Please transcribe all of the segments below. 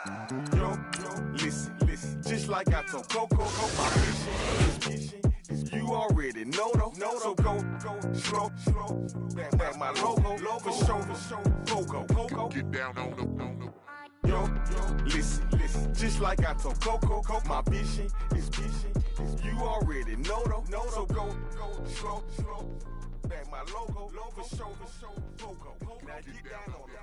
Yo, listen, just like I told Coco, my mission is you already know though. So go, slow, back my logo, for show, go, get down on the. Yo, listen, just like I told Coco, my mission is you already know though. So go, slow, back my logo, for show, go, now get down on it.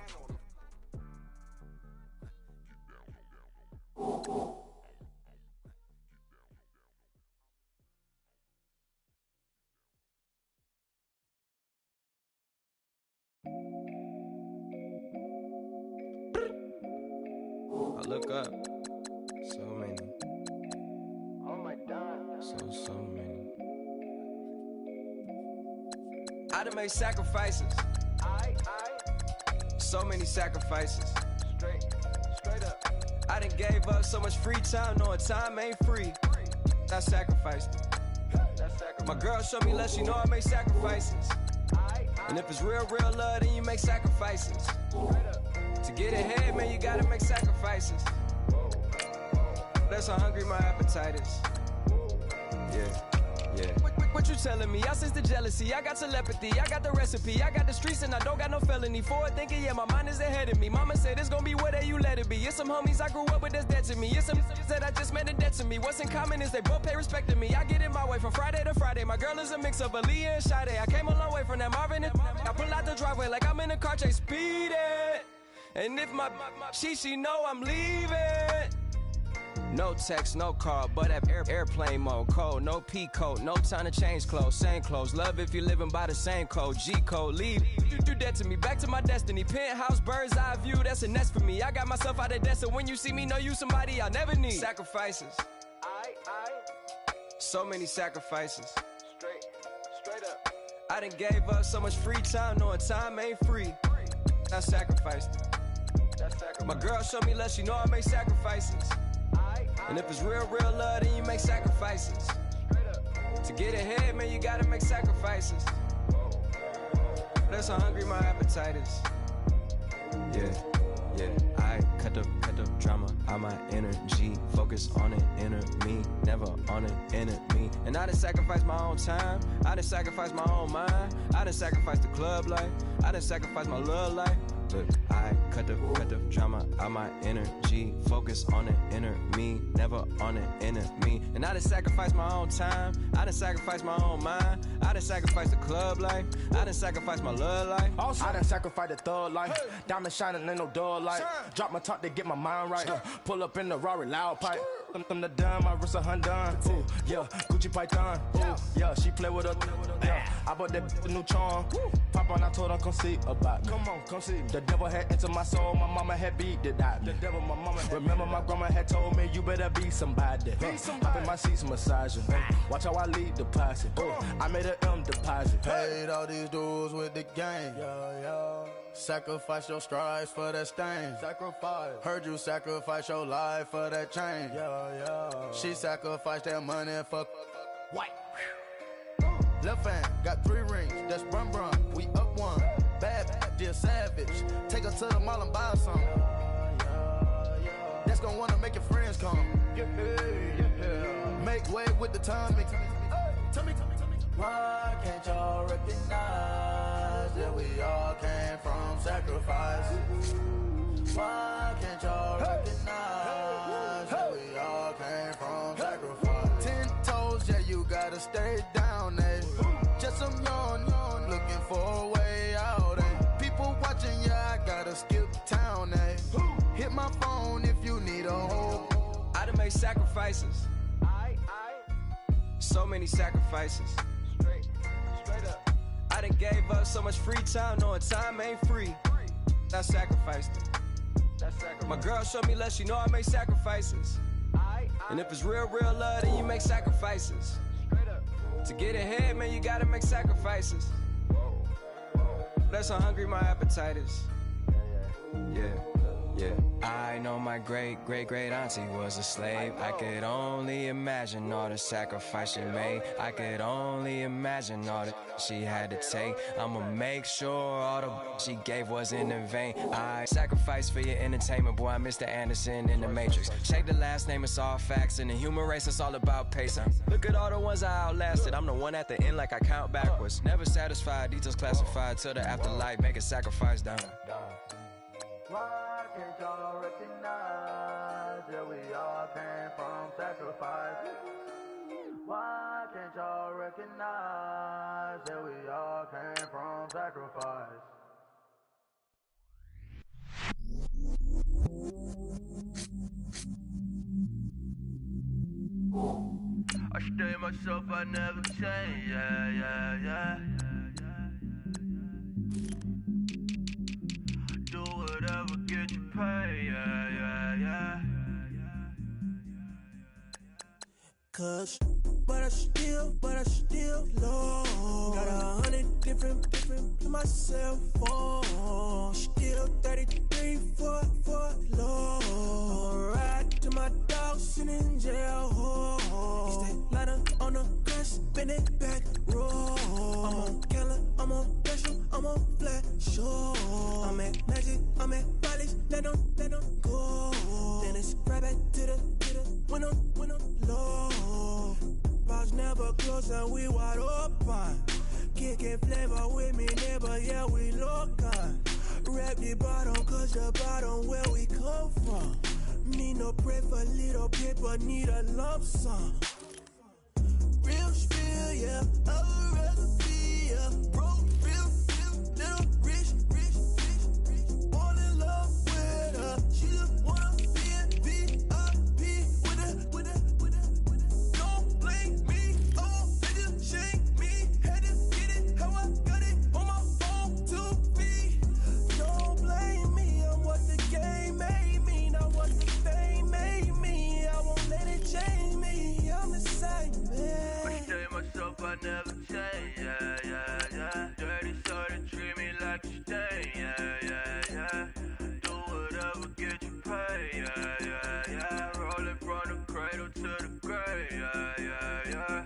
I look up, so many. Oh my God. So many. I done made sacrifices. So many sacrifices. Straight up. I done gave up so much free time, knowing time ain't free. I sacrificed it. My girl showed me love, she know I make sacrifices. And if it's real love, then you make sacrifices. To get ahead, man, you gotta make sacrifices. That's how hungry my appetite is. Yeah. What you telling me? I sense the jealousy, I got telepathy, I got the recipe, I got the streets and I don't got no felony. Forward thinking, yeah, my mind is ahead of me. Mama said it's gonna be whatever you let it be. It's some homies I grew up with that's dead to me. It's some that I just met in debt to me. What's in common is they both pay respect to me. I get in my way from Friday to Friday. My girl is a mix of Aaliyah and Sade. I came a long way from that Marvin and I pull out the driveway like I'm in a car chase speeding. And if my she know I'm leaving. No text, no call, but at airplane mode. Code, no P code, no time to change clothes. Same clothes, love if you're living by the same code. G code, leave. You do that to me, back to my destiny. Penthouse, bird's eye view, that's a nest for me. I got myself out of debt, so when you see me, know you somebody I'll never need. Sacrifices. So many sacrifices. Straight up. I done gave up so much free time, knowing time ain't free. I sacrificed it. My girl showed me love, she know I make sacrifices. And if it's real love, then you make sacrifices. To get ahead, man, you gotta make sacrifices. That's how hungry my appetite is. Yeah. I cut the drama out my energy. Focus on an inner me, never on an enemy. And I done sacrificed my own time. I done sacrificed my own mind. I done sacrificed the club life. I done sacrificed my love life. Look, I cut the drama out my energy. Focus on the inner me, never on an enemy. And I done sacrificed my own time. I done sacrificed my own mind. I done sacrificed the club life. I done sacrificed my love life. Also, I done sacrificed the thug life. Diamond shining, ain't no dull light. Drop my top to get my mind right. Pull up in the Rari loud pipe. Them the dime, my wrist a Hyundai. Ooh, yeah, Gucci Python. Ooh, yeah, she play with her. Yeah, I bought that the new charm. Pop on, I told her come see about me. Come on, come see. The devil had entered my soul, my mama had beat it out. The devil, my mama had. Remember my grandma had told me you better be somebody. Hop in my seats, massaging. Watch how I lead the posse. I made an M deposit. Paid all these dudes with the game. Sacrifice your strides for that stain. Sacrifice. Heard you sacrifice your life for that chain. She sacrificed that money for White. left hand. Got 3 rings, that's brum. We up one. Bad, dear savage. Take her to the mall and buy some. That's gonna wanna make your friends come. Make way with the timing. Tell me. Why can't y'all recognize that we all came from sacrifice? Why can't y'all recognize that we all came from sacrifice? 10 toes, yeah, you gotta stay down, eh? Just some yawn, looking for a way out, eh? People watching, yeah, I gotta skip town, eh? Hit my phone if you need a hold. I done made sacrifices. So many sacrifices. Straight up. I done gave up so much free time, knowing time ain't free. I sacrificed it. My girl showed me love, she know I make sacrifices. And if it's real love, then you make sacrifices. To get ahead, man, you gotta make sacrifices. That's how hungry my appetite is. Yeah. Yeah, I know my great-great-great auntie was a slave. I could only imagine all the sacrifice she made. I could only imagine all that she had to take. I'ma make sure all the she gave wasn't in vain. I sacrifice for your entertainment, boy. I'm Mr. Anderson in the Matrix. Check the last name, it's all facts. In the human race, it's all about pacing. Look at all the ones I outlasted. I'm the one at the end, like I count backwards. Never satisfied, details classified till the afterlife. Make a sacrifice down. Why can't y'all recognize that we all came from sacrifice? Why can't y'all recognize that we all came from sacrifice? I stay myself, I never change, yeah. Do whatever, get you paid, yeah. Cause, but I still low. Got 100 different in my cell phone. Still 33 for low. I'ma ride to my dog sitting in jail. It's that ladder on the grass, spin it back, roll. I'm on Keller, I'm on Special, I'm on Flat Show. I'm at Magic, I'm at Bally's, let them go. Then it's right back to the when I'm low. Bars never close and we wide open. Kicking flavor with me, neighbor, yeah, we local. Rap the bottom, cause the bottom where we come from. Need no bread for little paper, need a lump sum. Real spill, yeah, I'd rather be, yeah. Broke, real, little rich. Fall in love with her, she just wanna be in VIP with her. Don't blame me, oh, nigga, shame me. Had to get it, how I got it, on my phone to be. Don't blame me, I'm what the game made me, not what the fame made me. I won't let it change me, I'm the same man. I stay myself, I never change, yeah. Dirty sorta treat me like a stain, yeah. Do whatever, get you paid, yeah. Rolling from the cradle to the grave, yeah.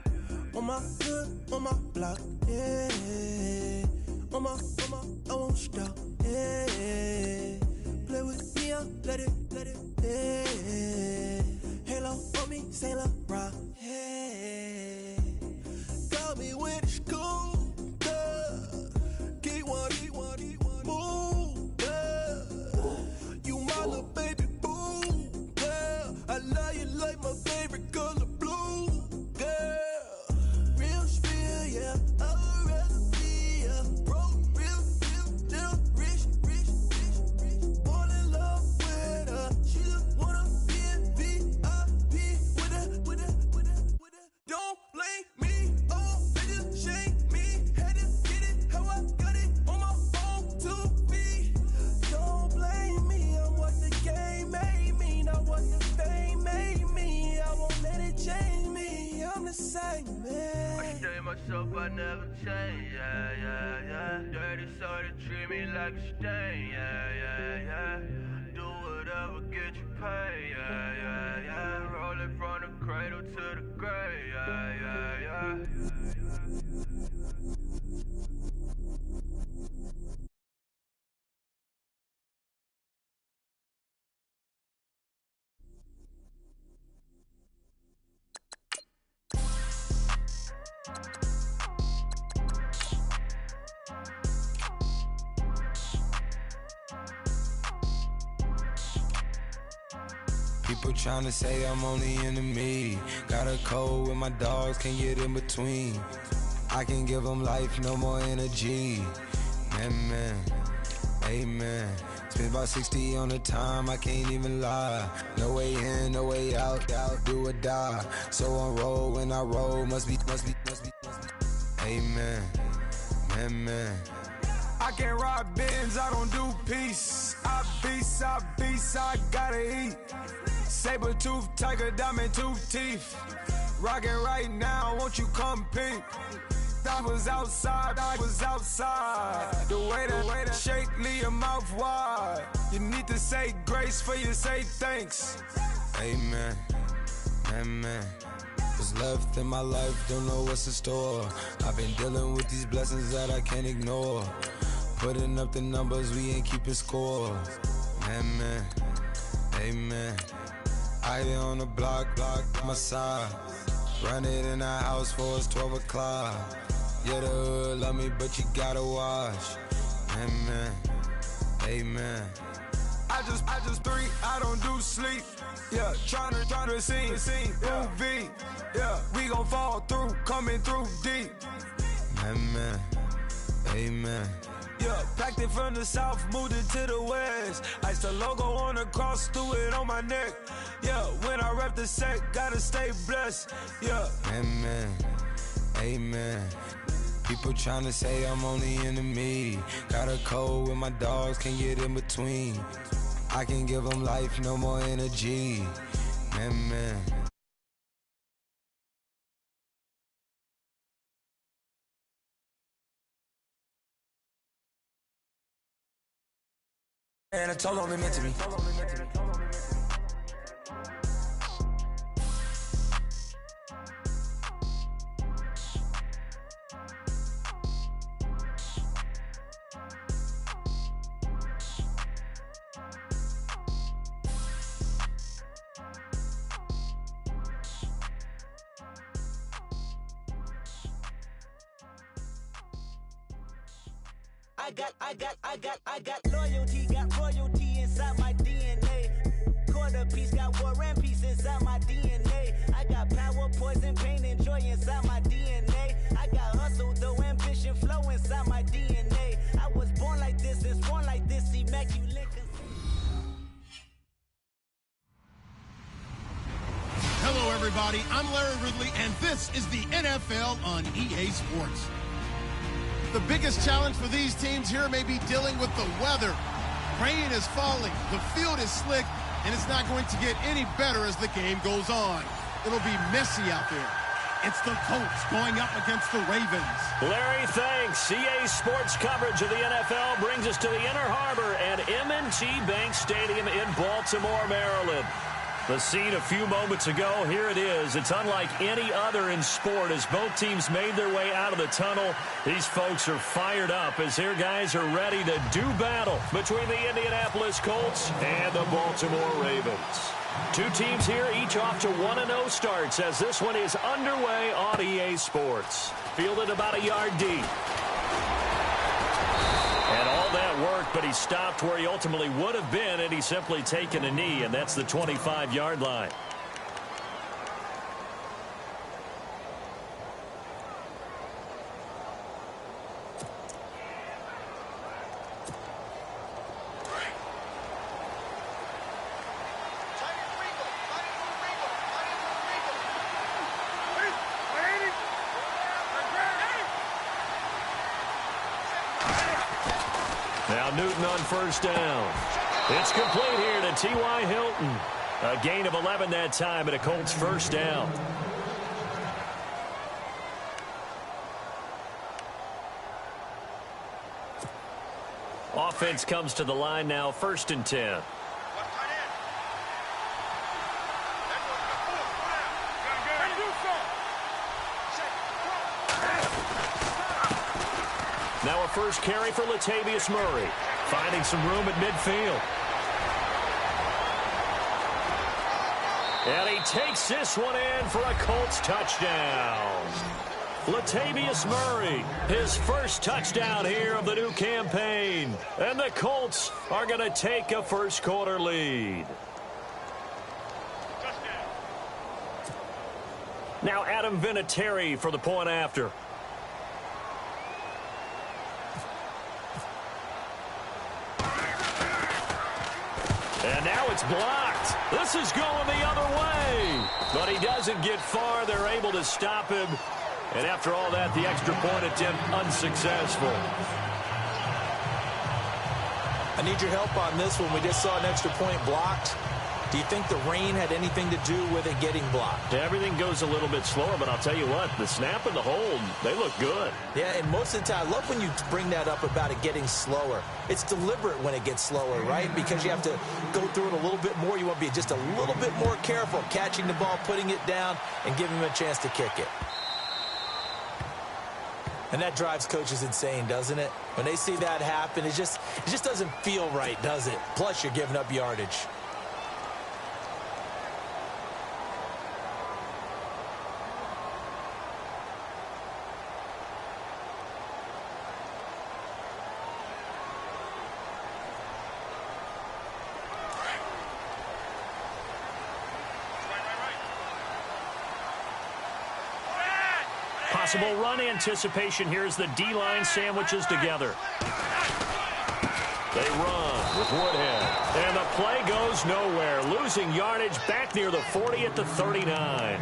On my hood, on my block, yeah. On my, I won't stop, yeah. Play with me, I'll let it, yeah. Halo on me, Saint Laurent, yeah. Got me with the school, yeah. Keep one, move, yeah. You my little baby boo, yeah. I love you like my favorite color blue, yeah. Real spill, yeah, I'd rather be, yeah. Broke, real, little rich. Fall in love with her, she just wanna be in VIP with her. Don't blame me, oh, nigga, shame me. Had to get it, how I got it, on my phone to be. Don't blame me, I'm what the game made me, not what the fame made me. I won't let it change me, I'm the same man. I stay myself, I never change, yeah. Dirty sorta treat me like a stain, yeah. Do whatever, get you paid, yeah. Rolling from the cradle to the grave, yeah. People tryna say I'm only enemy. Got a code with my dogs, can't get in between. I can give them life, no more energy. Man, amen. Spent about 60 on the time, I can't even lie. No way in, no way out, do or die. So on roll, when I roll, must be. Amen, man. I can't ride Benz, I don't do peace. I beast, I gotta eat. Saber tooth, tiger, diamond tooth teeth. Rockin' right now, won't you come peep? was outside. The way that shake, leave your mouth wide. You need to say grace for you say thanks. Amen, amen. What's left in my life, don't know what's in store. I've been dealing with these blessings that I can't ignore. Putting up the numbers, we ain't keeping score. Amen, amen. I been on the block, my side. Run it in the house for us 12 o'clock. Yeah, the hood love me, but you gotta watch. Amen, amen. I just three, I don't do sleep. Yeah, tryna see, movie. Yeah, we gon' fall through, coming through deep. Amen, amen. Yeah, packed it from the south, moved it to the west. Iced the logo on the cross, threw it on my neck. Yeah, when I rep the set, gotta stay blessed. Yeah, amen, amen. People tryna say I'm only enemy. Got a cold with my dogs, can't get in between. I can give them life, no more energy. Amen. And it's all only meant to be. I got loyalty, got royalty inside my DNA. Quarter piece, got war and peace inside my DNA. I got power, poison, pain, and joy inside my DNA. I got hustle, though ambition, flow inside my DNA. I was born like this, and born like this, immaculate. Hello, everybody. I'm Larry Ridley, and this is the NFL on EA Sports. The biggest challenge for these teams here may be dealing with the weather. Rain is falling, the field is slick, and it's not going to get any better as the game goes on. It'll be messy out there. It's the Colts going up against the Ravens. Larry, thanks. EA Sports coverage of the NFL brings us to the Inner Harbor at M&T Bank Stadium in Baltimore, Maryland. The scene a few moments ago, here it is. It's unlike any other in sport as both teams made their way out of the tunnel. These folks are fired up as their guys are ready to do battle between the Indianapolis Colts and the Baltimore Ravens. Two teams here, each off to 1-0 starts as this one is underway on EA Sports. Fielded about a yard deep. And all that work, but he stopped where he ultimately would have been, and he's simply taken a knee, and that's the 25-yard line. Now Newton on first down. It's complete here to T.Y. Hilton. A gain of 11 that time, and a Colts first down. Offense comes to the line now, 1st and 10. Now a first carry for Latavius Murray, finding some room at midfield. And he takes this one in for a Colts touchdown. Latavius Murray, his first touchdown here of the new campaign. And the Colts are going to take a first quarter lead. Now Adam Vinatieri for the point after. And now it's blocked. This is going the other way. But he doesn't get far. They're able to stop him. And after all that, the extra point attempt unsuccessful. I need your help on this one. We just saw an extra point blocked. Do you think the rain had anything to do with it getting blocked? Everything goes a little bit slower, but I'll tell you what, the snap and the hold, they look good. Yeah, and most of the time, I love when you bring that up about it getting slower. It's deliberate when it gets slower, right? Because you have to go through it a little bit more. You want to be just a little bit more careful catching the ball, putting it down, and giving him a chance to kick it. And that drives coaches insane, doesn't it? When they see that happen, it just doesn't feel right, does it? Plus, you're giving up yardage. Possible run anticipation here as the D-line sandwiches together. They run with Woodhead. And the play goes nowhere. Losing yardage back near the 40 at the 39.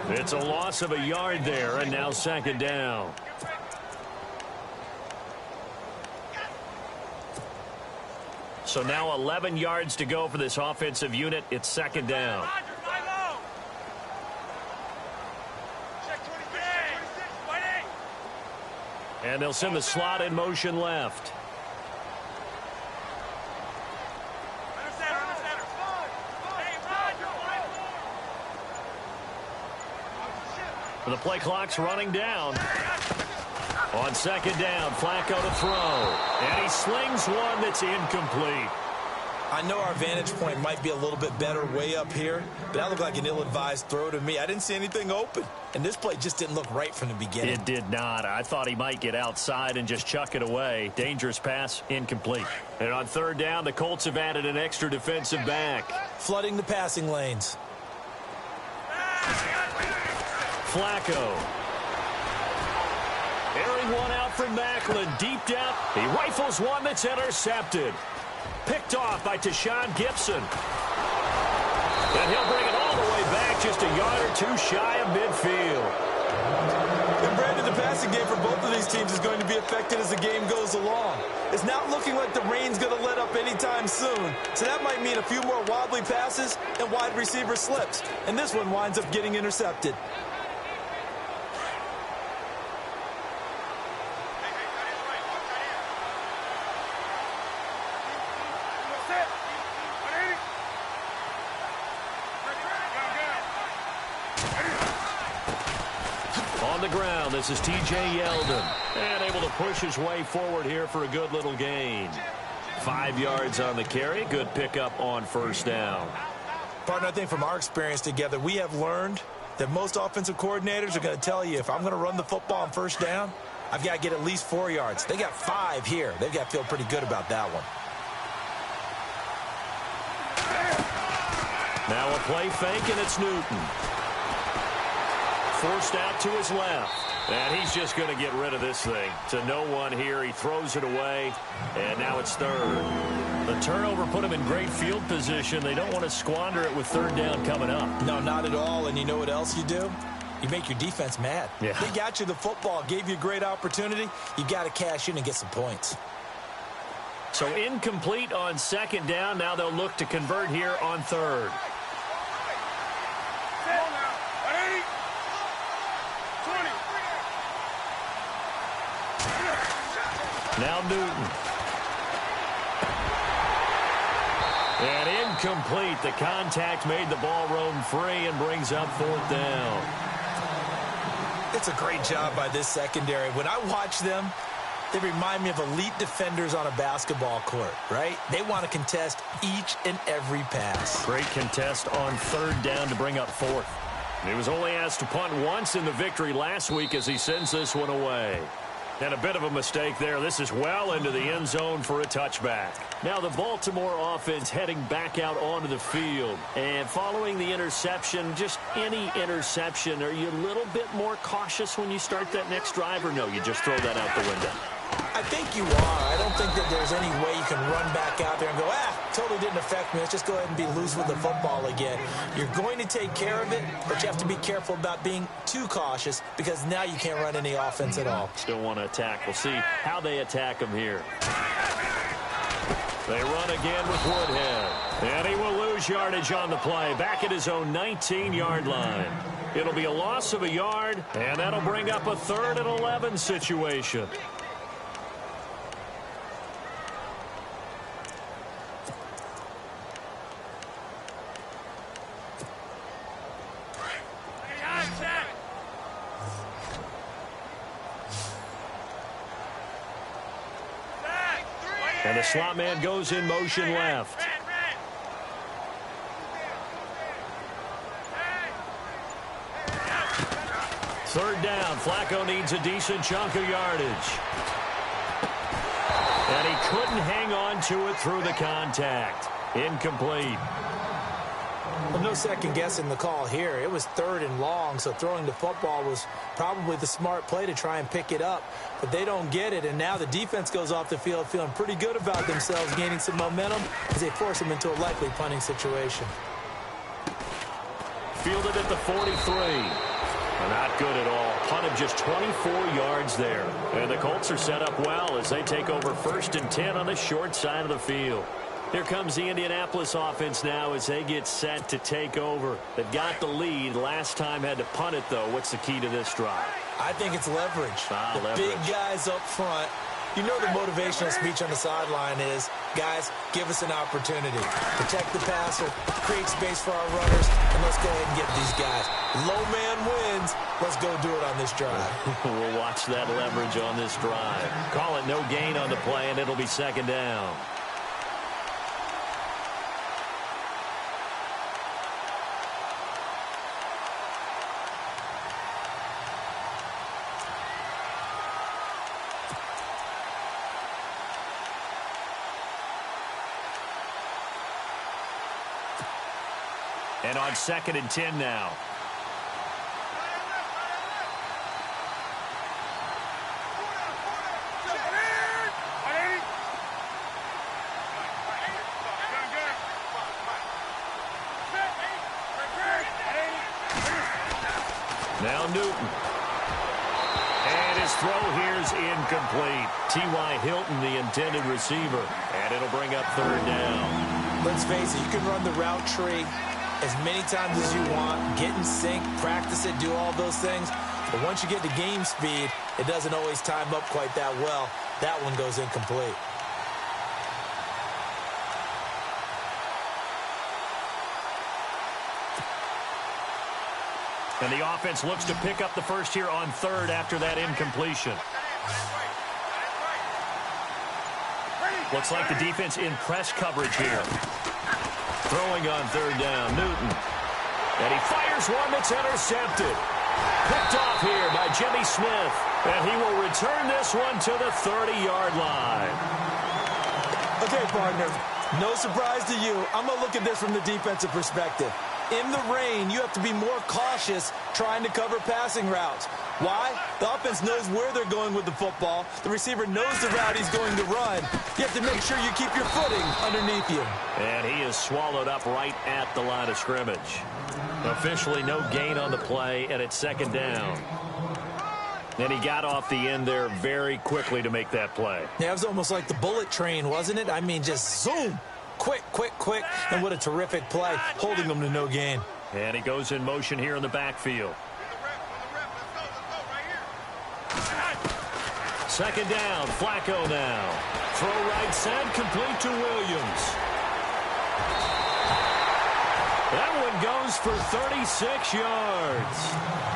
It's a loss of a yard there, and now second down. So now 11 yards to go for this offensive unit. It's second down. And they'll send the slot in motion left. The play clock's running down. On second down, Flacco to throw. And he slings one that's incomplete. I know our vantage point might be a little bit better way up here, but that looked like an ill-advised throw to me. I didn't see anything open, and this play just didn't look right from the beginning. It did not. I thought he might get outside and just chuck it away. Dangerous pass, incomplete. And on third down, the Colts have added an extra defensive back. Flooding the passing lanes. Flacco. Airing one out from Macklin. Deep down. He rifles one that's intercepted. Picked off by Tashawn Gibson. And he'll bring it all the way back just a yard or two shy of midfield. And Brandon, the passing game for both of these teams is going to be affected as the game goes along. It's not looking like the rain's going to let up anytime soon. So that might mean a few more wobbly passes and wide receiver slips. And this one winds up getting intercepted. On the ground, this is T.J. Yeldon. And able to push his way forward here for a good little gain. 5 yards on the carry. Good pickup on first down. Partner, I think from our experience together, we have learned that most offensive coordinators are going to tell you, if I'm going to run the football on first down, I've got to get at least 4 yards. They got 5 here. They've got to feel pretty good about that one. Now a play fake, and it's Newton. Forced out to his left. And he's just going to get rid of this thing. To no one here. He throws it away. And now it's third. The turnover put him in great field position. They don't want to squander it with third down coming up. No, not at all. And you know what else you do? You make your defense mad. Yeah. They got you the football, gave you a great opportunity. You got to cash in and get some points. So incomplete on second down. Now they'll look to convert here on third. Now Newton. And incomplete. The contact made the ball roam free and brings up fourth down. It's a great job by this secondary. When I watch them, they remind me of elite defenders on a basketball court, right? They want to contest each and every pass. Great contest on third down to bring up fourth. He was only asked to punt once in the victory last week as he sends this one away. And a bit of a mistake there. This is well into the end zone for a touchback. Now the Baltimore offense heading back out onto the field. And following the interception, just any interception, are you a little bit more cautious when you start that next drive, or no, you just throw that out the window? I think you are. I don't think that there's any way you can run back out there and go, totally didn't affect me. Let's just go ahead and be loose with the football again. You're going to take care of it, but you have to be careful about being too cautious because now you can't run any offense at all. Still want to attack. We'll see how they attack them here. They run again with Woodhead. And he will lose yardage on the play, back at his own 19-yard line. It'll be a loss of a yard, and that'll bring up a 3rd and 11 situation. And the slot man goes in motion left. Third down. Flacco needs a decent chunk of yardage. And he couldn't hang on to it through the contact. Incomplete. Well, no second guessing the call here. It was 3rd and long, so throwing the football was probably the smart play to try and pick it up. But they don't get it, and now the defense goes off the field feeling pretty good about themselves, gaining some momentum as they force them into a likely punting situation. Fielded at the 43. Not good at all. Punt of just 24 yards there. And the Colts are set up well as they take over 1st and 10 on the short side of the field. Here comes the Indianapolis offense now as they get set to take over. They've got the lead. Last time had to punt it, though. What's the key to this drive? I think it's leverage. Leverage. Big guys up front. You know the motivational speech on the sideline is, guys, give us an opportunity. Protect the passer, create space for our runners, and let's go ahead and get these guys. Low man wins. Let's go do it on this drive. We'll watch that leverage on this drive. Call it no gain on the play, and it'll be 2nd down. And on 2nd and 10 now. Now Newton. And his throw here's incomplete. T.Y. Hilton, the intended receiver. And it'll bring up 3rd down. Let's face it, you can run the route tree as many times as you want, get in sync, practice it, do all those things. But once you get to game speed, it doesn't always time up quite that well. That one goes incomplete. And the offense looks to pick up the first here on 3rd after that incompletion. Looks like the defense in press coverage here. Throwing on 3rd down, Newton. And he fires one that's intercepted. Picked off here by Jimmy Smith. And he will return this one to the 30-yard line. Okay, partner, no surprise to you. I'm going to look at this from the defensive perspective. In the rain, you have to be more cautious trying to cover passing routes. Why? The offense knows where they're going with the football. The receiver knows the route he's going to run. You have to make sure you keep your footing underneath you. And he is swallowed up right at the line of scrimmage. Officially no gain on the play, and it's 2nd down. And he got off the end there very quickly to make that play. Yeah, it was almost like the bullet train, wasn't it? I mean, just zoom. Quick, quick, quick. And what a terrific play, holding them to no gain. And he goes in motion here in the backfield. 2nd down, Flacco now. Throw right side, complete to Williams. That one goes for 36 yards.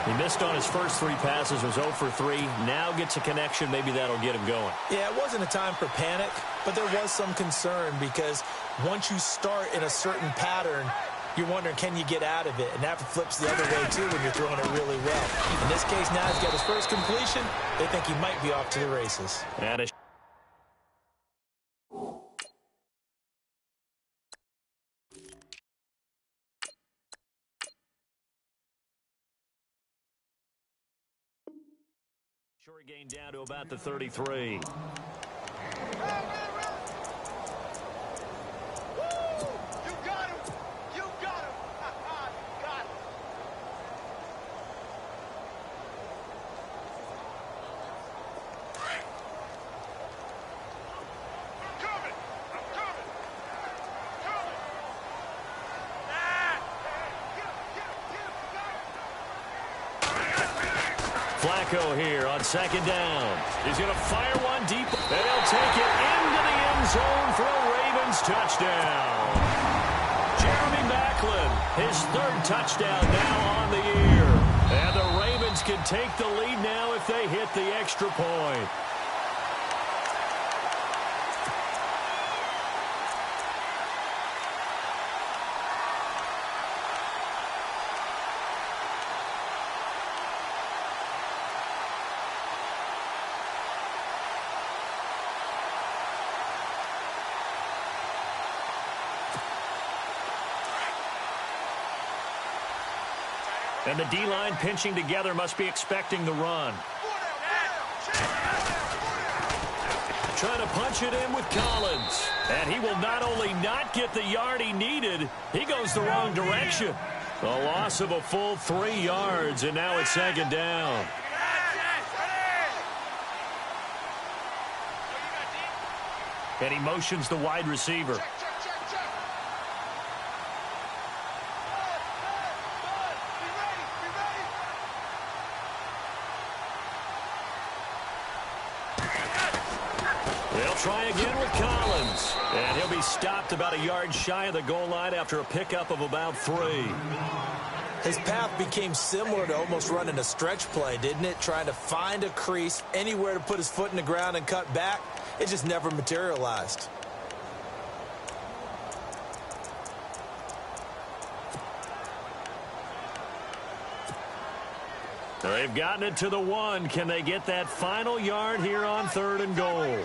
He missed on his first 3 passes, was 0 for 3. Now gets a connection. Maybe that'll get him going. Yeah, it wasn't a time for panic, but there was some concern because once you start in a certain pattern, you're wondering, can you get out of it? And that flips the other way, too, when you're throwing it really well. In this case, now he's got his first completion. They think he might be off to the races. And a short gain down to about the 33. Flacco here on second down. He's going to fire one deep, and he'll take it into the end zone for a Ravens touchdown. Jeremy Maclin, his third touchdown now on the year. And the Ravens can take the lead now if they hit the extra point. And the D-line pinching together must be expecting the run. Trying to punch it in with Collins. And he will not only not get the yard he needed, he goes the wrong direction. A loss of a full 3 yards, and now it's second down. And he motions the wide receiver. Try again with Collins. And he'll be stopped about a yard shy of the goal line after a pickup of about 3. His path became similar to almost running a stretch play, didn't it? Trying to find a crease, anywhere to put his foot in the ground and cut back. It just never materialized. They've gotten it to the 1. Can they get that final yard here on 3rd and goal?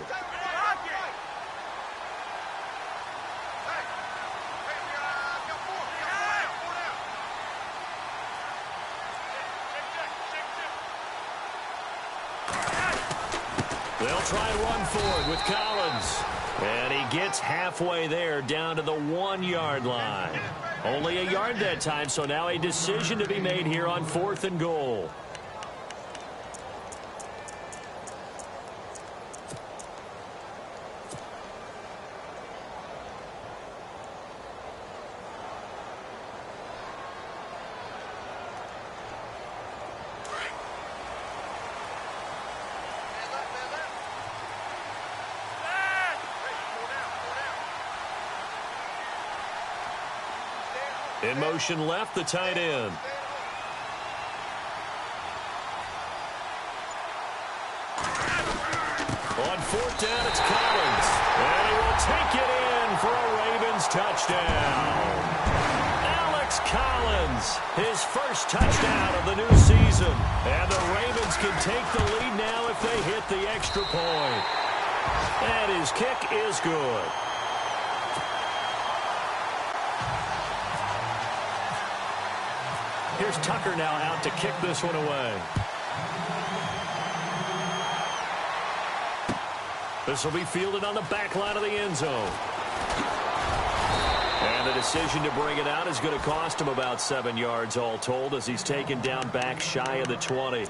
They'll try and run forward with Collins. And he gets halfway there down to the 1-yard line. Only a yard that time, so now a decision to be made here on 4th and goal. In motion left, the tight end. On 4th down, it's Collins. And he will take it in for a Ravens touchdown. Alex Collins, his first touchdown of the new season. And the Ravens can take the lead now if they hit the extra point. And his kick is good. Here's Tucker now out to kick this one away. This will be fielded on the back line of the end zone. And the decision to bring it out is going to cost him about 7 yards all told as he's taken down back shy of the 20.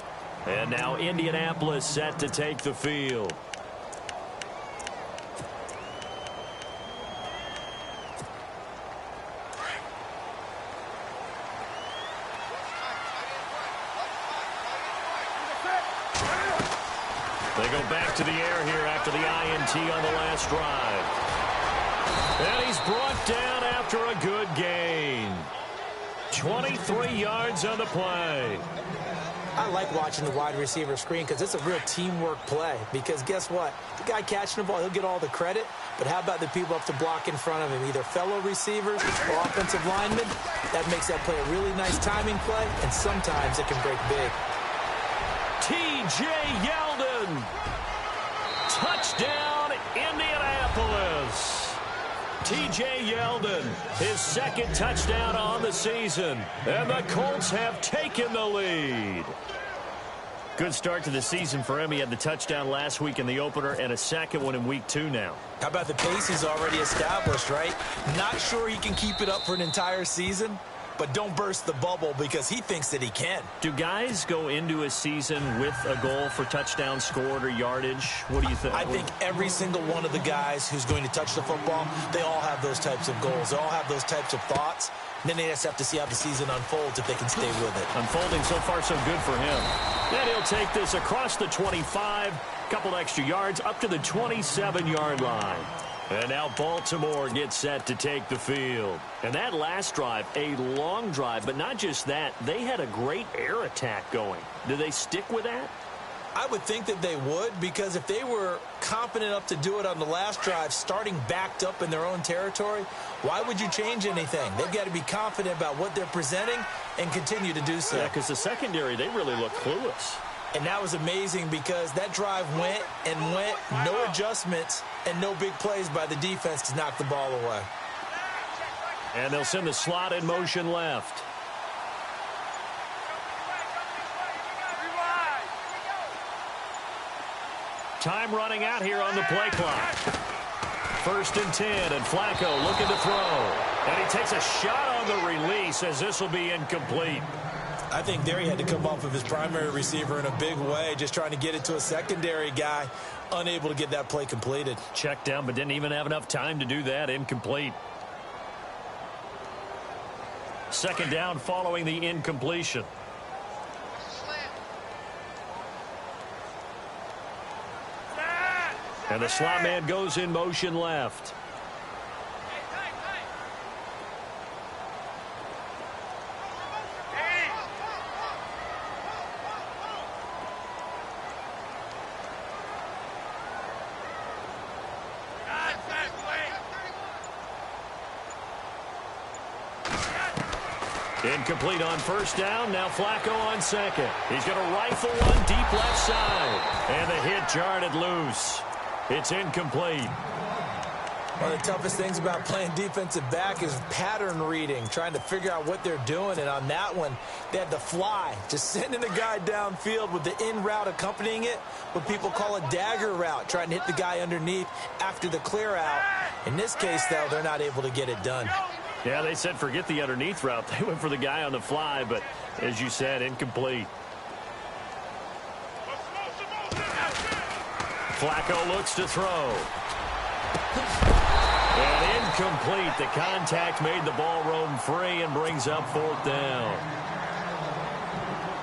And now Indianapolis set to take the field. They go back to the air here after the INT on the last drive. And he's brought down after a good gain. 23 yards on the play. I like watching the wide receiver screen because it's a real teamwork play. Because guess what? The guy catching the ball, he'll get all the credit. But how about the people up to block in front of him? Either fellow receivers or offensive linemen. That makes that play a really nice timing play. And sometimes it can break big. T.J. Yeldon. Touchdown, Indianapolis. T.J. Yeldon, his second touchdown on the season. And the Colts have taken the lead. Good start to the season for him. He had the touchdown last week in the opener and a second one in week 2 now. How about the pace he's already established, right? Not sure he can keep it up for an entire season, but don't burst the bubble because he thinks that he can. Do guys go into a season with a goal for touchdown scored or yardage? What do you think? I think every single one of the guys who's going to touch the football, they all have those types of goals. They all have those types of thoughts. And then they just have to see how the season unfolds if they can stay with it. Unfolding so far so good for him. And he'll take this across the 25, couple extra yards up to the 27-yard line. And now Baltimore gets set to take the field. And that last drive, a long drive, but not just that, they had a great air attack going. Do they stick with that? I would think that they would, because if they were confident enough to do it on the last drive, starting backed up in their own territory, why would you change anything? They've got to be confident about what they're presenting and continue to do so. Yeah, because the secondary, they really look clueless. And that was amazing because that drive went and went, no adjustments, and no big plays by the defense to knock the ball away. And they'll send the slot in motion left. Time running out here on the play clock. 1st and 10, and Flacco looking to throw. And he takes a shot on the release as this will be incomplete. I think there he had to come off of his primary receiver in a big way, just trying to get it to a secondary guy, unable to get that play completed. Checked down, but didn't even have enough time to do that. Incomplete. 2nd down following the incompletion. And the slot man goes in motion left. Incomplete on 1st down. Now Flacco on 2nd. He's going to rifle one deep left side. And the hit jarred it loose. It's incomplete. One of the toughest things about playing defensive back is pattern reading, trying to figure out what they're doing. And on that one, they had the fly, just sending the guy downfield with the in route accompanying it, what people call a dagger route, trying to hit the guy underneath after the clear out. In this case, though, they're not able to get it done. Yeah, they said forget the underneath route. They went for the guy on the fly, but as you said, incomplete. Flacco looks to throw. And incomplete. The contact made the ball roam free and brings up 4th down.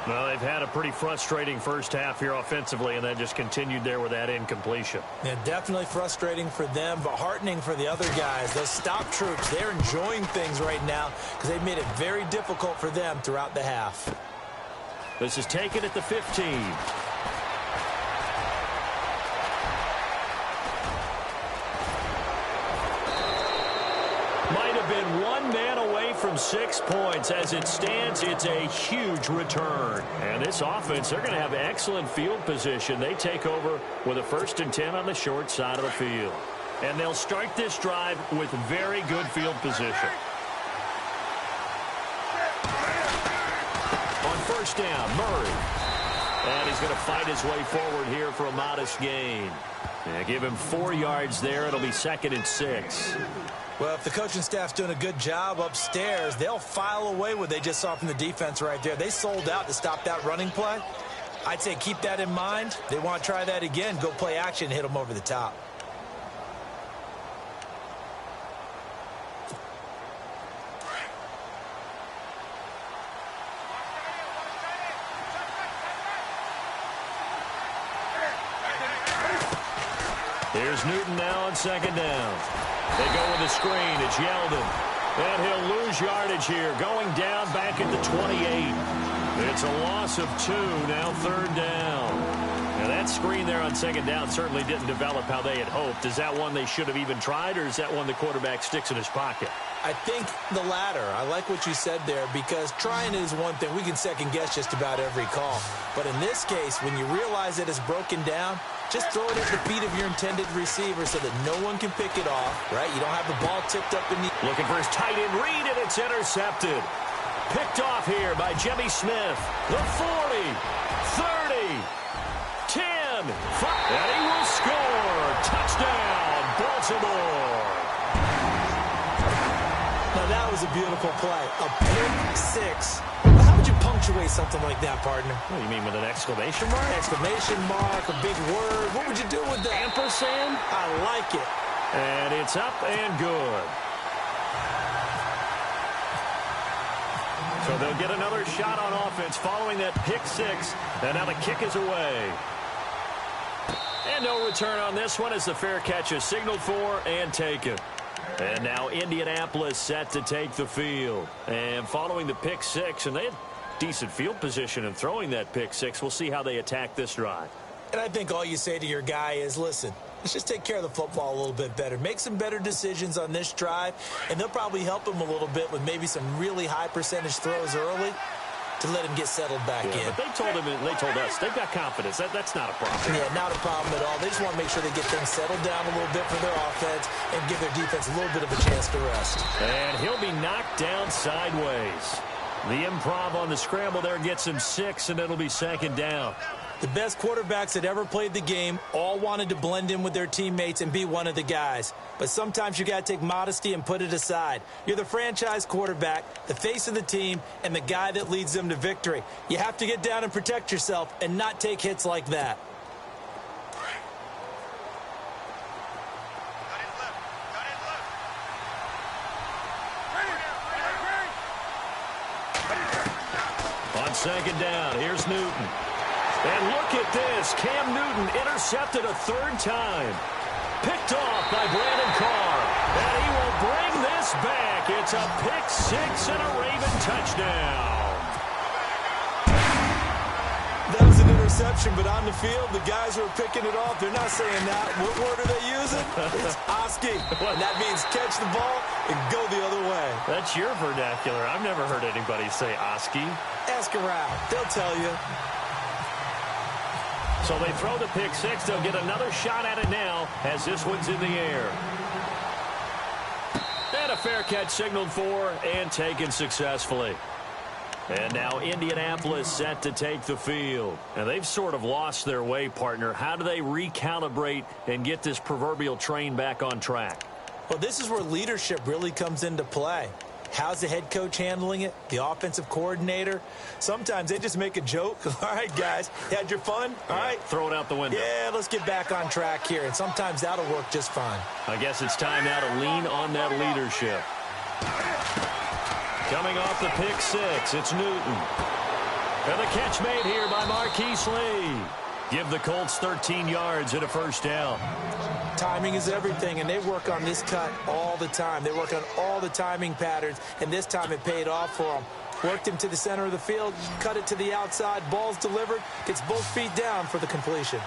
Well, they've had a pretty frustrating first half here offensively, and then just continued there with that incompletion. Yeah, definitely frustrating for them, but heartening for the other guys. Those stop troops, they're enjoying things right now because they've made it very difficult for them throughout the half. This is taken at the 15. Might have been one man away from 6 points. As it stands, it's a huge return. And this offense, they're going to have excellent field position. They take over with a 1st and 10 on the short side of the field. And they'll start this drive with very good field position. On 1st down, Murray. And he's going to fight his way forward here for a modest gain. Yeah, give him 4 yards there. It'll be 2nd and 6. Well, if the coaching staff's doing a good job upstairs, they'll file away what they just saw from the defense right there. They sold out to stop that running play. I'd say keep that in mind. They want to try that again. Go play action, hit them over the top. Here's Newton now on 2nd down. They go with a screen. It's Yeldon. And he'll lose yardage here. Going down back at the 28. It's a loss of 2. Now 3rd down. Now that screen there on 2nd down certainly didn't develop how they had hoped. Is that one they should have even tried, or is that one the quarterback sticks in his pocket? I think the latter. I like what you said there, because trying is one thing. We can second guess just about every call. But in this case, when you realize that it's broken down, just throw it at the feet of your intended receiver so that no one can pick it off, right? You don't have the ball tipped up in the... Looking for his tight end read, and it's intercepted. Picked off here by Jimmy Smith. The 40, 30, 10, 5, and he will score. Touchdown, Baltimore. Now that was a beautiful play. A pick six. Well, how would you punctuate something like that, partner? What do you mean, with an exclamation mark? Exclamation mark, a big word. What would you do with that? Ampersand? I like it. And it's up and good. So they'll get another shot on offense following that pick six. And now the kick is away. And no return on this one as the fair catch is signaled for and taken. And now Indianapolis set to take the field. And following the pick six, and they had decent field position in throwing that pick six. We'll see how they attack this drive. And I think all you say to your guy is, listen, let's just take care of the football a little bit better. Make some better decisions on this drive, and they'll probably help him a little bit with maybe some really high percentage throws early to let him get settled back in. But they told him, and they told us, they've got confidence. That's not a problem. Yeah, not a problem at all. They just want to make sure they get things settled down a little bit for their offense and give their defense a little bit of a chance to rest. And he'll be knocked down sideways. The improv on the scramble there gets him 6, and it'll be second down. The best quarterbacks that ever played the game all wanted to blend in with their teammates and be one of the guys. But sometimes you got to take modesty and put it aside. You're the franchise quarterback, the face of the team, and the guy that leads them to victory. You have to get down and protect yourself and not take hits like that. On second down, here's Newton. And look at this. Cam Newton intercepted a third time. Picked off by Brandon Carr. And he will bring this back. It's a pick six and a Raven touchdown. That was an interception, but on the field, the guys who are picking it off, they're not saying that. What word are they using? It's Oski. And that means catch the ball and go the other way. That's your vernacular. I've never heard anybody say Oski. Ask around. They'll tell you. So they throw the pick six. They'll get another shot at it now as this one's in the air. And a fair catch signaled for and taken successfully. And now Indianapolis set to take the field. And they've sort of lost their way, partner. How do they recalibrate and get this proverbial train back on track? Well, this is where leadership really comes into play. How's the head coach handling it? The offensive coordinator? Sometimes they just make a joke. All right, guys, had your fun? All right. Throw it out the window. Yeah, let's get back on track here. And sometimes that'll work just fine. I guess it's time now to lean on that leadership. Coming off the pick six, it's Newton. And the catch made here by Marquise Lee. Give the Colts 13 yards and a first down. Timing is everything, and they work on this cut all the time. They work on all the timing patterns, and this time it paid off for them. Worked him to the center of the field, cut it to the outside, ball's delivered, gets both feet down for the completion.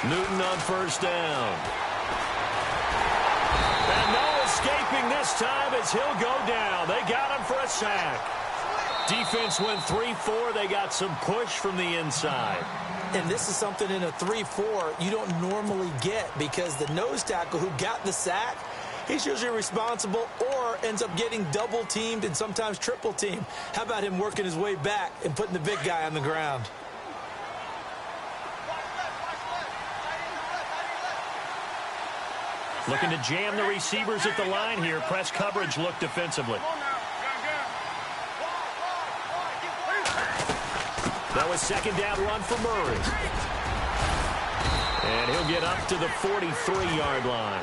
Newton on first down. And no escaping this time as he'll go down. They got him for a sack. Defense went 3-4. They got some push from the inside. And this is something in a 3-4 you don't normally get because the nose tackle who got the sack, he's usually responsible or ends up getting double teamed and sometimes triple teamed. How about him working his way back and putting the big guy on the ground? Looking to jam the receivers at the line here. Press coverage look defensively. That was second down run for Murray. And he'll get up to the 43-yard line.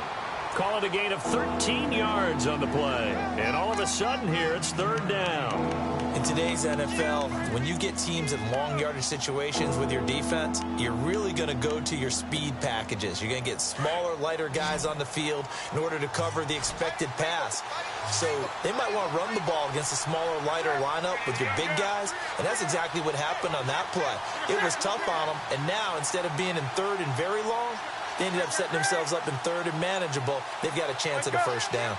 Call it a gain of 13 yards on the play. And all of a sudden here, it's third down. In today's NFL, when you get teams in long yardage situations with your defense, you're really going to go to your speed packages. You're going to get smaller, lighter guys on the field in order to cover the expected pass. So they might want to run the ball against a smaller, lighter lineup with your big guys, and that's exactly what happened on that play. It was tough on them, and now instead of being in third and very long, they ended up setting themselves up in third and manageable. They've got a chance at a first down.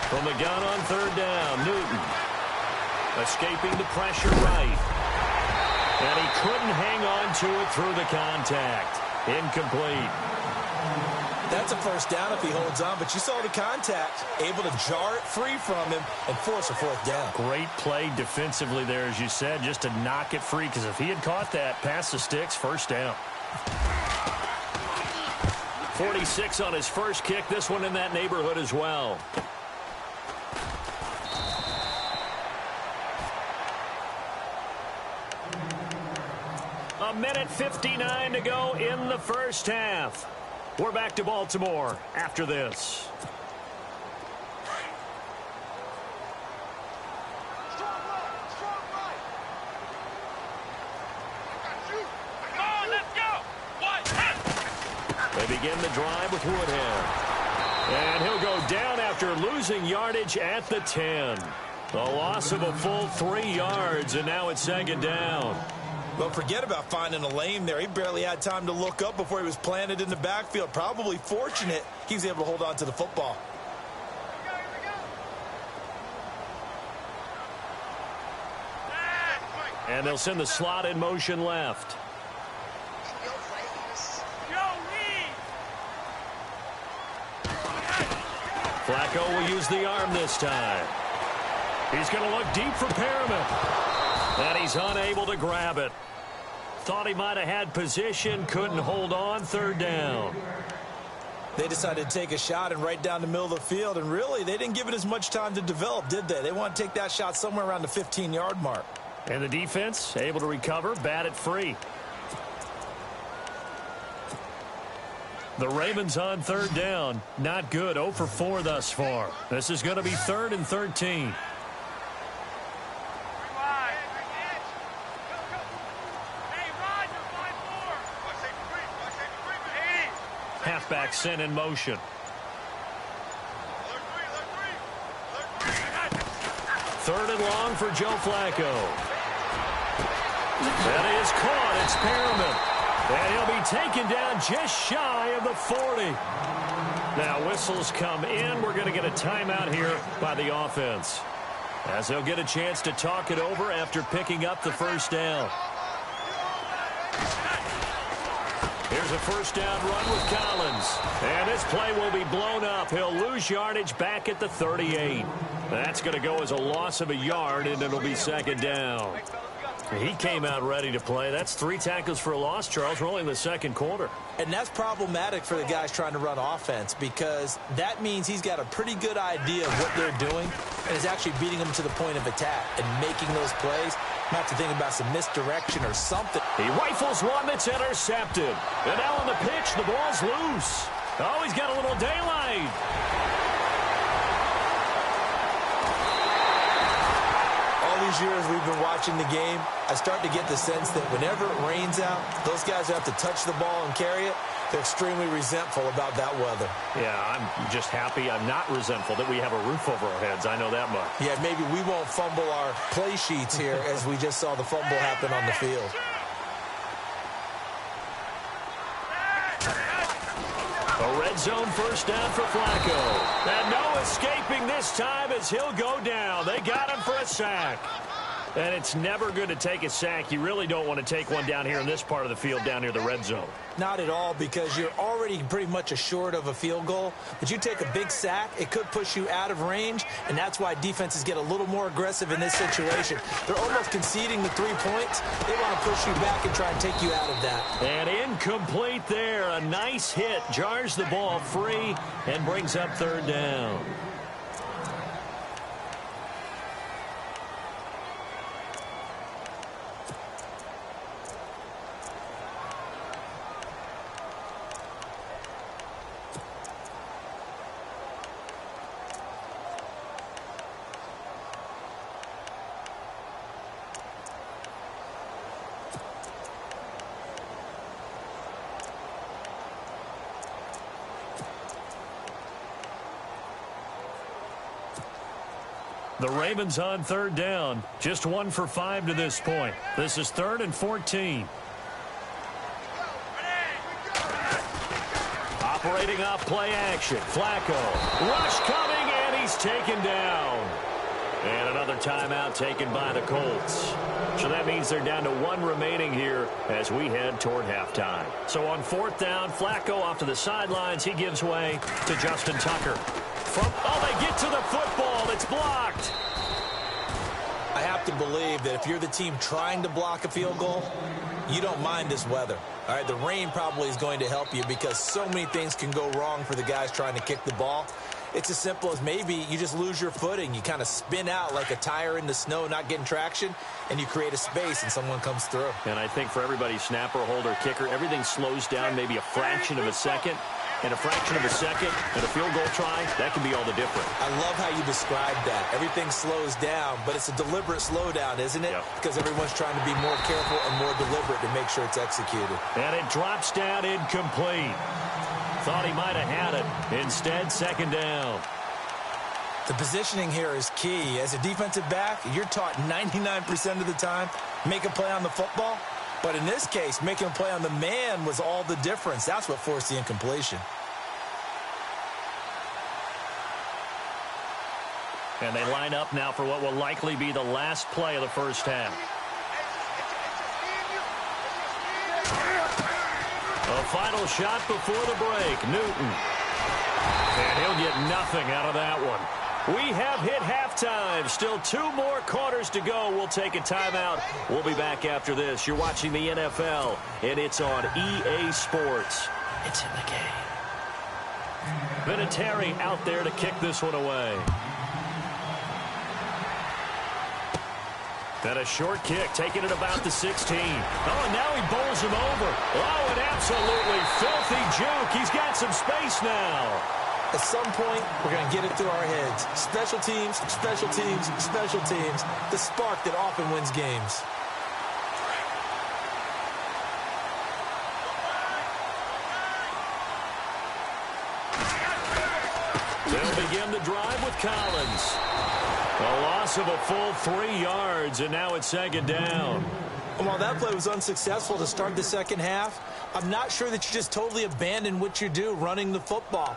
From the gun on third down, Newton. Escaping the pressure right. And he couldn't hang on to it through the contact. Incomplete. That's a first down if he holds on, but you saw the contact, able to jar it free from him and force a fourth down. Great play defensively there, as you said, just to knock it free, because if he had caught that, past the sticks, first down. .46 on his first kick. This one in that neighborhood as well. A minute 59 to go in the first half. We're back to Baltimore after this. They begin the drive with Woodhead. And he'll go down after losing yardage at the 10. A loss of a full 3 yards, and now it's second down. Well, forget about finding a lane there. He barely had time to look up before he was planted in the backfield. Probably fortunate he was able to hold on to the football. And they'll send the slot in motion left. Flacco will use the arm this time. He's going to look deep for Perriman. And he's unable to grab it. Thought he might have had position, couldn't hold on, third down. They decided to take a shot and right down the middle of the field, and really, they didn't give it as much time to develop, did they? They want to take that shot somewhere around the 15-yard mark. And the defense able to recover, bat it free. The Ravens on third down. Not good. 0 for 4 thus far. This is going to be 3rd and 13. Halfback sent in motion. Third and long for Joe Flacco. That is caught. It's Perriman. And he'll be taken down just shy of the 40. Now whistles come in. We're going to get a timeout here by the offense, as they'll get a chance to talk it over after picking up the first down. Here's a first down run with Collins. And this play will be blown up. He'll lose yardage back at the 38. That's going to go as a loss of a yard, and it'll be second down. He came out ready to play. That's 3 tackles for a loss, Charles. We're only in the second quarter. And that's problematic for the guys trying to run offense, because that means he's got a pretty good idea of what they're doing and is actually beating them to the point of attack and making those plays. Might have to think about some misdirection or something. He rifles one that's intercepted. And now on the pitch, the ball's loose. Oh, he's got a little daylight. These years we've been watching the game, I start to get the sense that whenever it rains out, those guys have to touch the ball and carry it. They're extremely resentful about that weather. Yeah, I'm just happy I'm not resentful that we have a roof over our heads. I know that much. Yeah, maybe we won't fumble our play sheets here as we just saw the fumble happen on the field. A red zone first down for Flacco. And no escaping this time as he'll go down. They got him for a sack. And it's never good to take a sack. You really don't want to take one down here in this part of the field, down near the red zone. Not at all, because you're already pretty much assured of a field goal. But you take a big sack, it could push you out of range, and that's why defenses get a little more aggressive in this situation. They're almost conceding the 3 points. They want to push you back and try and take you out of that. And incomplete there. A nice hit. Jars the ball free and brings up third down. The Ravens on third down. Just 1 for 5 to this point. This is 3rd and 14. Operating off play action. Flacco. Rush coming, and he's taken down. And another timeout taken by the Colts. So that means they're down to 1 remaining here as we head toward halftime. So on 4th down, Flacco off to the sidelines. He gives way to Justin Tucker. They get to the football. It's blocked. I have to believe that if you're the team trying to block a field goal, you don't mind this weather. All right, the rain probably is going to help you because so many things can go wrong for the guys trying to kick the ball. It's as simple as maybe you just lose your footing. You kind of spin out like a tire in the snow, not getting traction, and you create a space and someone comes through. And I think for everybody, snapper, holder, kicker, everything slows down maybe a fraction of a second. And a fraction of a second and a field goal try, that can be all the difference. I love how you described that. Everything slows down, but it's a deliberate slowdown, isn't it? Yep. Because everyone's trying to be more careful and more deliberate to make sure it's executed. And it drops down incomplete. Thought he might have had it. Instead, second down. The positioning here is key. As a defensive back, you're taught 99% of the time, make a play on the football. But in this case, making a play on the man was all the difference. That's what forced the incompletion. And they line up now for what will likely be the last play of the first half. A final shot before the break. Newton. And he'll get nothing out of that one. We have hit halftime. Still 2 more quarters to go. We'll take a timeout. We'll be back after this. You're watching the NFL, and it's on EA Sports. It's in the game. Vinatieri out there to kick this one away. And a short kick, taking it about the 16. Oh, and now he bowls him over. Oh, an absolutely filthy juke. He's got some space now. At some point, we're going to get it through our heads. Special teams, special teams, special teams. The spark that often wins games. They'll begin the drive with Collins. A loss of a full 3 yards, and now it's second down. And while that play was unsuccessful to start the second half, I'm not sure that you just totally abandon what you do running the football.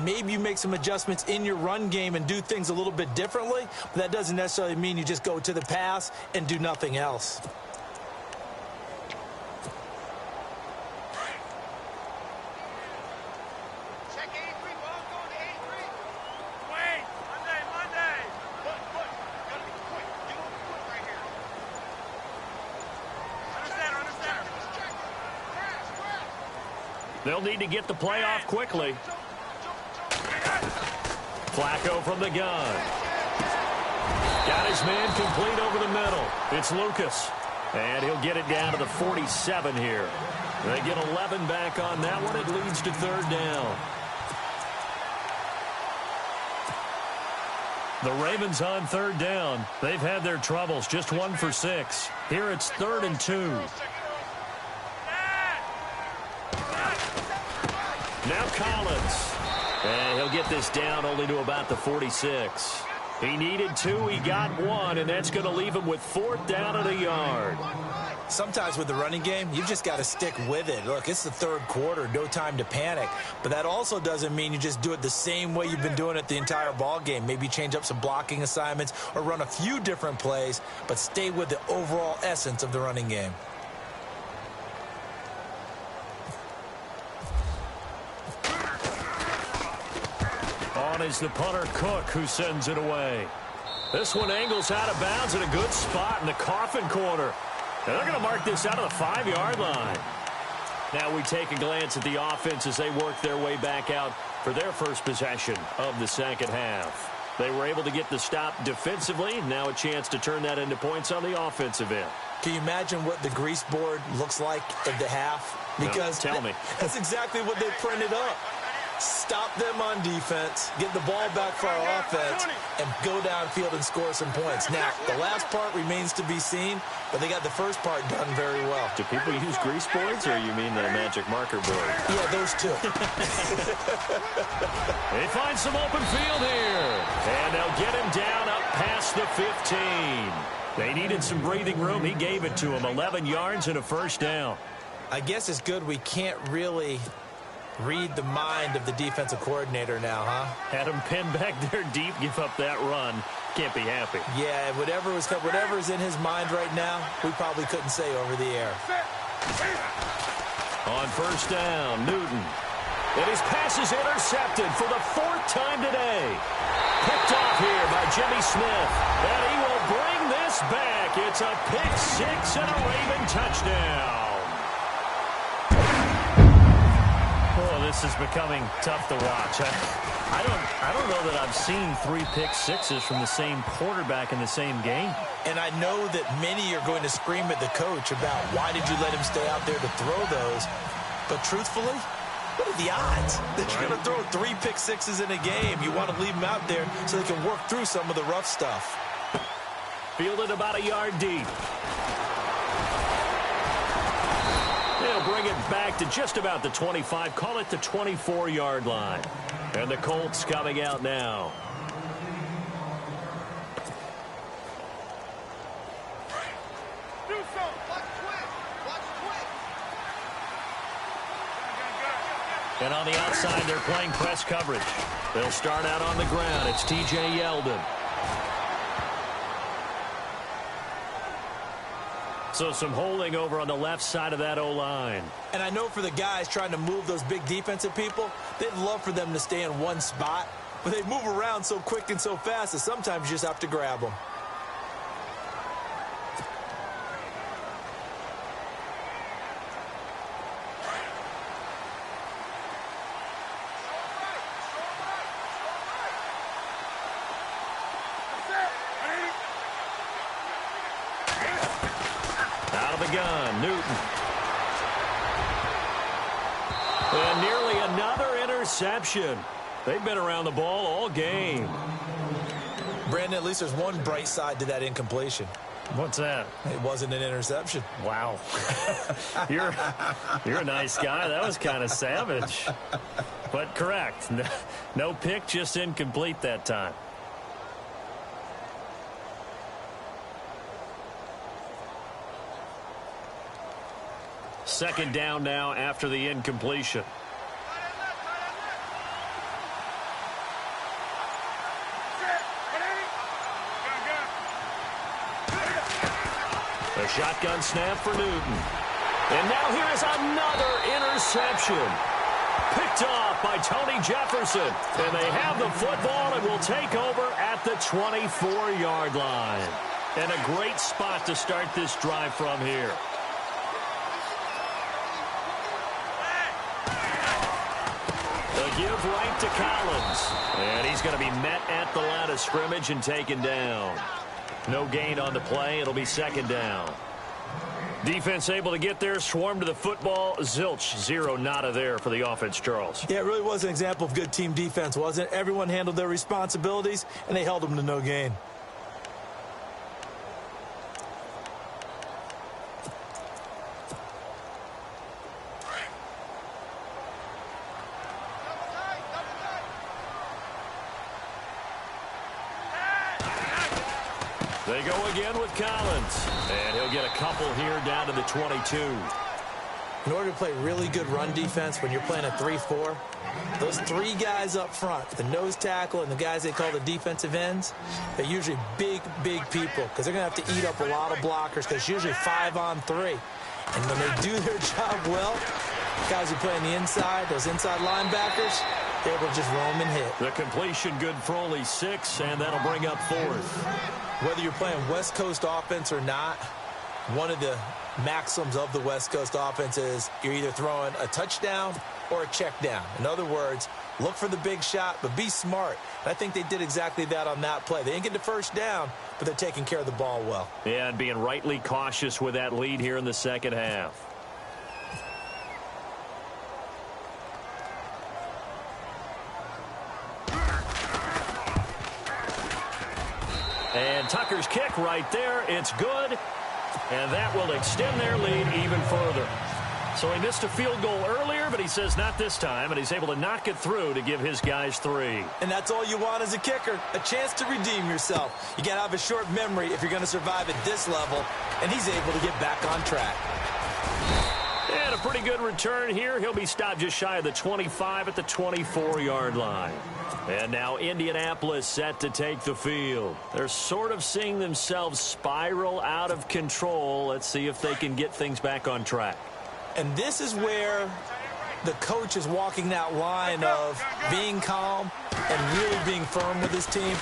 Maybe you make some adjustments in your run game and do things a little bit differently, but that doesn't necessarily mean you just go to the pass and do nothing else. They'll need to get the play off quickly. Flacco from the gun. Got his man complete over the middle. It's Lucas. And he'll get it down to the 47 here. They get 11 back on that one. It leads to third down. The Ravens on third down. They've had their troubles. Just 1 for 6. Here it's 3rd and 2. Now Collins. And he'll get this down only to about the 46. He needed 2. He got 1, and that's going to leave him with 4th down and a yard. Sometimes with the running game, you've just got to stick with it. Look, it's the third quarter, no time to panic. But that also doesn't mean you just do it the same way you've been doing it the entire ball game. Maybe change up some blocking assignments or run a few different plays, but stay with the overall essence of the running game. On is the punter, Cook, who sends it away. This one angles out of bounds at a good spot in the coffin corner. And they're going to mark this out of the 5-yard line. Now we take a glance at the offense as they work their way back out for their first possession of the second half. They were able to get the stop defensively. Now a chance to turn that into points on the offensive end. Can you imagine what the grease board looks like at the half? Because no, tell me. That's exactly what they printed up. Stop them on defense, get the ball back for our offense, and go downfield and score some points. Now, the last part remains to be seen, but they got the first part done very well. Do people use grease boards, or you mean the magic marker board? Yeah, those two. They find some open field here, and they'll get him down up past the 15. They needed some breathing room. He gave it to them, 11 yards and a first down. I guess it's good we can't really read the mind of the defensive coordinator now, huh? Had him pinned back there deep, give up that run. Can't be happy. Yeah, whatever is in his mind right now, we probably couldn't say over the air. On first down, Newton. And his pass is intercepted for the 4th time today. Picked off here by Jimmy Smith. And he will bring this back. It's a pick 6 and a Raven touchdown. Well, this is becoming tough to watch. I don't know that I've seen 3 pick-sixes from the same quarterback in the same game. And I know that many are going to scream at the coach about why did you let him stay out there to throw those. But truthfully, what are the odds that you're going to throw 3 pick-sixes in a game? You want to leave them out there so they can work through some of the rough stuff. Fielded about a yard deep. They'll bring it back to just about the 25. Call it the 24-yard line. And the Colts coming out now. And on the outside, they're playing press coverage. They'll start out on the ground. It's T.J. Yeldon. So some holding over on the left side of that O-line. And I know for the guys trying to move those big defensive people, they'd love for them to stay in one spot. But they move around so quick and so fast that sometimes you just have to grab them. Gun, Newton. And nearly another interception. They've been around the ball all game. Brandon, at least there's one bright side to that incompletion. What's that? It wasn't an interception. Wow. You're a nice guy. That was kind of savage. But correct. No pick, just incomplete that time. Second down now after the incompletion. A shotgun snap for Newton. And now here is another interception. Picked off by Tony Jefferson. And they have the football and will take over at the 24-yard line. And a great spot to start this drive from here. Give right to Collins. And he's going to be met at the line of scrimmage and taken down. No gain on the play. It'll be second down. Defense able to get there, swarm to the football. Zilch, 0 nada there for the offense, Charles. Yeah, it really was an example of good team defense, wasn't it? Everyone handled their responsibilities, and they held them to no gain. They go again with Collins. And he'll get a couple here down to the 22. In order to play really good run defense when you're playing a 3-4, those 3 guys up front, the nose tackle and the guys they call the defensive ends, they're usually big, big people because they're going to have to eat up a lot of blockers because it's usually 5-on-3. And when they do their job well, guys who play on the inside, those inside linebackers, they're able to just roam and hit. The completion good for only 6, and that'll bring up 4th. Whether you're playing West Coast offense or not, one of the maxims of the West Coast offense is you're either throwing a touchdown or a check down. In other words, look for the big shot, but be smart. And I think they did exactly that on that play. They didn't get the first down, but they're taking care of the ball well. Yeah, and being rightly cautious with that lead here in the second half. And Tucker's kick right there. It's good. And that will extend their lead even further. So he missed a field goal earlier, but he says not this time. And he's able to knock it through to give his guys 3. And that's all you want as a kicker, a chance to redeem yourself. You got to have a short memory if you're going to survive at this level. And he's able to get back on track. And a pretty good return here. He'll be stopped just shy of the 25 at the 24-yard line. And now Indianapolis set to take the field. They're sort of seeing themselves spiral out of control. Let's see if they can get things back on track. And this is where the coach is walking that line of being calm and really being firm with his team.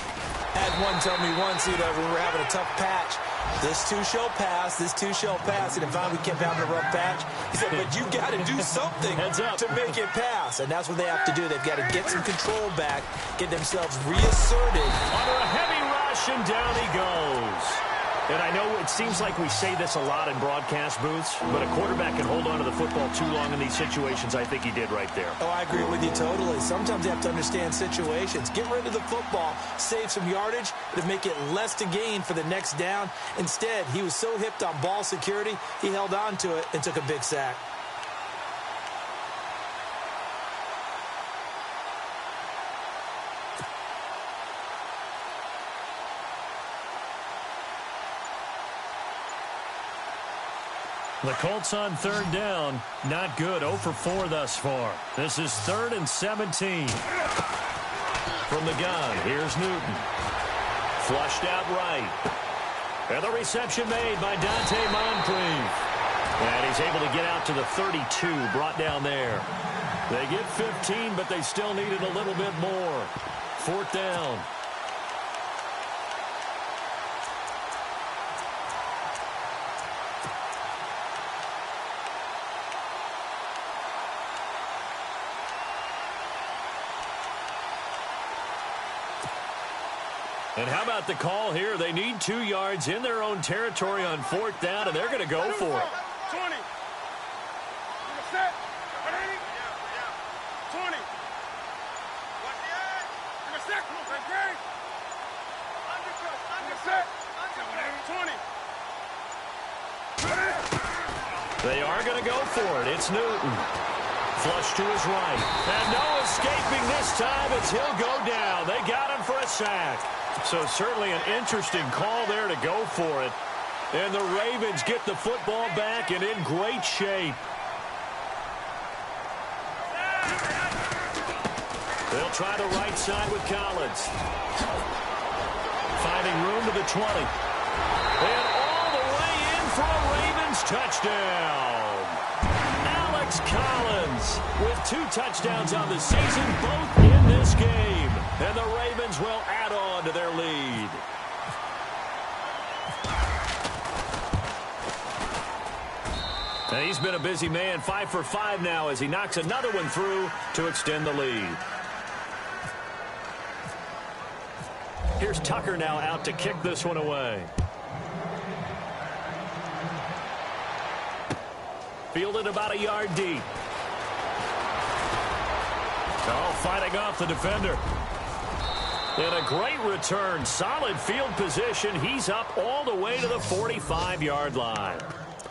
I had one tell me once, when we were having a tough patch, This too shall pass. This too shall pass. And if we kept having a rough patch, he said, but you got to do something to make it pass. And that's what they have to do. They've got to get some control back, get themselves reasserted. Under a heavy rush, and down he goes. And I know it seems like we say this a lot in broadcast booths, but a quarterback can hold on to the football too long in these situations. I think he did right there. Oh, I agree with you totally. Sometimes you have to understand situations. Get rid of the football, save some yardage to make it less to gain for the next down. Instead, he was so hipped on ball security, he held on to it and took a big sack. The Colts on third down. Not good. 0 for 4 thus far. This is 3rd and 17. From the gun, here's Newton. Flushed out right. And the reception made by Dante Moncrief. And he's able to get out to the 32, brought down there. They get 15, but they still needed a little bit more. 4th down. And how about the call here? They need 2 yards in their own territory on 4th down, and they're going to go for it. 20. Set. 20. Watch the edge. In a set. Great. Under set. 20. They are going to go for it. It's Newton. Flush to his right. And no escaping this time as he'll go down. They got him for a sack. So certainly an interesting call there to go for it. And the Ravens get the football back and in great shape. They'll try the right side with Collins. Finding room to the 20. And all the way in for a Ravens touchdown. Alex Collins with 2 touchdowns on the season, both in this game. And the Ravens will add on to their lead. And he's been a busy man, 5 for 5 now as he knocks another one through to extend the lead. Here's Tucker now out to kick this one away. Fielded about a yard deep. Oh, fighting off the defender. And a great return. Solid field position. He's up all the way to the 45-yard line.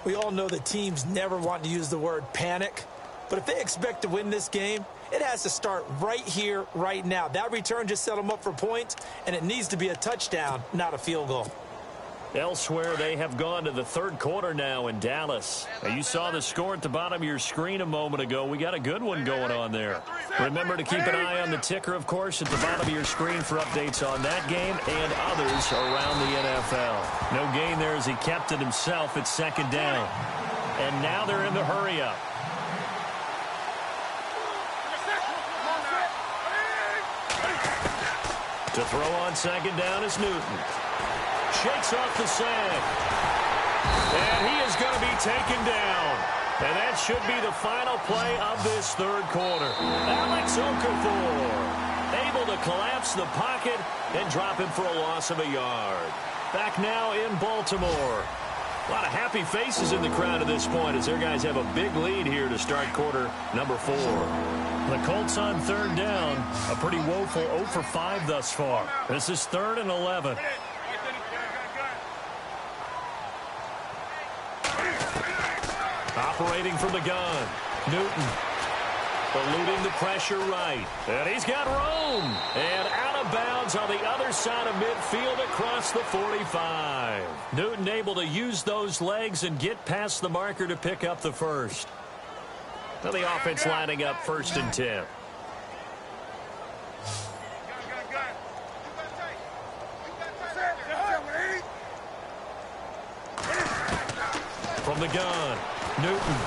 We all know that teams never want to use the word panic. But if they expect to win this game, it has to start right here, right now. That return just set them up for points, and it needs to be a touchdown, not a field goal. Elsewhere, they have gone to the 3rd quarter now in Dallas. Now, you saw the score at the bottom of your screen a moment ago. We got a good one going on there. Remember to keep an eye on the ticker, of course, at the bottom of your screen for updates on that game and others around the NFL. No gain there as he kept it himself at 2nd down. And now they're in the hurry-up. To throw on 2nd down is Newton. Shakes off the sack. And he is going to be taken down. And that should be the final play of this 3rd quarter. Alex Okafor able to collapse the pocket and drop him for a loss of a yard. Back now in Baltimore. A lot of happy faces in the crowd at this point as their guys have a big lead here to start quarter number 4. The Colts on 3rd down. A pretty woeful 0 for 5 thus far. This is 3rd and 11. Operating from the gun. Newton. Eluding the pressure right. And he's got room. And out of bounds on the other side of midfield across the 45. Newton able to use those legs and get past the marker to pick up the first. Now the offense lining up 1st and 10. From the gun, Newton.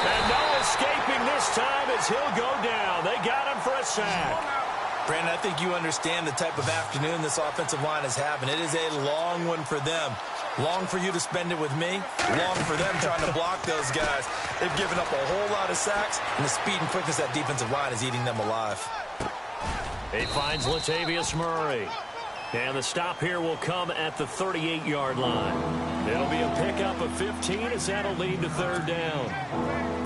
And no escaping this time as he'll go down. They got him for a sack. Brandon, I think you understand the type of afternoon this offensive line is having. It is a long one for them. Long for you to spend it with me. Long for them trying to block those guys. They've given up a whole lot of sacks, and the speed and quickness of that defensive line is eating them alive. He finds Latavius Murray. And the stop here will come at the 38-yard line. It'll be a pickup of 15 as that'll lead to third down.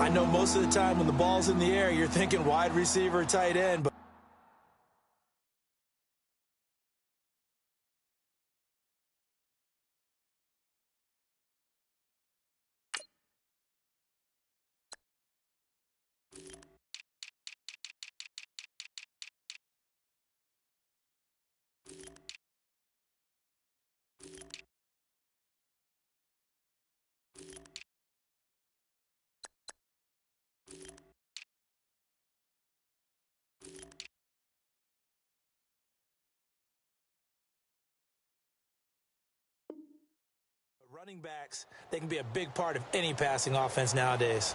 I know most of the time when the ball's in the air, you're thinking wide receiver, tight end, but running backs, they can be a big part of any passing offense nowadays.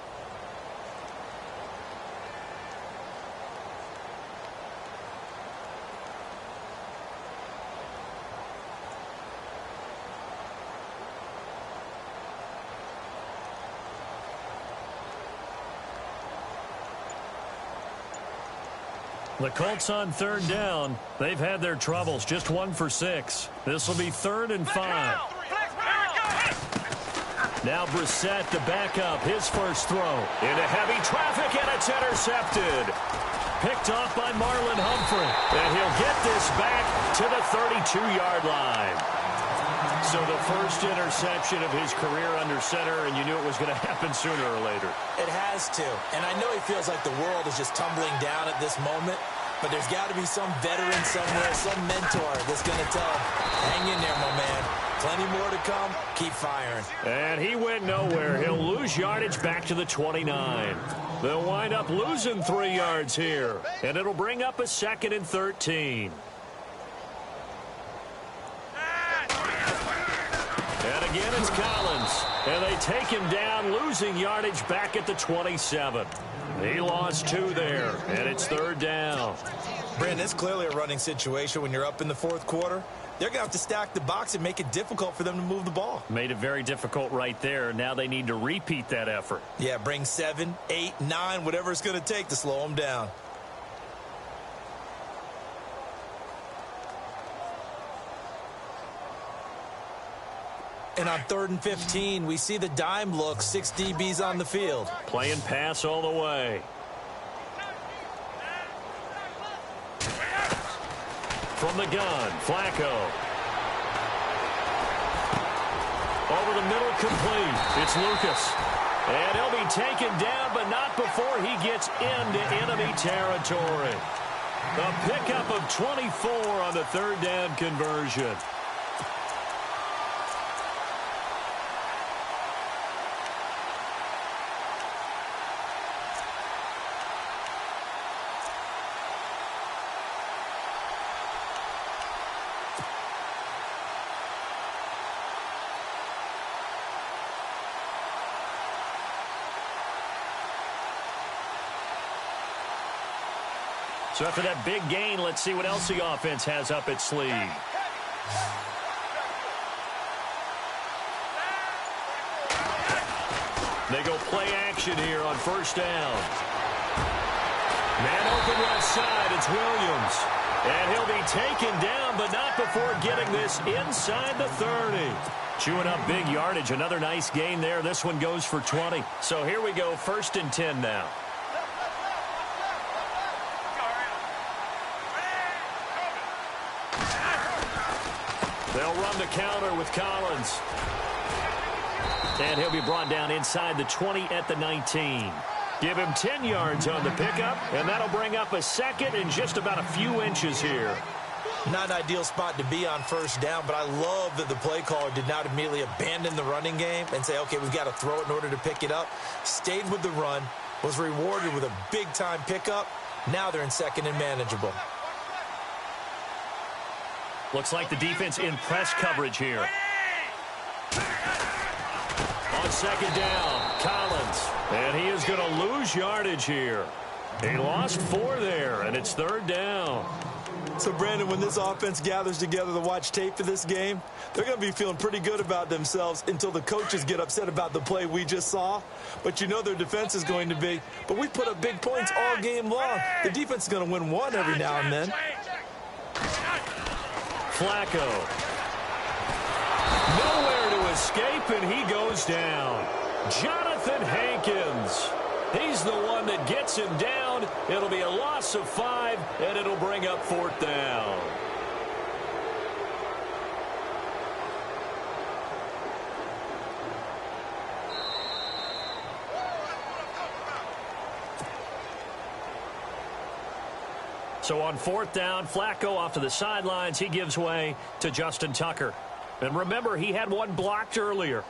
The Colts on third down. They've had their troubles, just 1 for 6. This will be 3rd and 5. Now Brissett to back up his first throw. Into heavy traffic, and it's intercepted. Picked off by Marlon Humphrey. And he'll get this back to the 32-yard line. So the first interception of his career under center, and you knew it was going to happen sooner or later. It has to. And I know he feels like the world is just tumbling down at this moment, but there's got to be some veteran somewhere, some mentor that's going to tell him, hang in there, my man. Plenty more to come. Keep firing. And he went nowhere. He'll lose yardage back to the 29. They'll wind up losing 3 yards here, and it'll bring up a 2nd and 13. And again, it's Collins. And they take him down, losing yardage back at the 27. He lost 2 there, and it's 3rd down. Brandon, it's clearly a running situation when you're up in the 4th quarter. They're going to have to stack the box and make it difficult for them to move the ball. Made it very difficult right there. Now they need to repeat that effort. Yeah, bring 7, 8, 9, whatever it's going to take to slow them down. And on 3rd and 15, we see the dime look, 6 DBs on the field. Playing pass all the way. From the gun, Flacco. Over the middle, complete. It's Lucas. And he'll be taken down, but not before he gets into enemy territory. A pickup of 24 on the 3rd down conversion. So after that big gain, let's see what else the offense has up its sleeve. They go play action here on 1st down. Man open left side, it's Williams. And he'll be taken down, but not before getting this inside the 30. Chewing up big yardage, another nice gain there. This one goes for 20. So here we go, 1st and 10 now. They'll run the counter with Collins. And he'll be brought down inside the 20 at the 19. Give him 10 yards on the pickup, and that'll bring up a 2nd and just about a few inches here. Not an ideal spot to be on 1st down, but I love that the play caller did not immediately abandon the running game and say, okay, we've got to throw it in order to pick it up. Stayed with the run, was rewarded with a big-time pickup. Now they're in 2nd and manageable. Looks like the defense in press coverage here. On 2nd down, Collins. And he is going to lose yardage here. He lost 4 there, and it's 3rd down. So, Brandon, when this offense gathers together to watch tape for this game, they're going to be feeling pretty good about themselves until the coaches get upset about the play we just saw. But you know their defense is going to be. But we put up big points all game long. The defense is going to win one every now and then. Flacco. Nowhere to escape, and he goes down. Jonathan Hankins. He's the one that gets him down. It'll be a loss of 5, and it'll bring up 4th down. So on 4th down, Flacco off to the sidelines. He gives way to Justin Tucker. And remember, he had one blocked earlier.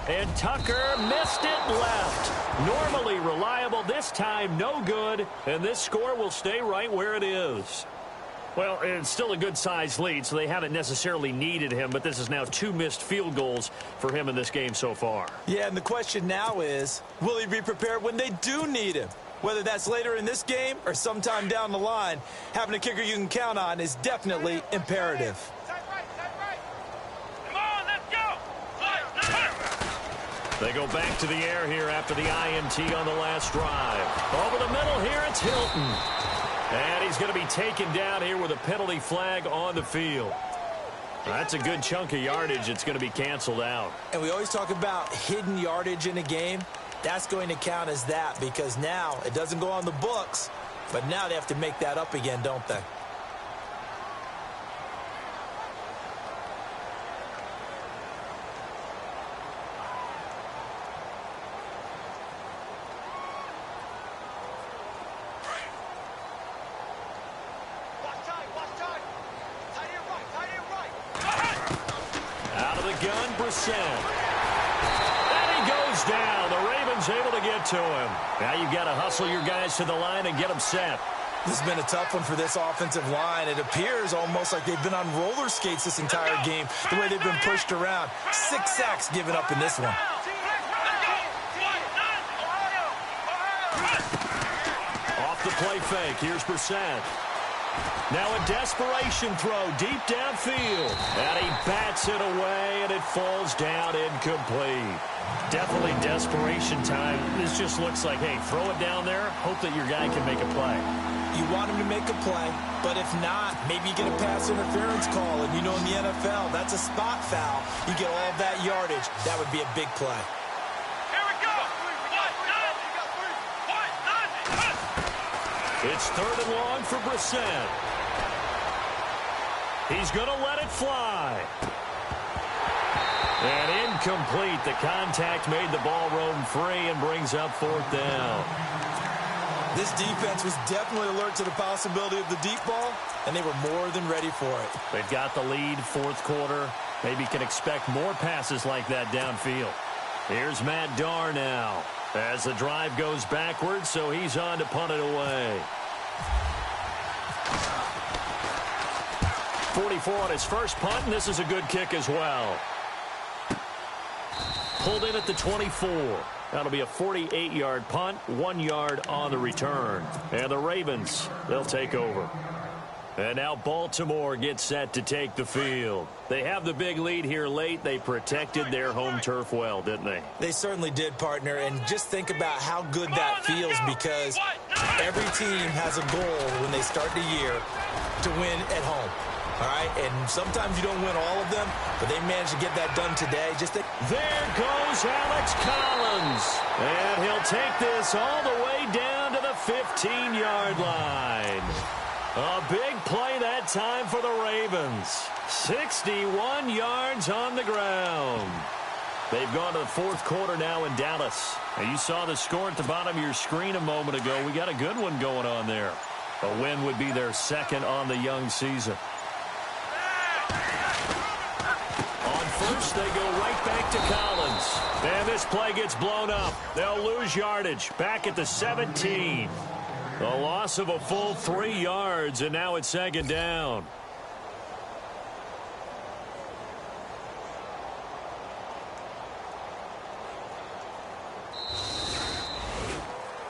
And Tucker missed it left. Normally reliable, this time no good. And this score will stay right where it is. Well, it's still a good-sized lead, so they haven't necessarily needed him, but this is now 2 missed field goals for him in this game so far. Yeah, and the question now is, will he be prepared when they do need him? Whether that's later in this game or sometime down the line, having a kicker you can count on is definitely imperative. They go back to the air here after the INT on the last drive. Over the middle here, it's Hilton. And he's going to be taken down here with a penalty flag on the field. That's a good chunk of yardage. It's going to be canceled out. And we always talk about hidden yardage in a game. That's going to count as that because now it doesn't go on the books, but now they have to make that up again, don't they? And he goes down. The Ravens able to get to him. Now you've got to hustle your guys to the line and get them set. This has been a tough one for this offensive line. It appears almost like they've been on roller skates this entire game, the way they've been pushed around. 6 sacks given up in this one. Off the play fake. Here's Brissett. Now a desperation throw deep downfield. And he bats it away, and it falls down incomplete. Definitely desperation time. This just looks like, hey, throw it down there, hope that your guy can make a play. You want him to make a play, but if not, maybe you get a pass interference call. And you know in the NFL, that's a spot foul. You get all of that yardage. That would be a big play. It's 3rd and long for Brissett. He's going to let it fly. And incomplete. The contact made the ball roam free and brings up 4th down. This defense was definitely alert to the possibility of the deep ball, and they were more than ready for it. They've got the lead, 4th quarter. Maybe can expect more passes like that downfield. Here's Matt Darr now. As the drive goes backwards, so he's on to punt it away. 44 on his first punt, and this is a good kick as well. Pulled in at the 24. That'll be a 48-yard punt, 1 yard on the return. And the Ravens, they'll take over. And now Baltimore gets set to take the field. They have the big lead here late. They protected their home turf well, didn't they? They certainly did, partner. And just think about how good that feels because every team has a goal when they start the year to win at home. All right, and sometimes you don't win all of them, but they managed to get that done today. There goes Alex Collins, and he'll take this all the way down to the 15-yard line. A big play that time for the Ravens. 61 yards on the ground. They've gone to the 4th quarter now in Dallas. Now you saw the score at the bottom of your screen a moment ago. We got a good one going on there. A win would be their 2nd on the young season. On first, they go right back to Collins. And this play gets blown up. They'll lose yardage. Back at the 17. A loss of a full 3 yards, and now it's 2nd down.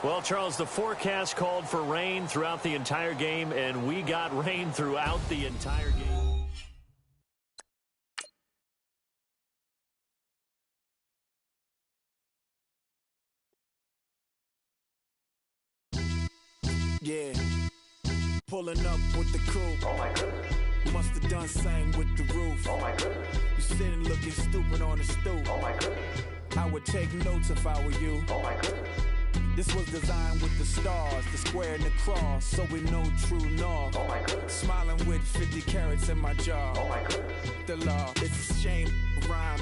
Well, Charles, the forecast called for rain throughout the entire game, and we got rain throughout the entire game. Yeah, pulling up with the coupe. Oh my goodness. Must have done same with the roof. Oh my goodness. You sitting looking stupid on the stoop. Oh my goodness. I would take notes if I were you. Oh my goodness. This was designed with the stars, the square and the cross, so we know true north. Oh my goodness. Smiling with 50 carats in my jaw. Oh my goodness. The law, it's a shame, rhyme.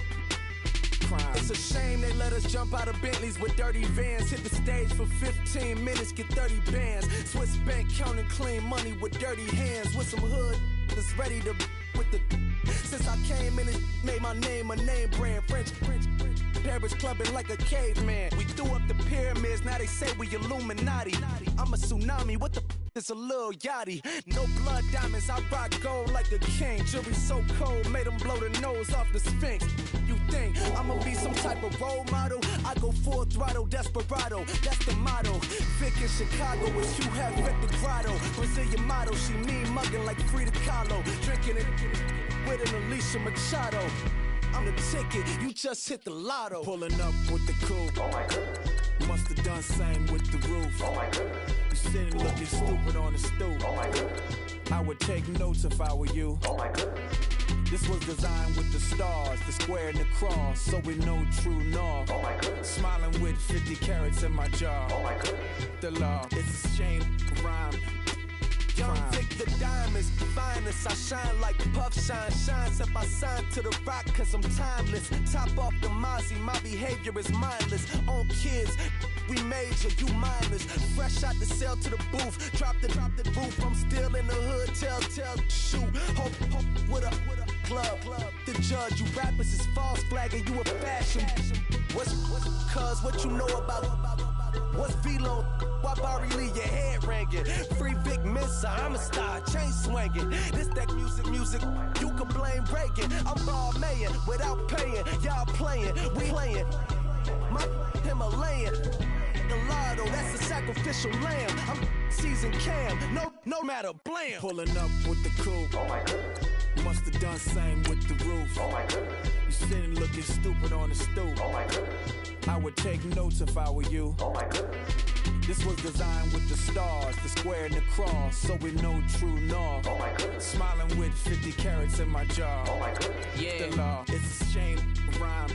Crime. It's a shame they let us jump out of Bentleys with dirty vans. Hit the stage for 15 minutes, get 30 bands. Swiss bank counting clean money with dirty hands. With some hood that's ready to with the. Since I came in and made my name a name brand. French. Paris clubbing like a caveman. We threw up the pyramids, now they say we Illuminati. I'm a tsunami, what the is a little yachty. No blood diamonds, I rock gold like a king. Jury so cold, made them blow the nose off the Sphinx. You think I'ma be some type of role model? I go full throttle, desperado, that's the motto. Vic in Chicago is you have at the grotto. Brazilian model, she mean mugging like Frida Kahlo. Drinking it with an Alicia Machado. I'm the ticket, you just hit the lotto. Pulling up with the coupe. Oh my goodness. Must have done same with the roof. Oh my goodness. You sitting looking stupid on the stoop. Oh my goodness. I would take notes if I were you. Oh my goodness. This was designed with the stars, the square and the cross, so we know true north. Oh my goodness. Smiling with 50 carats in my jaw. Oh my goodness. The law, it's a shame, rhyme. Young Vic, the diamonds, finest. I shine like Puff Shine. Shines up, I sign to the rock, cause I'm timeless. Top off the Mozzie, my behavior is mindless. On kids, we major, you minors. Fresh out the cell to the booth. Drop the roof, I'm still in the hood. Tell, shoot. Hope, with a club. The judge, you rappers is false flagging, you a fashion. What's cuz, what you know about? What's Velo? Why Barry Lee, your head ringing? Free Vic Mensa, I'm a star, chain swinging. This that music, you can blame Reagan. I'm ball mayin' without paying. Y'all playing, we playing. My Himalayan. Gelato, that's a sacrificial lamb. I'm seasoned cam, no matter, blam. Pulling up with the coupe. Oh my goodness. Must have done same with the roof. Oh my goodness. You sitting looking stupid on the stoop. Oh my goodness. I would take notes if I were you. Oh my goodness. This was designed with the stars, the square and the cross, so we know true north. Oh my goodness. Smiling with 50 carats in my jaw. Oh my goodness. Yeah. The law, it's a shame, rhyme,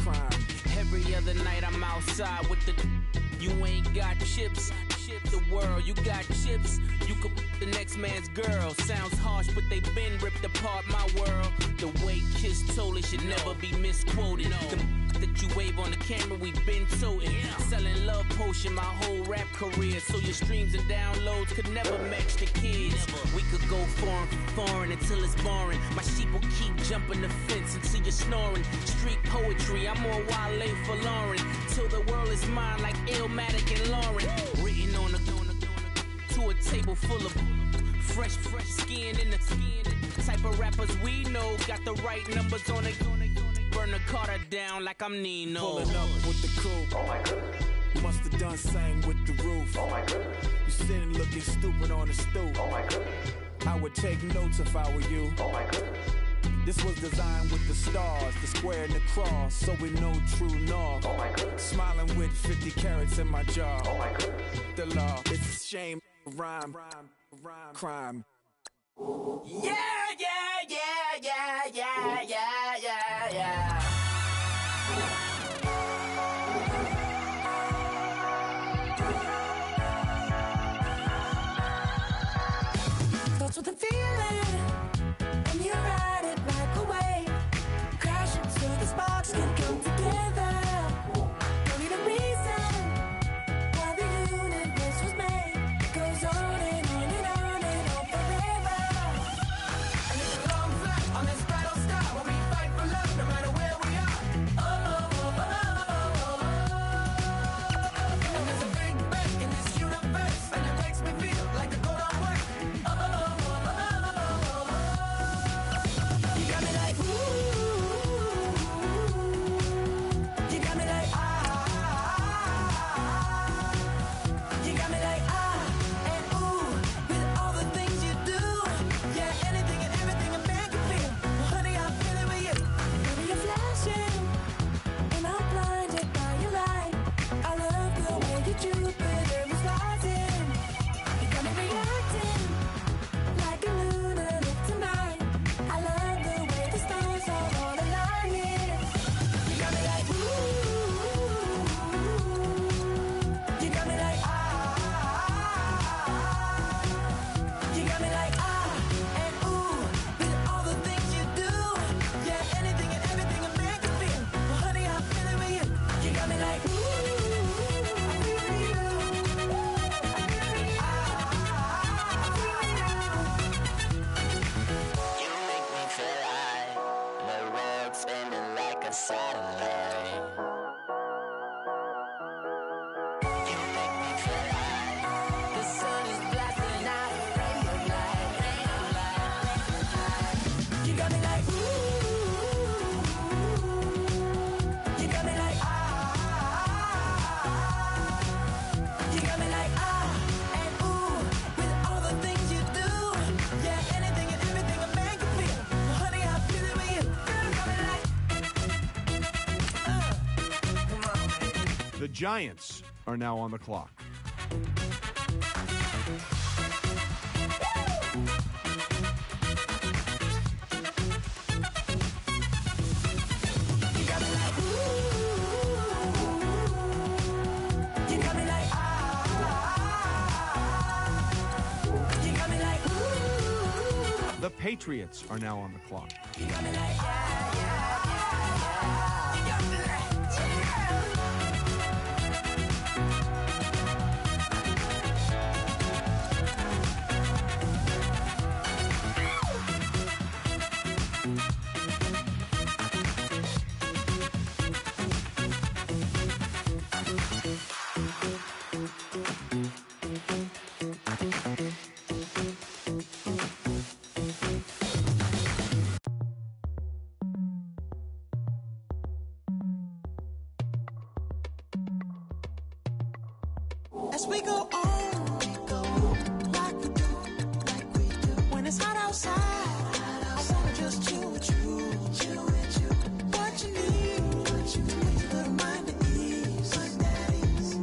crime. Every other night I'm outside with the. You ain't got chips. The world, you got chips. You could the next man's girl. Sounds harsh, but they been ripped apart my world. The way Kiss told it should never be misquoted. The that you wave on the camera, we been toting. Selling love potion my whole rap career. So your streams and downloads could never match the kids. We could go foreign until it's boring. My sheep will keep jumping the fence until you're snoring. Street poetry, I'm more Wale for Lauren. Till the world is mine like Illmatic and Lauren. Written on to a table full of fresh skin in the type of rappers we know. Got the right numbers on it. Burn the Carter down like I'm Nino. Pulling up with the coupe. Oh my goodness. Must have done same with the roof. Oh my goodness. You sitting looking stupid on the stoop. Oh my goodness. I would take notes if I were you. Oh my goodness. This was designed with the stars, the square and the cross, so we know true north. Oh my goodness. Smiling with 50 carats in my jaw. Oh my goodness. The law, it's a shame, rhyme, crime. Yeah. Thoughts with a feeling, and you ride it right away. Crashing so the sparks can come together. Don't need a reason why the universe was made. It goes on and on and on and on forever. And it's a long flight on this battle star where we fight for love no matter where The Giants are now on the clock. The Patriots are now on the clock. As we go on, like we do, when it's hot outside, I wanna just chill with you, what you need, to make your little mind at ease.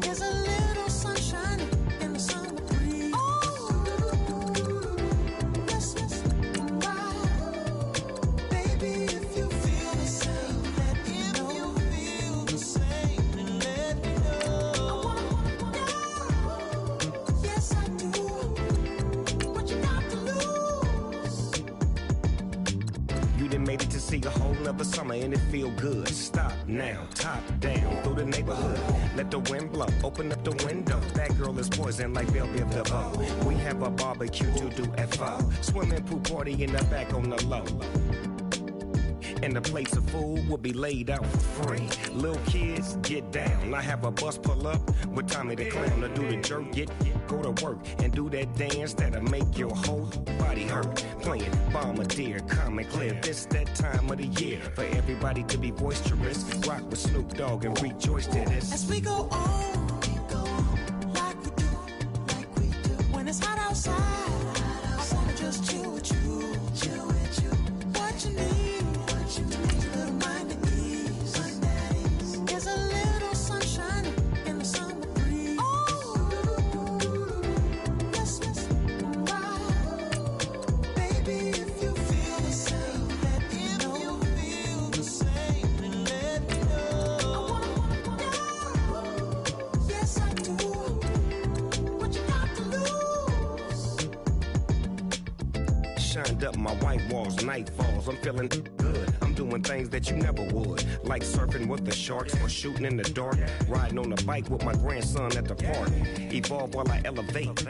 There's a little sunshine in the summer breeze. Yes, right. Baby, if you feel the same, let me know. If you feel the same, then let me know. Yes, I do. What you got to lose? You done made it to see a whole nother summer and it feel good. Stop now, top down through the neighborhood. Let the wind blow, open up the window. That girl is poison like Belle Biv DeVoe. We have a barbecue to do at 4. Swimming pool party in the back on the low. And the plates of food will be laid out for free. Little kids, get down. I have a bus pull up with Tommy the Clown to do the jerk, go to work and do that dance that'll make your whole body hurt. Playing Bombardier, Common Clear. This that time of the year for everybody to be boisterous. Rock with Snoop Dogg and rejoice to this. As we go on, like we do, when it's hot outside, I wanna just chill with you, what you need, to make your little mind at ease. There's a little sunshine in the summer breeze. Yes, right. Baby, if you feel the same, let me know. If you feel the same, then let me know. Yes, I do. What you got to lose? Shined up my white walls, night falls. I'm feeling good. I'm doing things that you never would, like surfing with the sharks or shooting in the dark. Riding on a bike with my grandson at the park. Evolve while I elevate.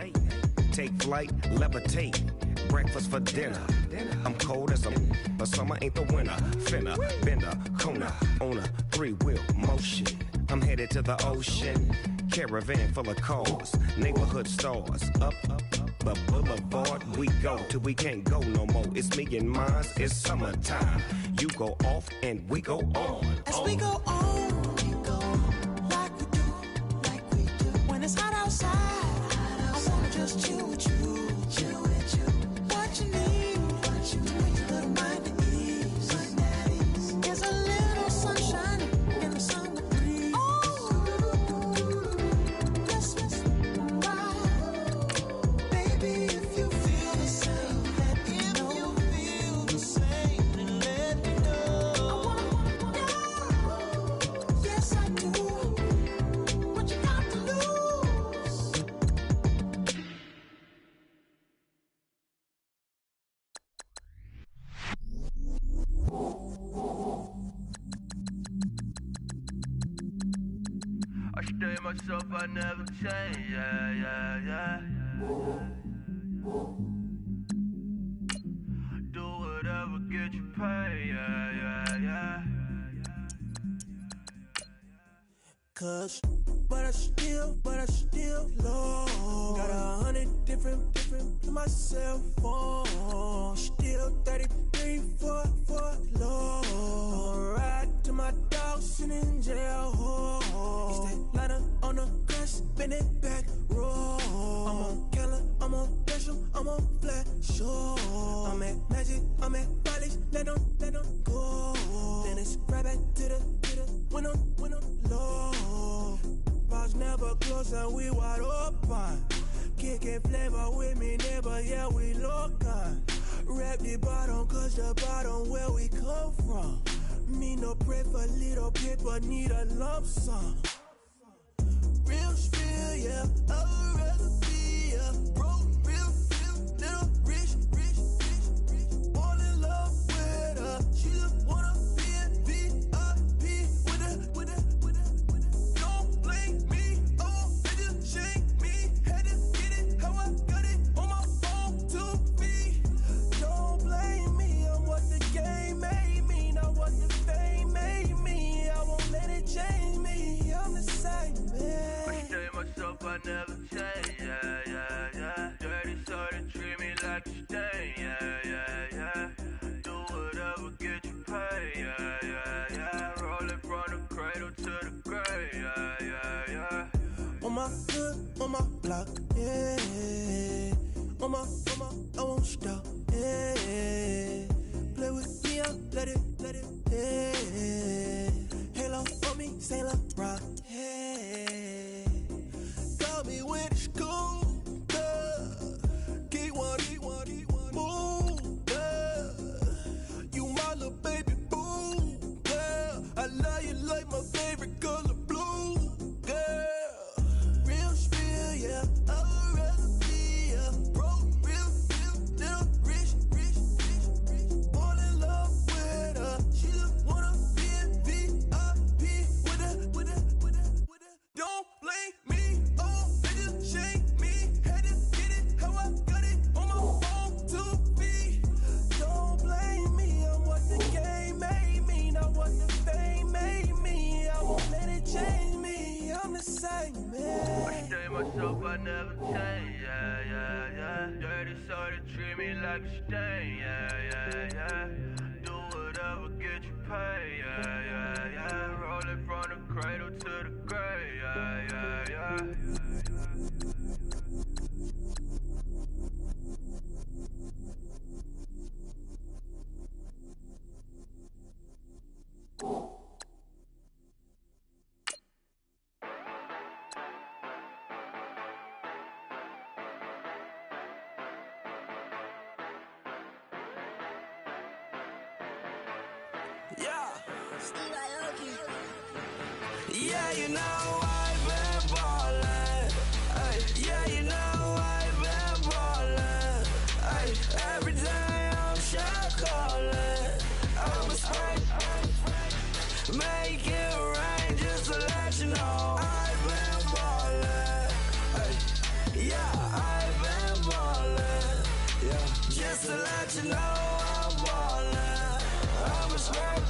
Take flight, levitate. Breakfast for dinner. I'm cold as but summer ain't the winter. Finna, bender, Kona, on a 3-wheel motion. I'm headed to the ocean. Caravan full of cars, neighborhood stars. Up the boulevard we go till we can't go no more. It's me and mine, it's summertime. You go off and we go on. As we go on, like we do, when it's hot outside, I wanna just chill with you, what you need, to make your little mind at ease. There's a little sunshine in the summer breeze. Yes, right. Baby, if you feel the same, let me know. If you feel the same, then let me know. Yes, I do. What you got to lose? I stay myself, I never change, yeah. Do whatever, get you paid, yeah. Cause, but I still love. Got 100 different in my cell phone. Still 33 for love. Ride to my dog sitting in jail. It's that lighter on the grass, bend it back, roll. I'm on Keller, I'm on Bishop, I'm on Flat Shore. I'm at Magic, I'm at Bally's, let them go. Then it's right back to the when I'm low. close and we wide open. Kicking flavor with me, neighbor, yeah, we local. Rap the bottom, cause the bottom where we come from. Me no pray for little paper, need a lump sum. Real spill, yeah, I'd rather be a broke, real, little rich. All in love with her, she just wanna be a VIP with her. Don't blame me, oh, they just shame me. Had to get it, how I got it, on my phone, 2 feet. Don't blame me, I'm what the game made me, not what the fame made me. I won't let it change me, I'm the same, man. I say myself, I never change, yeah. Dirty soda, treat me like a stain, yeah. Do whatever, get you paid, yeah. Rolling from the cradle to the grave, yeah. On my hood, on my block, yeah. On my, I won't stop, yeah. Play with me, I let it, yeah. Halo on me, Sailor Rock, yeah. Got me with the school, Keep one, move, you my little baby boo, girl. I love you like my favorite color blue, girl. Real spill, yeah, I'd rather be a broke, real, little rich. All in love with her, she just wanna be a VIP with her. Don't blame me, oh, they just shame me. Had to get it, how I got it, on my phone, 2 feet. Don't blame me, I'm what the game made me, not what the fame made me. I won't let it change me, I'm the same, man. I say myself, I never change, yeah. Dirty soda, treat me like a stain, yeah. Do whatever, get you paid, yeah. Rolling from the cradle to the grave, yeah. Yeah, you know I've been ballin'. Ay, yeah, you know I've been ballin'. Ay, every day I'm shot callin'. I'm a spray, make it rain just to let you know I've been ballin'. Ay, yeah, I've been ballin'. Yeah, just to let you know I'm ballin'. I'm a spray,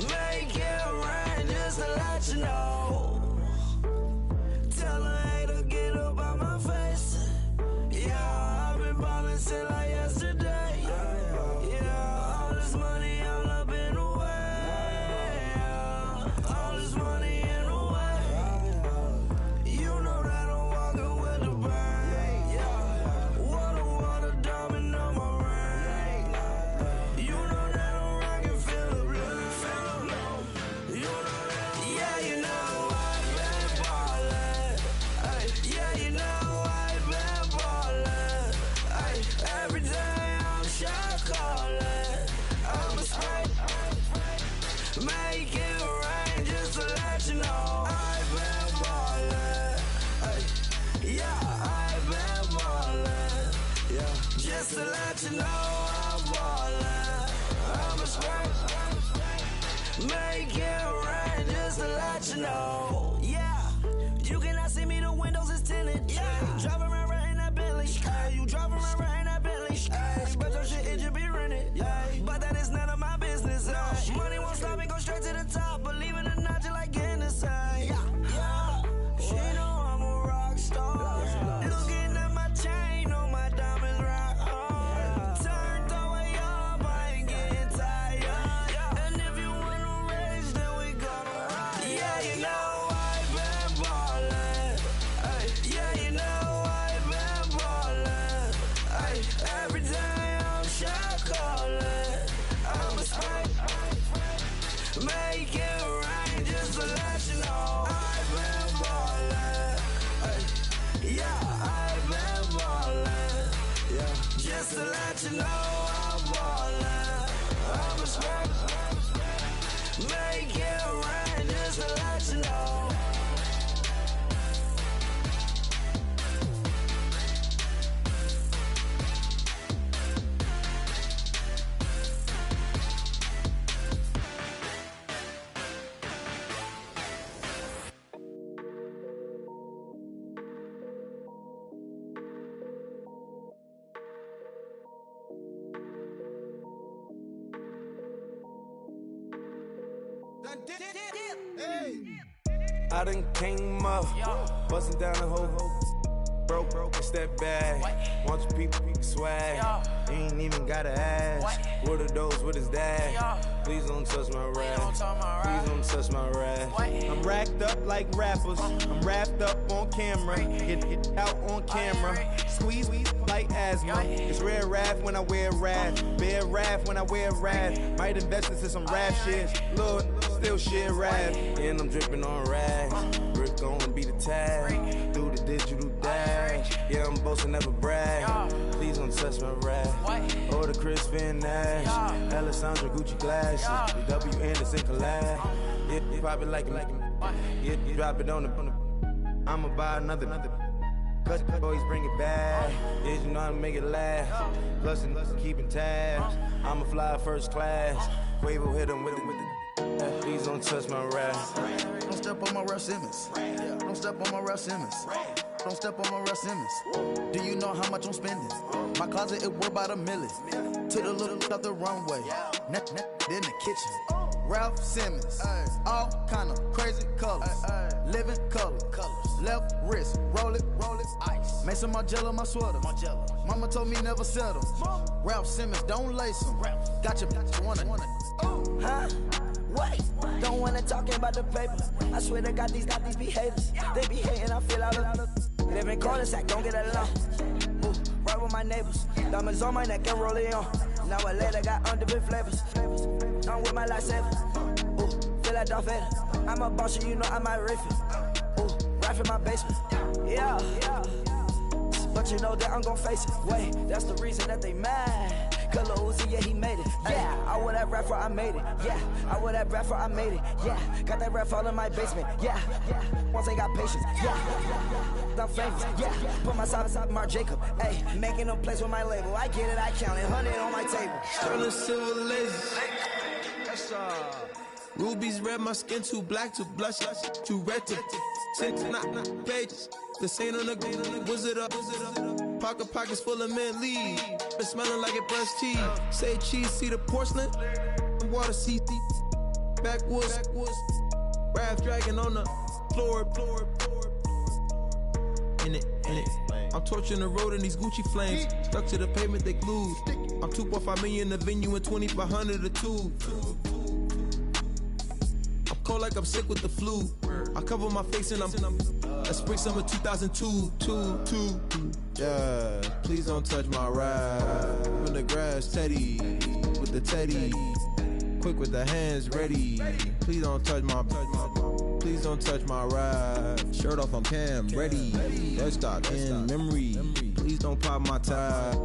make it rain just to let you know. Tell a hater get up out my face. Yeah, I've been ballin' since like yesterday. Yeah, all this money all up in the way. All this money in the way. You know that I'm walking with the bank. Water, diamond on my ring. You know that I'm rockin', feel the blue. You know that, yeah, you know I've been ballin'. Ay, yeah, you know I've been ballin'. Ay, every day I'm shot callin'. I'm a spray, make it rain just to let you know I've been ballin'. Ay, yeah, I've been ballin'. Yeah, just to let you know I'm ballin'. I'm a spray, make it rain just to let you know. Yeah, you cannot see me, the windows is tinted. Yeah, driving around right in that Bentley. Ay, you driving around right in that Bentley. Ay, but your shit, it should be rented. Ay, but that is none of my business. Ay, money won't stop me, go straight to the top. Believe it or not, you like getting the same. Yeah, she know I'm a rock star. Looking at my chain, on my diamonds rock hard. Turned all the way up, I ain't getting tired. And if you wanna race, then we gonna ride. Yeah, you know I've been ballin'. Ay, yeah, you know I've been ballin'. Ay, I done came up, bustin' down the whole broke, step back. Want your people swag. You ain't even gotta ask. What are those? What is that? Please don't touch my rap. Please don't touch my rap. I'm racked up like rappers. I'm wrapped up on camera. Get out on camera. Squeeze like asthma. It's rare wrath when I wear wrath. Bear wrath when I wear wrath. Might invest into some rap shit. Lord, still shit rap. And I'm dripping on rags. Rick gonna be the tag. Do the digital dash. Yeah, I'm boasting, never brag. Please don't touch my rap. Or the Chris Finn Nash. Alessandra Gucci glasses. The W Anderson collab. Yeah, you pop it like it. Yeah, you drop it on the. I'ma buy another. Cause always bring it back. Yeah, you know how to make it laugh. Plus, keeping tabs. I'ma fly first class. Quavo hit him with it. Please don't touch my rap. Don't step on my Ralph Simmons. Don't step on my Ralph Simmons. Don't step on my Ralph Simmons. Do you know how much I'm spending? My closet, it worth about $1 million. To the little out the runway. In the kitchen. Ralph Simmons. All kind of crazy colors. Living colors. Left wrist. Roll it. Ice. Mason Margiela, my sweater. Mama told me never settle. Ralph Simmons, don't lace him. Got your wanna. Huh? What? Don't wanna talking about the paper. I swear to God, these be haters. They be hating, I feel out of. Live in cul-de-sac, don't get along. Ooh, right with my neighbors. Diamonds on my neck and roll it on. Now I later got underbit flavors. I'm with my lifesaver. Ooh, feel like Darth Vader. I'm a boss, you know I might riff it. Ooh, right in my basement. Yeah. But you know that I'm gon' face it. Wait, that's the reason that they mad. Cause Lil Uzi, yeah, he made it. Yeah, I wear that rapper, I made it. Yeah, I wear that rapper, I made it. Yeah, got that rap all in my basement. Yeah, once I got patience. Yeah, I'm famous. Yeah, put my side beside Mark Jacob. Hey, making a place with my label. I get it, I counted 100 on my table. Sterling silver lasers. Rubies red, my skin too black to blush, too red to six not pages. This ain't on the wizard up. Pockets full of mint leaves. Been smelling like it brushed teeth. Say cheese, see the porcelain. Water, see backwoods. Raft dragging on the floor. In it. I'm torching the road in these Gucci flames. Stuck to the pavement, they glued. I'm 2.5 million the venue and 2,500 a tube. I'm cold like I'm sick with the flu. I cover my face and I'm spring summer 2002. Yeah, please don't touch my rap. In the grass, Teddy with the Teddy. Quick with the hands ready. Please don't touch my rap. Shirt off on cam, ready. Let's start in memory. Please don't pop my tie.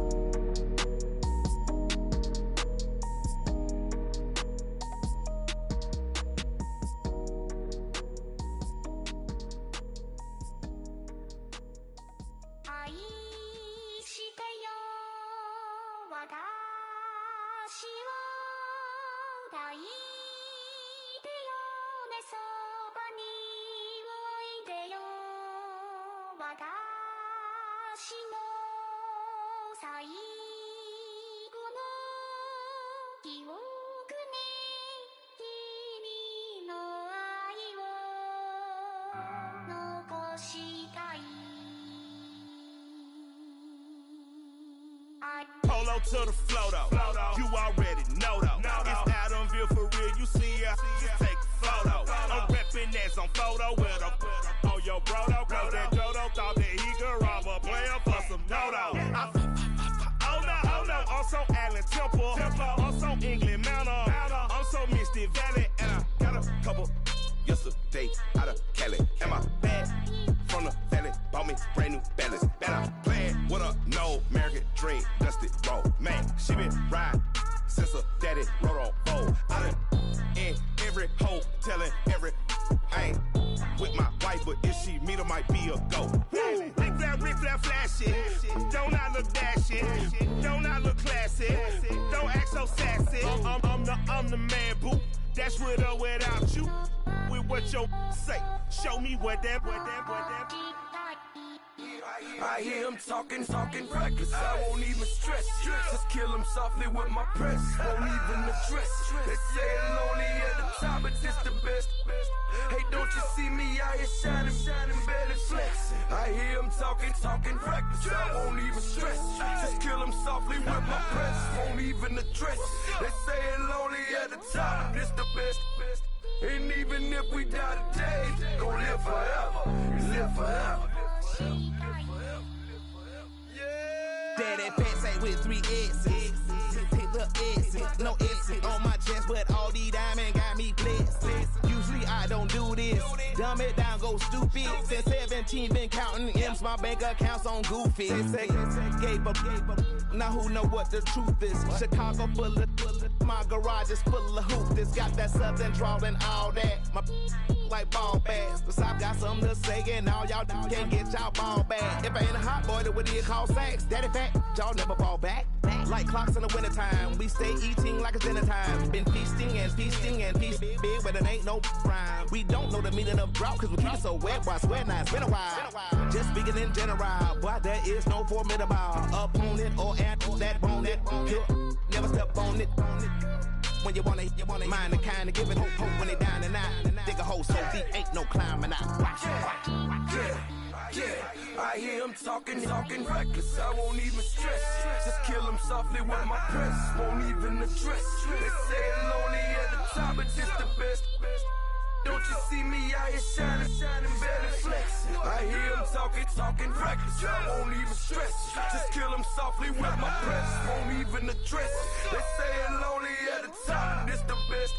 Polo to the flow though. You already know though. It's Adamville for real. You see ya, just take a photo. I'm reppin' that's on photo with a on your bro though. Cause that Jodo thought that he could rob a player for some dodo. Oh no, I'm so Allen Temple. I'm so England Manor. I'm so Misty Valley. And I got a couple yesterday out of Cali. And my bag from the valley bought me brand new balance. And I'm playing with a no American dream, dusty road. Man, she been riding since her daddy rode on bold. I done in every hole, telling every I ain't with my wife, but if she meet her, might be a go. Rick flat flashy. Don't I look dashy? Don't I look classy? Don't act so sassy. I'm the man, boo. That's with or without you. With what your say. Show me what that. I hear him talking reckless. I won't even stress. Just kill him softly with my press. Won't even address. They say it's lonely at the top, but this the best. Hey, don't you see me out here shining, barely flexing. I hear him talking reckless. I won't even stress. Just kill him softly with my press. Won't even address. They say it's lonely at the top, but this the best. And even if we die today, gon' live forever. Live forever. Daddy pants ain't with 3 X's. Pick the X's, no X's on my chest, but all these diamonds got me blessed. Usually I don't do this. Dumb it down, go stupid. Since 17 been counting M's, my bank account's on goofy. Gave up. Now who know what the truth is? Chicago full of my garage is full of hoop. This got that southern drawl and all that. My like ball bags. The South got something to say, and all y'all can't get y'all ball back. If I ain't a hot boy, then what do you call sacks? Daddy fat, y'all never ball back. Like clocks in the wintertime, we stay eating like it's dinner time. Been feasting and feasting big, but it ain't no rhyme. We don't know the meaning of drought, cause we keep it so wet, boy, I swear now it's been a while. Just speaking in general, boy, there is no formidable opponent or at that bone it. Never step on it. When you want it, mind the kind of give it hope when they down and out. Dig a hole so deep, ain't no climbing out. Watch. Yeah, I hear him talking reckless. I won't even stress. Just kill him softly with my press. Won't even address. They say it's lonely at the top, but just the best. Don't you see me out here shining, barely flexing. I hear him talking reckless. I won't even stress. Just kill him softly with my press. Won't even address. They say it's lonely at the top, this the best.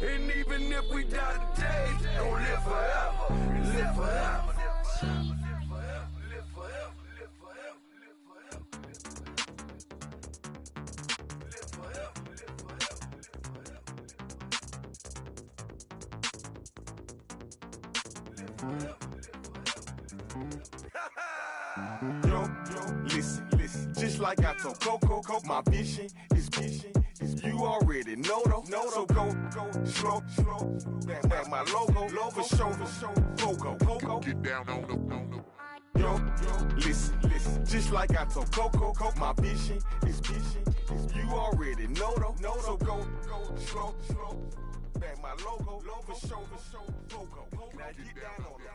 And even if we die today, gon' live forever. Live forever. Yo, listen, just like I told Coco, my vision is you already know though. So go slow, back my logo, for show, Coco. Get down on the. Yo, listen, just like I told Coco, my vision is you already know though. So go slow, back my logo, for show, Coco. Now get down on it.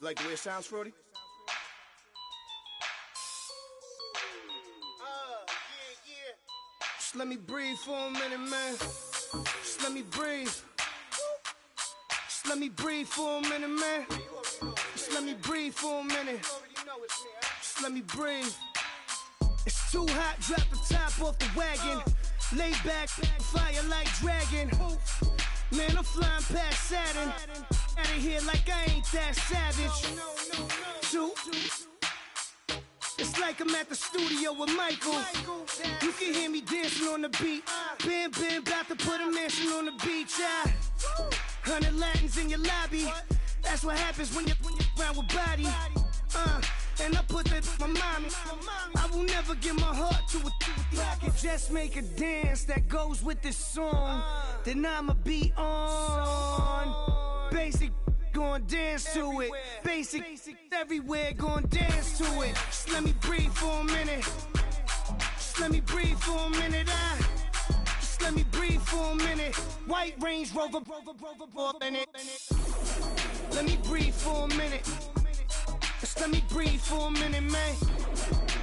Like the way it sounds, Frody? Just let me breathe for a minute, man. Just let me breathe. Just let me breathe for a minute, man. Just let me breathe for a minute. Just let me breathe. It's too hot, drop the top off the wagon. Lay back, fire like dragon. Man, I'm flying past Saturn. Out of here like I ain't that savage. Two. It's like I'm at the studio with Michael. You can hear me dancing on the beat. Ben, about to put a mansion on the beach. 100 Latins in your lobby. That's what happens when you're around with body. And I put that in my mommy. I will never give my heart to it. If I could just make a dance that goes with this song, then I'ma be on. Basic, gon' dance to it. Basic, everywhere, gon' dance to it. Just let me breathe for a minute. Just let me breathe for a minute. Just let me breathe for a minute. White Range Rover, in it. Let me breathe for a minute. Just let me breathe for a minute, man.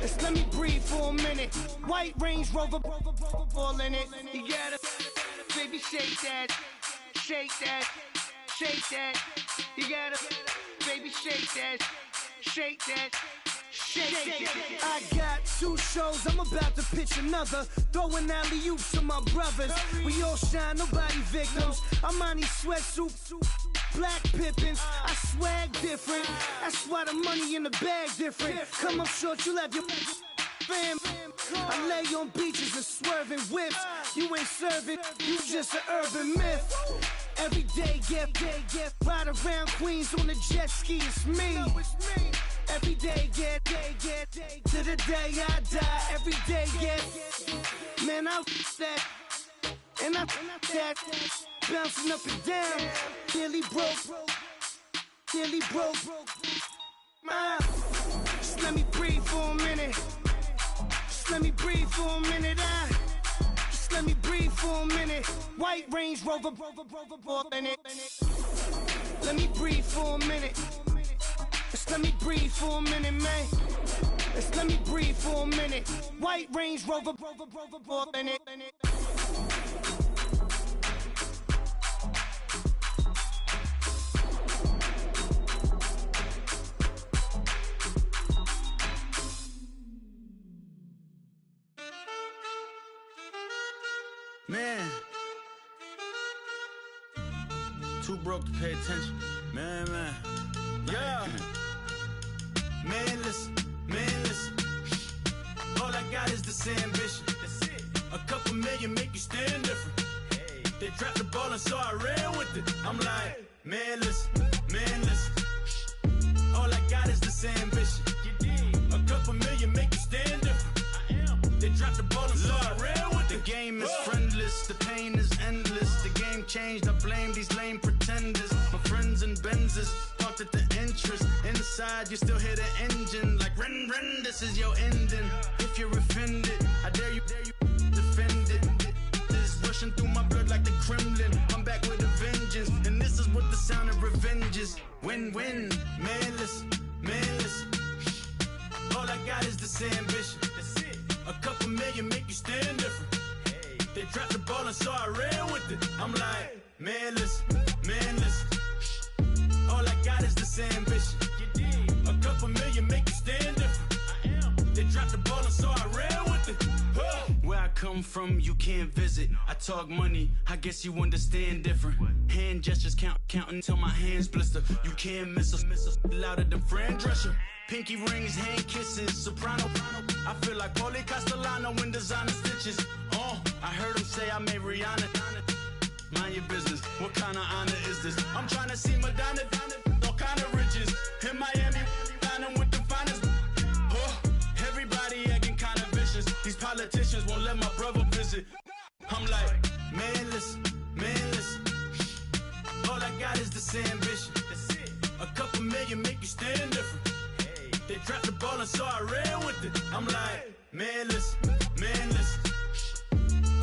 Just let me breathe for a minute. White Range Rover, all in it. You gotta, baby, shake that, shake that. Shake that, you gotta, baby, shake that, shake that, shake that. I got 2 shows, I'm about to pitch another. Throwing alley-oops to my brothers. We all shine, nobody victims. I'm on these sweatsuits, black pippins. I swag different, that's why the money in the bag different. Come up short, you'll have your fam. I lay on beaches and swerving whips. You ain't serving, you just an urban myth. Every day, get ride around Queens on a jet ski, it's me. Every day, get to the day I die. Every day, get. Man, I that. And I that. Bouncing up and down. Nearly broke. Just let me breathe for a minute. Just let me breathe for a minute. Just let me breathe for a minute. White Range Rover, in it. Let me breathe for a minute. Just let me breathe for a minute, man. Just let me breathe for a minute. White Range Rover, in it. Man, too broke to pay attention. Man. Yeah. Man, listen. All I got is this ambition. That's it. A couple million make you stand different. Hey. They dropped the ball and so I ran with it. I'm like, man, listen. All I got is this ambition. You dig? A couple million make you stand different. I am. They dropped the ball and so I ran with it. The game is friendless, the pain is endless. The game changed, I blame these lame pretenders. My friends and Benzes parked at the entrance. Inside, you still hear the engine. Like, ren, this is your ending. If you're offended, I dare you defend it. This rushing through my blood like the Kremlin. I'm back with a vengeance, and this is what the sound of revenge is. Win-win, man, listen. All I got is this ambition. That's it. A couple million make you stand different. Hey. They dropped the ball and so I ran with it. I'm like, man, listen. All I got is this ambition. You dig? A couple million make you stand different. I am. They dropped the ball and so I ran with it. Where I come from, you can't visit. I talk money, I guess you understand different. Hand gestures counting till my hands blister. You can't miss us louder than Fran Drescher. Pinky rings, hand kisses, soprano. I feel like Paulie Castellano in designer stitches. I heard him say I made Rihanna. Mind your business, what kind of honor is this? I'm trying to see Madonna, all kind of riches. In Miami, dining with the finest. Everybody acting kind of vicious. These politicians won't let my brother visit. I'm like, man, listen. All I got is this ambition. That's it. A couple million make you stand different. Hey. They dropped the ball and so I ran with it. I'm like, man, listen.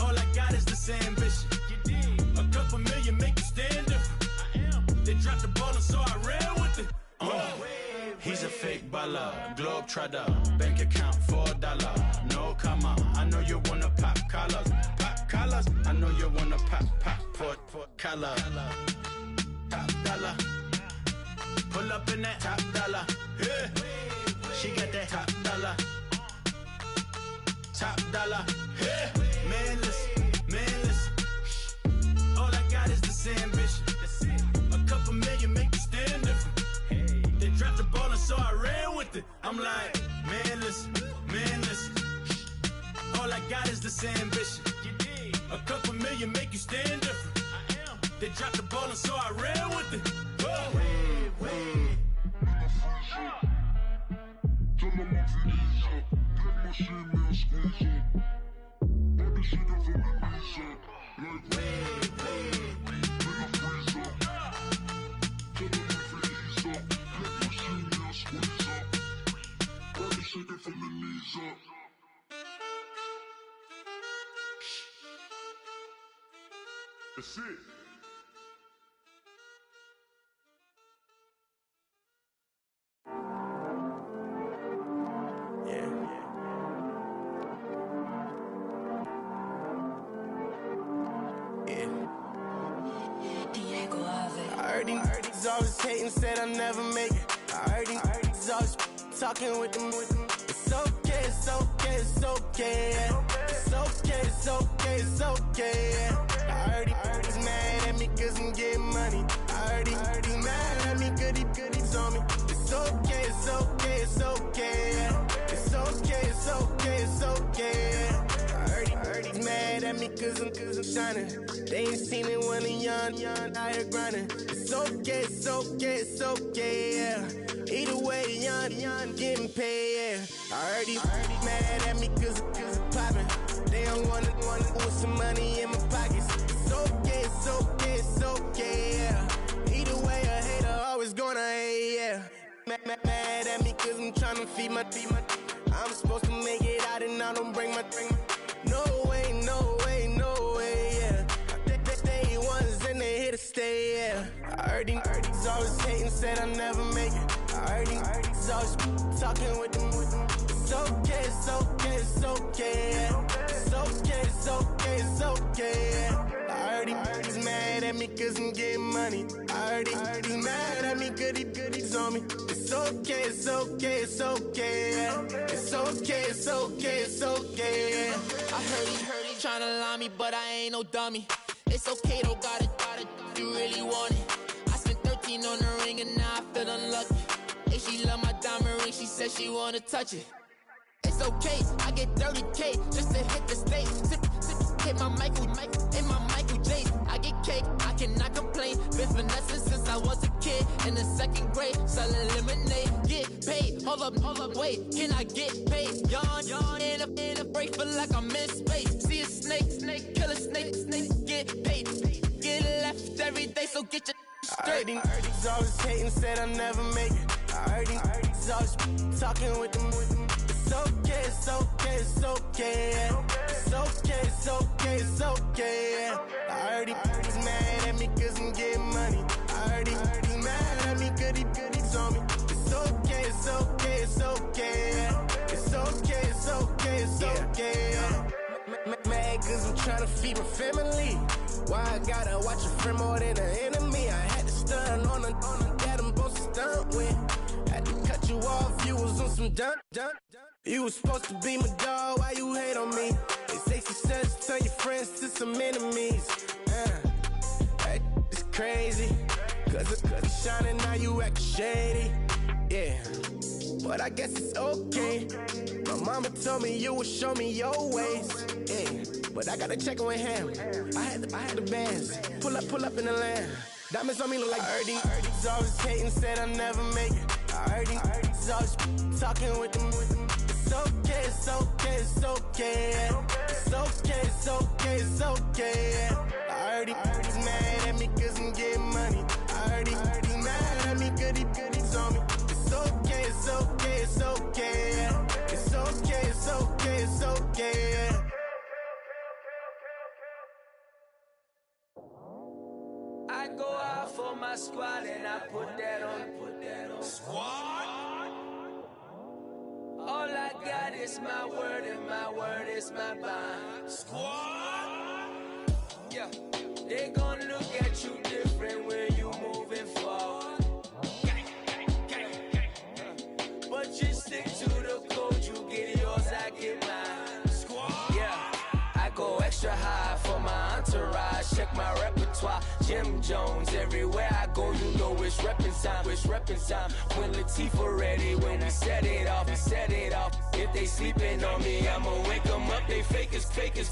All I got is this ambition. You dig? A couple million make you stand different. I am. They dropped the ball and so I ran with it. He's a fake baller, globe trotter, bank account $4. No comma, I know you wanna pop collars. I know you wanna pop collar. Top dollar, pull up in that top dollar. Yeah. She got that top dollar. Yeah. Man, listen. All I got is this ambition. That's it. A couple million make you stand different. Hey. They dropped the ball and so I ran with it. I'm like, man, listen. All I got is this ambition. You dig? A couple million make you stand different. I am. They dropped the ball and so I ran with it. That's it. I heard these always hating, said I'll never make it. I heard these always talking with them. It's okay. It's okay. I heard he's mad at me cause I'm getting money. I heard he's mad at me cause he's on me. It's okay. I heard he's mad at me cause I'm shining. They ain't seen it when I'm young, out here grinding. It's okay, yeah. He Either way, young, getting paid, yeah. I heard he mad at me cause it's poppin'. They don't wanna put some money in my pockets. It's okay, it's okay, it's okay, yeah. Either way, a hater always gonna hate, yeah. Mad at me cause I'm tryna feed my I'm supposed to make it out and I don't bring my No way, no way, no way, yeah. They ones and they here to stay, yeah. I heard he's always hating, said I never make it. I heard he's always talking with them. It's okay, it's okay, it's okay, yeah. It's okay, it's okay, it's okay, yeah. I heard he's mad at me cause I'm getting money. I heard he's mad at me cause he's on me. It's okay, it's okay, it's okay, yeah. It's okay, it's okay, it's okay, yeah. I heard he tryna lie me, but I ain't no dummy. It's okay though, got it, you really want it. I spent 13 on the ring and now I feel unlucky. Hey, she love my diamond ring, she said she wanna touch it. It's okay, I get 30K just to hit the stage. Sip, hit my Michael, in my Michael J's. I get cake, I cannot complain. Been finessing since I was a kid in the 2nd grade, selling lemonade. Get paid, hold up, wait, can I get paid? Yawn, in a break, feel like I'm in space. See a snake, kill a snake, get paid. Get left every day, so get your straight. I heard he's always hating, said I never make it. I heard he's always talking with them. It's okay, it's okay, it's okay, yeah. It's okay, it's okay, it's okay, yeah. I heard he's mad at me cause I'm getting money. I heard he's mad at me cause he's on me. It's okay, it's okay, it's okay, yeah. It's okay, it's okay, it's okay, yeah. Mad cause I'm tryna feed my family. Why I gotta watch a friend more than an enemy? I had to stun on the dad I'm supposed to stunt with. Had to cut you off, you was on some dun. You was supposed to be my dog, why you hate on me? They say success turn your friends to some enemies. Hey, it's crazy, cause it's shining, now you act shady. Yeah, but I guess it's okay. My mama told me you would show me your ways. Yeah, but I gotta check with him. I had the bands. Pull up in the land. Diamonds on me look like Erdy. He's always hating, said I never make it. I heard he's always talking with them. It's okay, it's okay, it's okay, yeah. It's okay, it's okay, it's okay, yeah. I heard he's mad at me cause I'm getting money. I heard he's mad at me cause he's on me. It's okay, it's okay, it's okay, yeah. It's okay, it's okay, it's okay, yeah. I go out for my squad and I put that on. Squad? All I got is my word and my word is my bond. Squad? Yeah, they gon' look at you different when you moving forward. But you stick to the code, you get yours, I get mine. Squad? Yeah, I go extra high for my entourage. Check my repertoire, Jim Jones. Everywhere I go, you know it's reppin' time. It's reppin' time. When Latifah ready, when we set it off, we set it off. If they sleeping on me, I'ma wake them up. They fakers.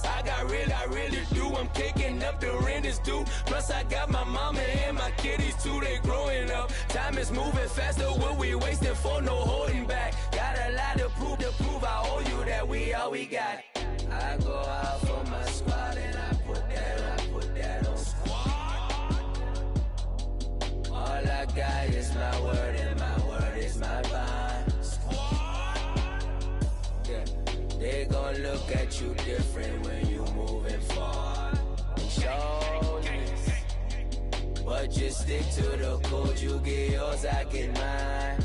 I really do. I'm kicking up the rent is due. Plus I got my mama and my kiddies too. They growing up. Time is moving faster. What we wasting for? No holding back. Got a lot to prove. I owe you that we all we got. I go out for my squad and I put that on. Squad. All I got is my word and my word is my bond. Squad. Yeah, they gon' look at you different when you moving forward. Show this, but just stick to the code. You get yours, I get mine.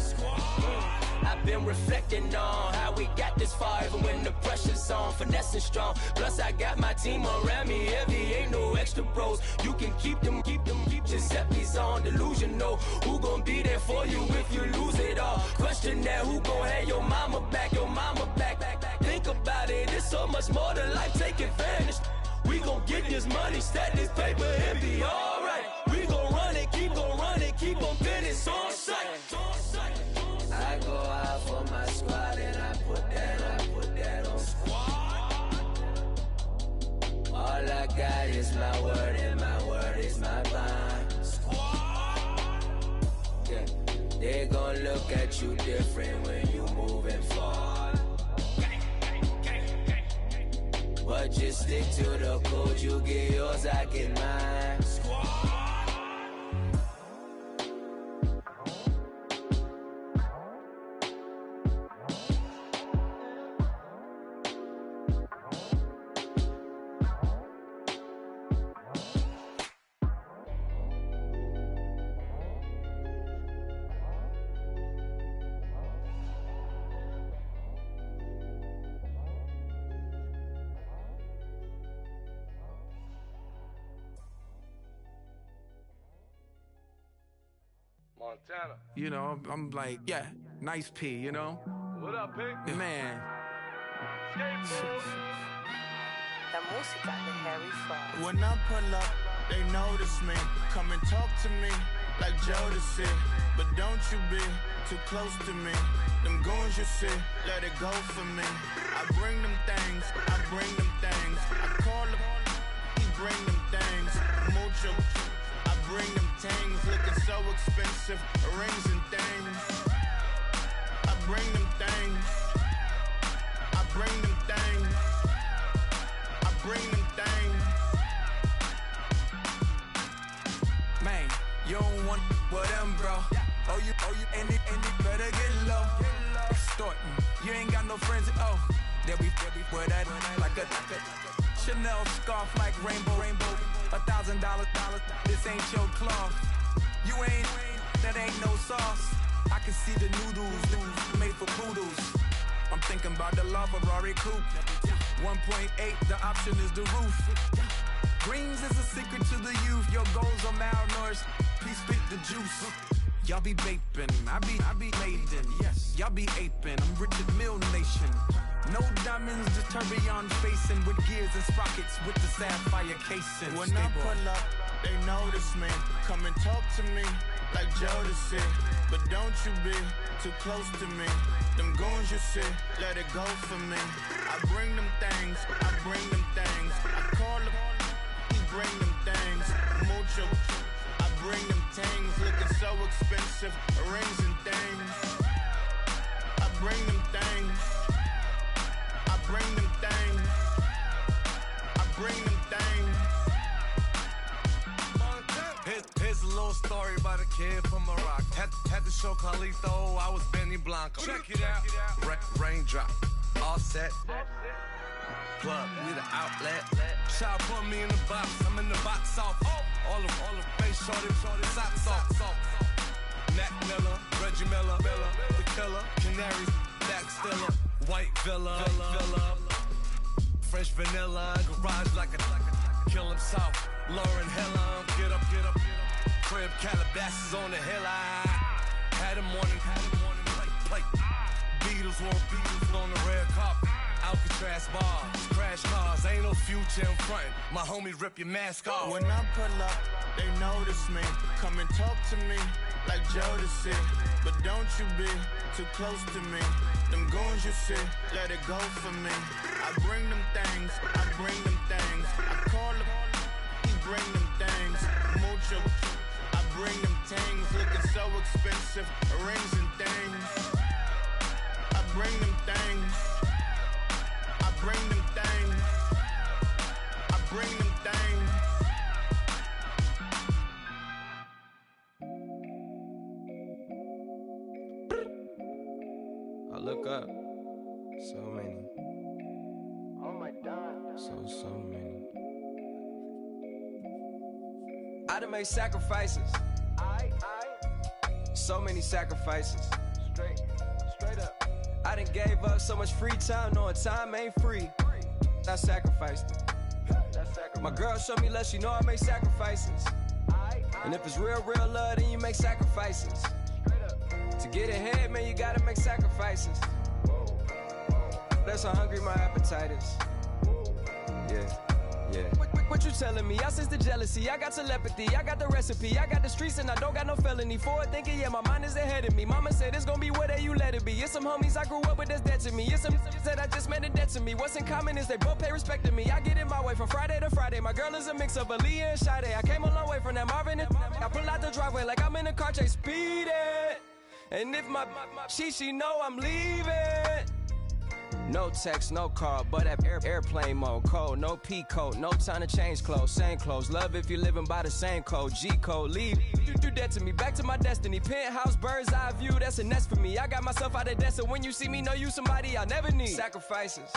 I've been reflecting on how we got this far, even when the pressure's on, finessing strong. Plus I got my team around me heavy, ain't no extra pros. You can keep them, Giuseppe's on delusional. Who gon' be there for you if you lose it all? Question that, who gon' have your mama back? Think about it, it's so much more to life, take advantage. We gon' get this money, stack this paper and be alright. We gon' run it, keep on finish on sight. I go out for my squad and I put that on. Squad. All I got is my word and my word is my bond. Squad. Yeah, They gon' look at you different when you moving forward. But just stick to the code, you get yours, I get mine. Montana. You know, I'm like, yeah, nice P, you know? What up, Pink? Man. La música de Harry Fraud. When I pull up, they notice me. Come and talk to me like Jodeci. But don't you be too close to me. Them goons you see, let it go for me. I bring them things, I bring them things. I call them, he bring them things. Mucho, I bring them things. Looking so expensive, rings and things. I bring them things. I bring them things. I bring them things. Man, you don't want with them, bro. Oh, you, and it better get low. Extorting, you ain't got no friends. Oh, they'll be with that like a Chanel scarf like rainbow. $1,000, this ain't your cloth. You ain't, that ain't no sauce. I can see the noodles made for poodles. I'm thinking about the LaFerrari coupe. 1.8, the option is the roof. Greens is a secret to the youth. Your goals are malnourished. Please spit the juice. Y'all be vaping, I be laden. Yes, y'all be aping. I'm Richard Mill Nation. No diamonds, just tourbillon facing with gears and sprockets with the sapphire casing. When I pull up, they notice me. Come and talk to me like Jodeci. But don't you be too close to me. Them goons you see, let it go for me. I bring them things, I bring them things. I call them, he bring them things. Mucho, I bring them things. Looking so expensive, rings and things. I bring them things. I bring them things. I bring them things. Here's a little story about a kid from Morocco. Had to show Carlito I was Benny Blanco. Check it out. Raindrop, all set. Plug, need an outlet. Child put me in the box, I'm in the box office. All the face shorty, socks off. Nat Miller, Reggie Miller, the killer, Canaries, Back Stiller, White Villa, Fresh vanilla, garage like a kill himself. Lauren Hill, get up. Crib Calabasas on the hill. I had him morning, plate. Beatles on the red carpet. Alcatraz bars, crash cars, ain't no future in front. My homies rip your mask off. When I pull up, they notice me. Come and talk to me like Jodeci. But don't you be too close to me. Them goons you see, let it go for me. I bring them things, I bring them things. I call them, he bring them things. Mucho, I bring them things. Looking so expensive, rings and things. I bring them things. I bring them things. I bring them things. I look up, so many. Oh my God. So many. I done made sacrifices. So many sacrifices. Straight up. I done gave up so much free time, knowing time ain't free. I sacrificed it. My girl showed me love, she know I make sacrifices. And if it's real love, then you make sacrifices. To get ahead, man, you gotta make sacrifices. That's how hungry my appetite is. Yeah. What you telling me? I sense the jealousy, I got telepathy, I got the recipe, I got the streets and I don't got no felony. Forward thinking, yeah, my mind is ahead of me. Mama said it's gonna be whatever you let it be. It's some homies I grew up with that's dead to me. It's some that I just met in debt to me. What's in common is they both pay respect to me. I get in my way from Friday to Friday. My girl is a mix of Aaliyah and Sade. I came a long way from that Marvin and I pull out the driveway like I'm in a car chase speeding. And if my she know I'm leaving. No text, no call, but at airplane mode. Code, no P code, no time to change clothes. Same clothes, love if you're living by the same code. G code, leave. You do that to me, back to my destiny. Penthouse, bird's eye view, that's a nest for me. I got myself out of debt, so when you see me, know you somebody I'll never need. Sacrifices.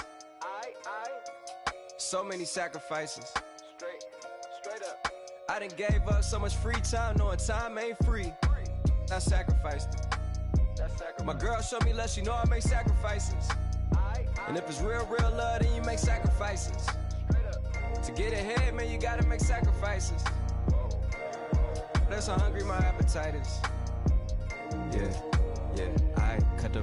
So many sacrifices. Straight up. I done gave up so much free time, knowing time ain't free. I sacrificed it. My girl showed me love, she know I make sacrifices. And if it's real love, then you make sacrifices. To get ahead, man, you gotta make sacrifices. That's how hungry my appetite is. Yeah, I cut the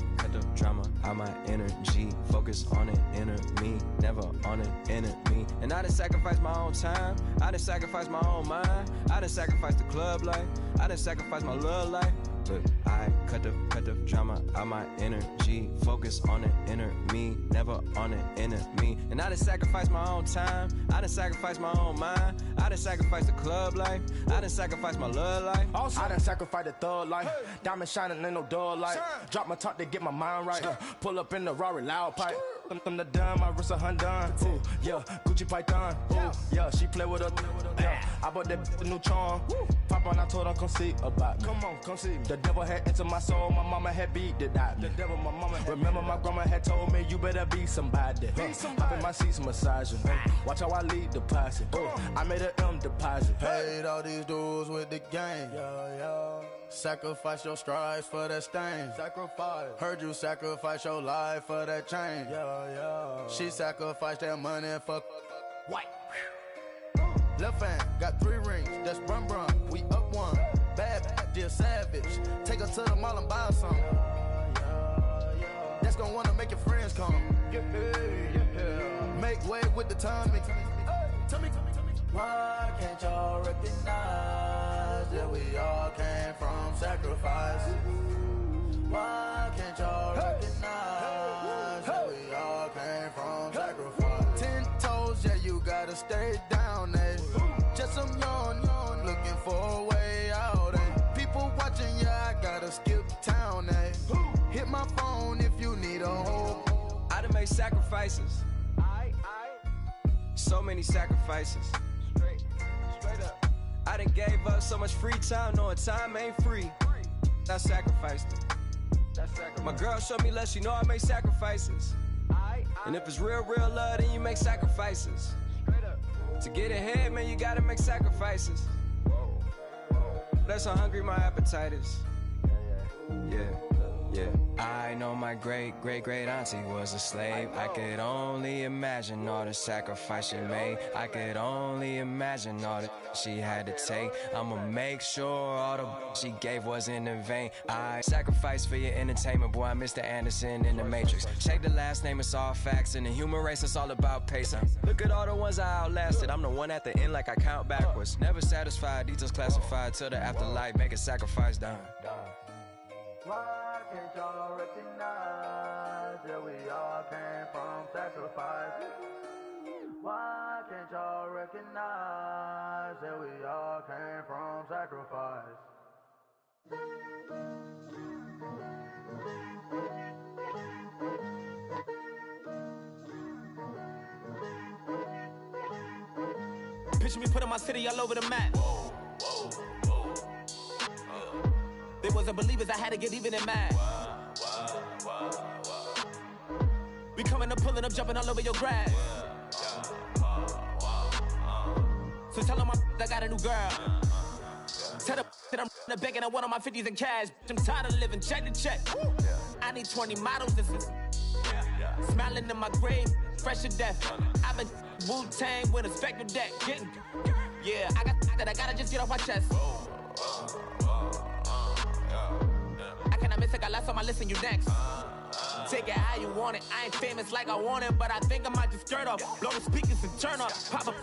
drama out my energy. Focus on an inner me, never on an enemy. And I done sacrificed my own time, I done sacrificed my own mind, I done sacrificed the club life, I done sacrificed my love life. But I cut the drama out my energy. Focus on an inner me, never on an enemy. And I done sacrificed my own time, I done sacrificed my own mind, I done sacrificed the club life, I done sacrificed my love life. Also, I done sacrificed the thug life. Diamond shining, ain't no dull light. Drop my top to get my mind right. Pull up in the Rari loud pipe. I'm the dime, my wrist a Hyundai. Ooh, yeah, Gucci Python. Ooh, yeah, she play with her. Yeah, I bought that new charm. Pop on, I told her come see about me. Come on, come see me. The devil had entered my soul, my mama had beat it out. The devil, my mama had. Remember my grandma had told me you better be somebody. Hop in my seats, massaging. Watch how I lead the posse. I made an M deposit. Paid all these dues with the game. Sacrifice your strides for that stain. Sacrifice. Heard you sacrifice your life for that change. She sacrificed that money for white. Left hand got 3 rings. That's brum brum. We up one. Bad, dear savage. Take her to the mall and buy some. That's gonna wanna make your friends come. Make way with the timing. Tell me. Why can't y'all recognize that we all came from sacrifice? Why can't y'all recognize that we all came from sacrifice? 10 toes, yeah, you gotta stay down, eh? Just some yawn, looking for a way out, eh? People watching, yeah, I gotta skip town, eh? Hit my phone if you need a home. I done made sacrifices. So many sacrifices. Straight up. I done gave up so much free time, knowing time ain't free. I sacrificed it. My girl showed me love, she know I make sacrifices. And if it's real love, then you make sacrifices. To get ahead, man, you gotta make sacrifices. That's how hungry my appetite is. Yeah. I know my great auntie was a slave. I could only imagine all the sacrifice she made. I could only imagine all that she had to take. I'ma make sure all the she gave wasn't in vain. I sacrificed for your entertainment, boy. I'm Mr. Anderson in the Matrix. Check the last name, it's all facts. In the human race, it's all about pacing. Look at all the ones I outlasted. I'm the one at the end like I count backwards. Never satisfied, details classified till the afterlife. Make a sacrifice done. Why can't y'all recognize that we all came from sacrifice? Why can't y'all recognize that we all came from sacrifice? Picture me putting my city all over the map. They wasn't believers, I had to get even in mad. We coming up, pulling up, jumping all over your grass. So tell them I got a new girl. Tell them that I'm in the bank and I want all my 50s in cash. I'm tired of living check to check. I need 20 models this is smiling in my grave, fresh to death. I've been Wu-Tang with a spectral deck. Yeah, I got that, I gotta just get off my chest. I miss it, got less on my list and you next. Take it how you want it. I ain't famous like I want it, but I think I might just skirt off. Blow the speakers and turn up. Pop up.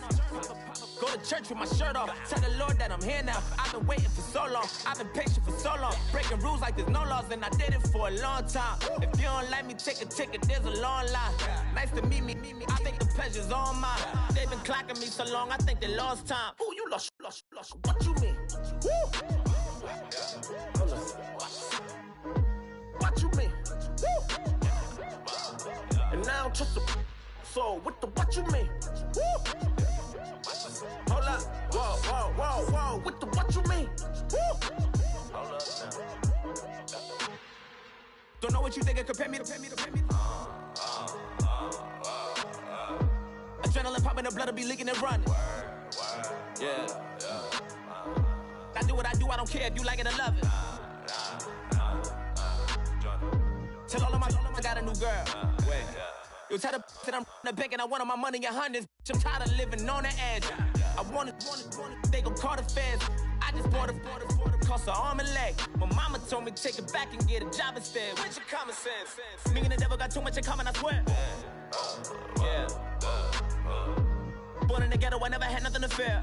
Go to church with my shirt off. Tell the Lord that I'm here now. I've been waiting for so long. I've been patient for so long. Breaking rules like there's no laws, and I did it for a long time. If you don't like me, take a ticket. There's a long line. Nice to meet me. I think the pleasure's all mine. They've been clocking me so long, I think they lost time. Ooh, you lost. What you mean? Woo! Hold on. trust her. So, what you mean? Woo! Hold up. Whoa. What you mean? Woo! Hold up now. Don't know what you think, compare me to. Adrenaline popping, the blood will be leaking and running. Yeah. I do what I do, I don't care if you like it or love it. Tell all of my I got a new girl. Wait. You tell the that I'm in the bank and I want all my money in hundreds. I'm tired of living on the edge. I want it, they gon' call the feds. I just bought a cost an arm and leg. My mama told me take it back and get a job instead. Where's your common sense? Me and the devil got too much in common, I swear. Yeah. Born in the ghetto, I never had nothing to fear.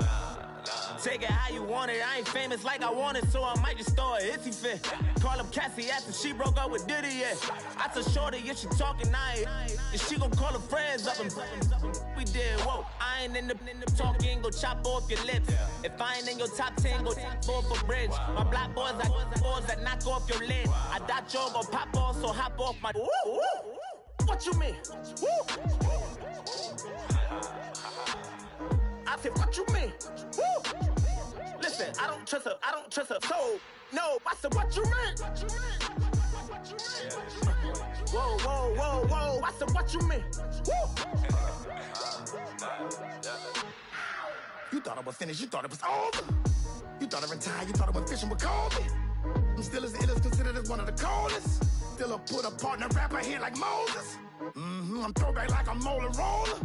Take it how you want it, I ain't famous like I want it, so I might just throw it if he fit. Call up Cassie after she broke up with Diddy, yeah. I told Shorty, if she talking, and she gon' call her friends up and we did, whoa. I ain't in the talking, go chop off your lips. If I ain't in your top 10, go top off a bridge. My black boys like boys that knock off your lid. I thought you gon' pop off, so hop off my. What you mean? I said, what you mean? Woo! Listen, I don't trust her, so, no, I said, what you mean? Whoa, I said, what you mean? Woo! You thought I was finished, you thought it was over. You thought I retired, you thought I went fishing with Kobe. I'm still as ill as considered as one of the coldest. Still a put a partner rapper here like Moses. I'm throwback like a molar roller.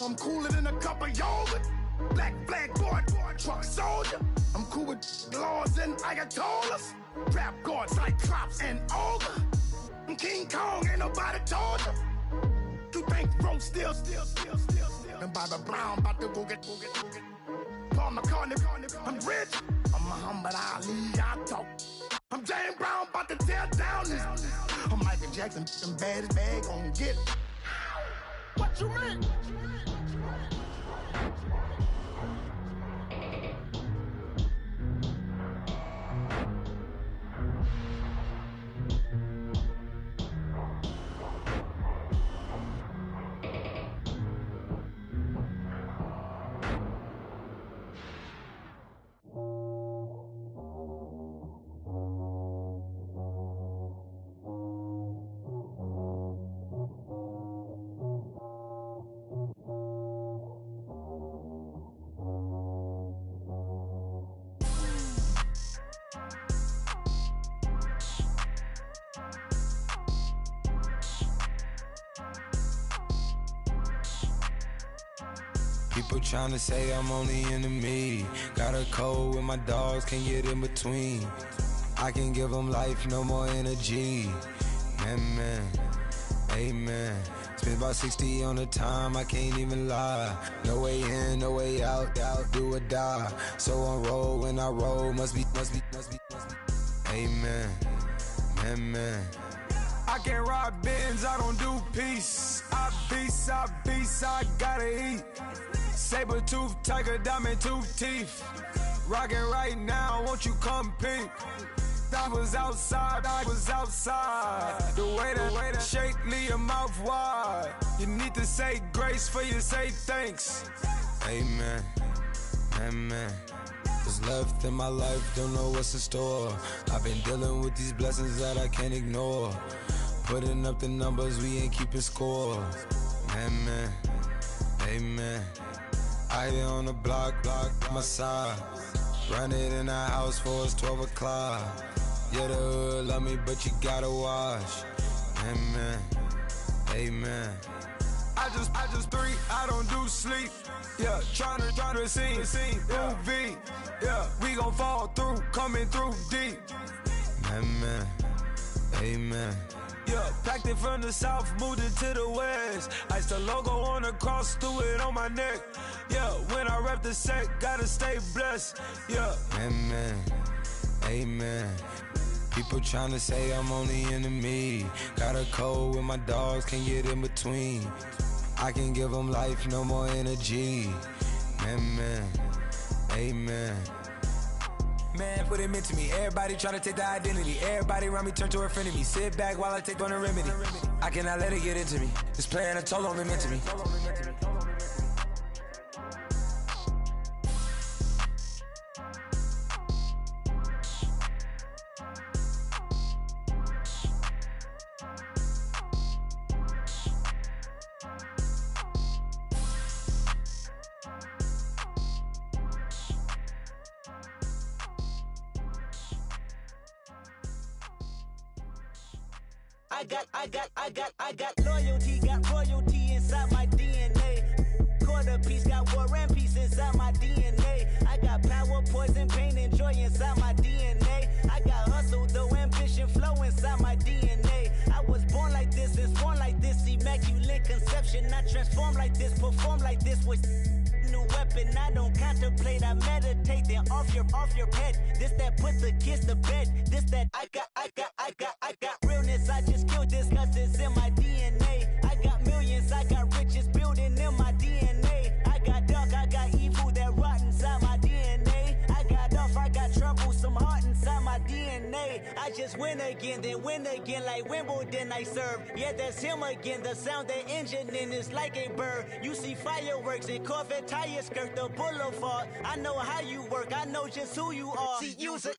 I'm cooler than a cup of yogurt. Black flag boy, truck soldier. I'm cool with laws and Ayatollahs. Rap gods like Cyclops and Ogre. I'm King Kong, ain't nobody told you. You think Rome still. And Bobby Brown about to go get. Paul McCartney, I'm rich. I'm Muhammad Ali, I talk. I'm James Brown, about to tear down this. I'm Michael Jackson, them bad as bad, gon' get it. What you mean? People tryna say I'm only enemy. Got a cold with my dogs, can't get in between. I can give them life, no more energy. Man, amen. Spent about 60 on the time, I can't even lie. No way in, no way out, do or die. So on roll, when I roll, must be. Amen, man. I can't ride Benz, I don't do peace. I beast, I gotta eat. Saber tooth, tiger, diamond tooth teeth. Rockin' right now, won't you come peep? I was outside. The way that shake, leave your mouth wide. You need to say grace for you say thanks. Amen. What's left in my life, don't know what's in store. I've been dealing with these blessings that I can't ignore. Putting up the numbers, we ain't keeping score. Amen. I here on the block, my side. Run it in the house for it's 12 o'clock. Yeah, the hood love me, but you gotta watch. Amen. I just three, I don't do sleep. Yeah, tryna sing. UV. Yeah, we gon' fall through, coming through deep. Amen. Yeah, packed it from the south, moved it to the west. Iced the logo on the cross, threw it on my neck. Yeah, when I rep the set, gotta stay blessed. Yeah. Amen. People tryna say I'm only enemy. Got a cold with my dogs, can't get in between. I can give them life, no more energy. Amen. Man, put it into me. Everybody try to take the identity. Everybody around me turn to a friend of me. Sit back while I take on a remedy. I cannot let it get into me. It's playing a toll on me mentally. I got loyalty, got royalty inside my DNA. Quarter piece, got war and peace inside my DNA. I got power, poison, pain, and joy inside my DNA. I got hustle, though, ambition, flow inside my DNA. I was born like this and born like this, immaculate conception. I transform like this, perform like this with new weapon. I don't contemplate, I meditate, then off your head. This that put the kids to bed. This that I got realness. I just killed this cause it's in my DNA. I got millions, I got riches building in my DNA. I got dark, I got evil that rot inside my DNA. I got off, I got trouble, some heart inside my DNA. I just win again, then win again like Wimbledon I serve. Yeah, that's him again, the sound that engine in is like a bird. You see fireworks and Corvette tires skirt the boulevard. I know how you work, I know just who you are. See, use it.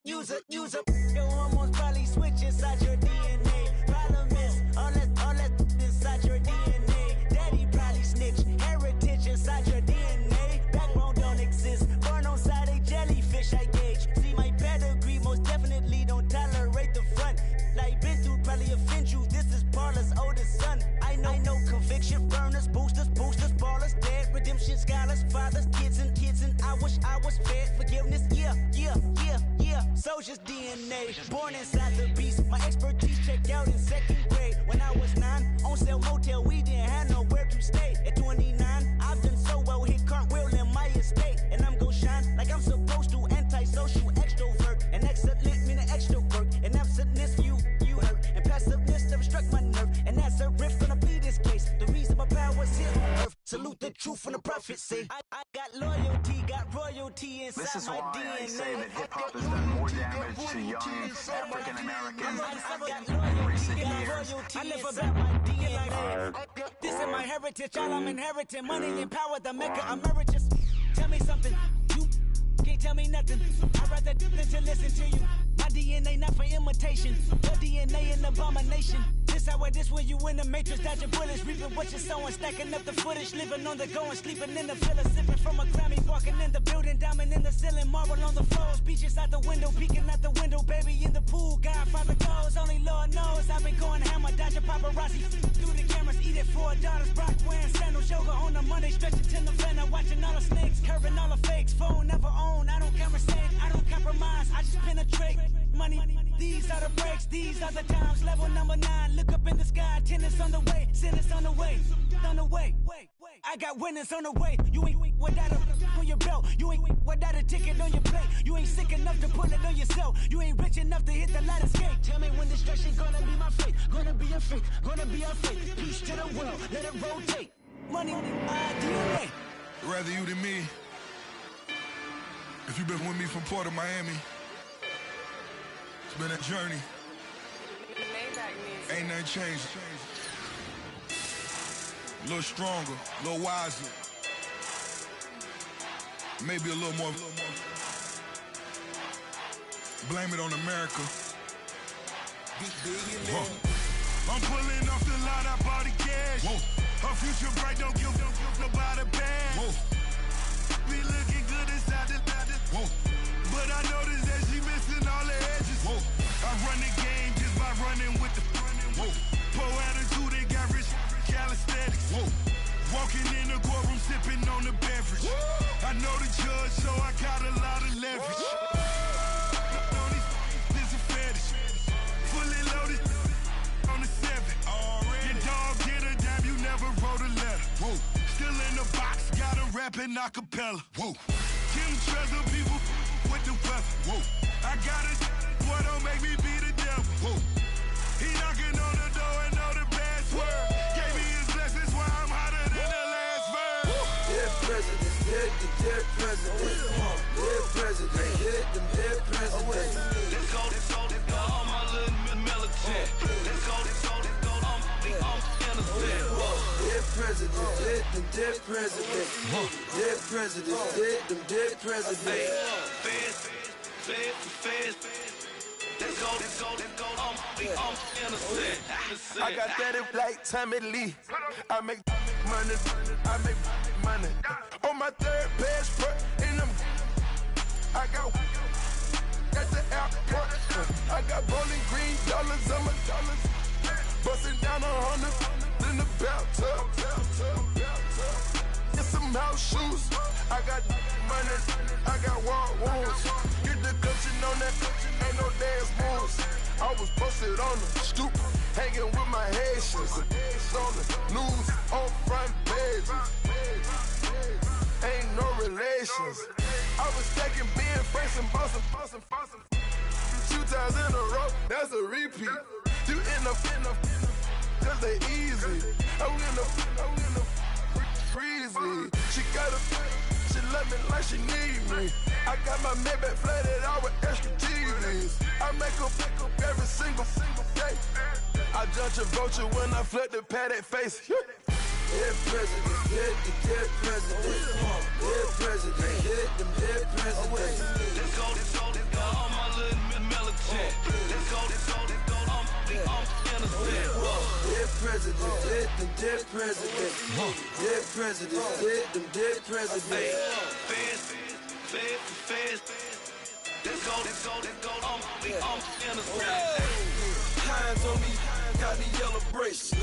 Your hormones probably switch inside your DNA. Problem is, all that inside your DNA. Daddy probably snitch, heritage inside your DNA. Backbone don't exist, born on side a jellyfish I gauge. See my pedigree, most definitely don't tolerate the front. Like been through probably offend you, this is Paula's oldest son. I know conviction, burners, boosters, ballers, dead, redemption, scholars, fathers, kids and I wish I was fed forgiveness, yeah. Soldier's DNA, born inside the beast. My expertise checked out in second grade. When I was 9, on sale motel, we didn't have nowhere to stay. At 29, I've done so well, hit cartwheel in my estate. And I'm gon' shine like I'm supposed to, antisocial extrovert. And excellent meaning extra work. And absentness, you hurt. And passiveness never struck my nerve. And that's a riff gonna be this case. The reason my power's here on earth. Salute the truth from the prophecy. I got loyalty, got royalty inside this is my why DNA. I say that hip-hop has done more damage to young African-Americans in recent years. I live about my DNA. This is my heritage, all I'm inheriting. Money and power, the mecca emeritus. Tell me something, you can't tell me nothing. I'd rather do than to listen to you. My DNA not for imitation, your DNA an abomination. This how it is when you in the matrix, dodging bullets, reaping what you're sowing, stacking up the footage, living on the go and sleeping in the villa, sipping from a Grammy, walking in the building, diamond in the ceiling, marble on the floors, beaches out the window, peeking out the window, baby in the pool, Godfather goes, only Lord knows, I've been going hammer, dodging paparazzi, through the cameras, eating $4, Brock wearing sandals, yoga on a Monday, stretching till November, watching all the snakes, curving all the fakes, phone never own, I don't conversate, I don't compromise, I just penetrate, money, these are the breaks, these are the times, level number 9, look up in the sky, tennis on the way, sentence on the way, I got winners on the way, you ain't without a on your belt, you ain't without a ticket on your plate, you ain't sick enough to put it on yourself, you ain't rich enough to hit the ladder skate, tell me when destruction gonna be my fate, gonna be a fate, gonna be a fate, peace to the world, let it rotate, money, DNA. Rather you than me, if you've been with me from Port of Miami, it's been a journey. Ain't nothing changed. A little stronger, a little wiser. Maybe a little more. Blame it on America. I'm pulling off the lot, I bought the cash. Her future bright, don't give nobody bad. Be looking good inside the but I noticed that she missing all the edges. I run the game just by running with the poor attitude, they got rich calisthenics. Walking in the courtroom, sipping on the beverage. I know the judge, so I got a lot of leverage. This a fetish. Fully loaded on the 7. Your dog get a dime, you never wrote a letter. Still in the box, got a rapping acapella. Kim Treasure, people with the weather. I got it, boy, don't make me be the devil. He knocking on the door and know the password. Gave me his blessings while I'm hotter than the last verse. Dead presidents, dead presidents. Dead presidents, hit them dead presidents. president. Let's go, all my little militant. Let's go, I'm innocent. Dead president, dead president. Dead president, dead president. Feds. Let's go, I'm innocent. I got that like Tommy Lee. I make money. On my third passport, and I got at the airport. I got bowling green dollars on my dollars. Busting down 100 in the bathtub. Get some house shoes. I got money. I got wild wounds. Get the coaching on that. Ain't no dance moves. I was posted on the stoop, hanging with my Haitians. On the news, on front pages. Ain't no relations. I was stacking being friends and bossing. 2 times in a row, that's a repeat. You in the cause they easy. I'm in the freezy. She love me like she need me. I got my Maybach flooded out with extra TVs. I make up every single day. I judge a vulture when I flip the Paddock face. Dead president, dead president. Dead president, dead president. Let's go, all my little militant. Let's go, I'm innocent. Dead president, dead president. Dead president, dead president. Feds. Let's go, I'm innocent. Hands on me, got the yellow brace.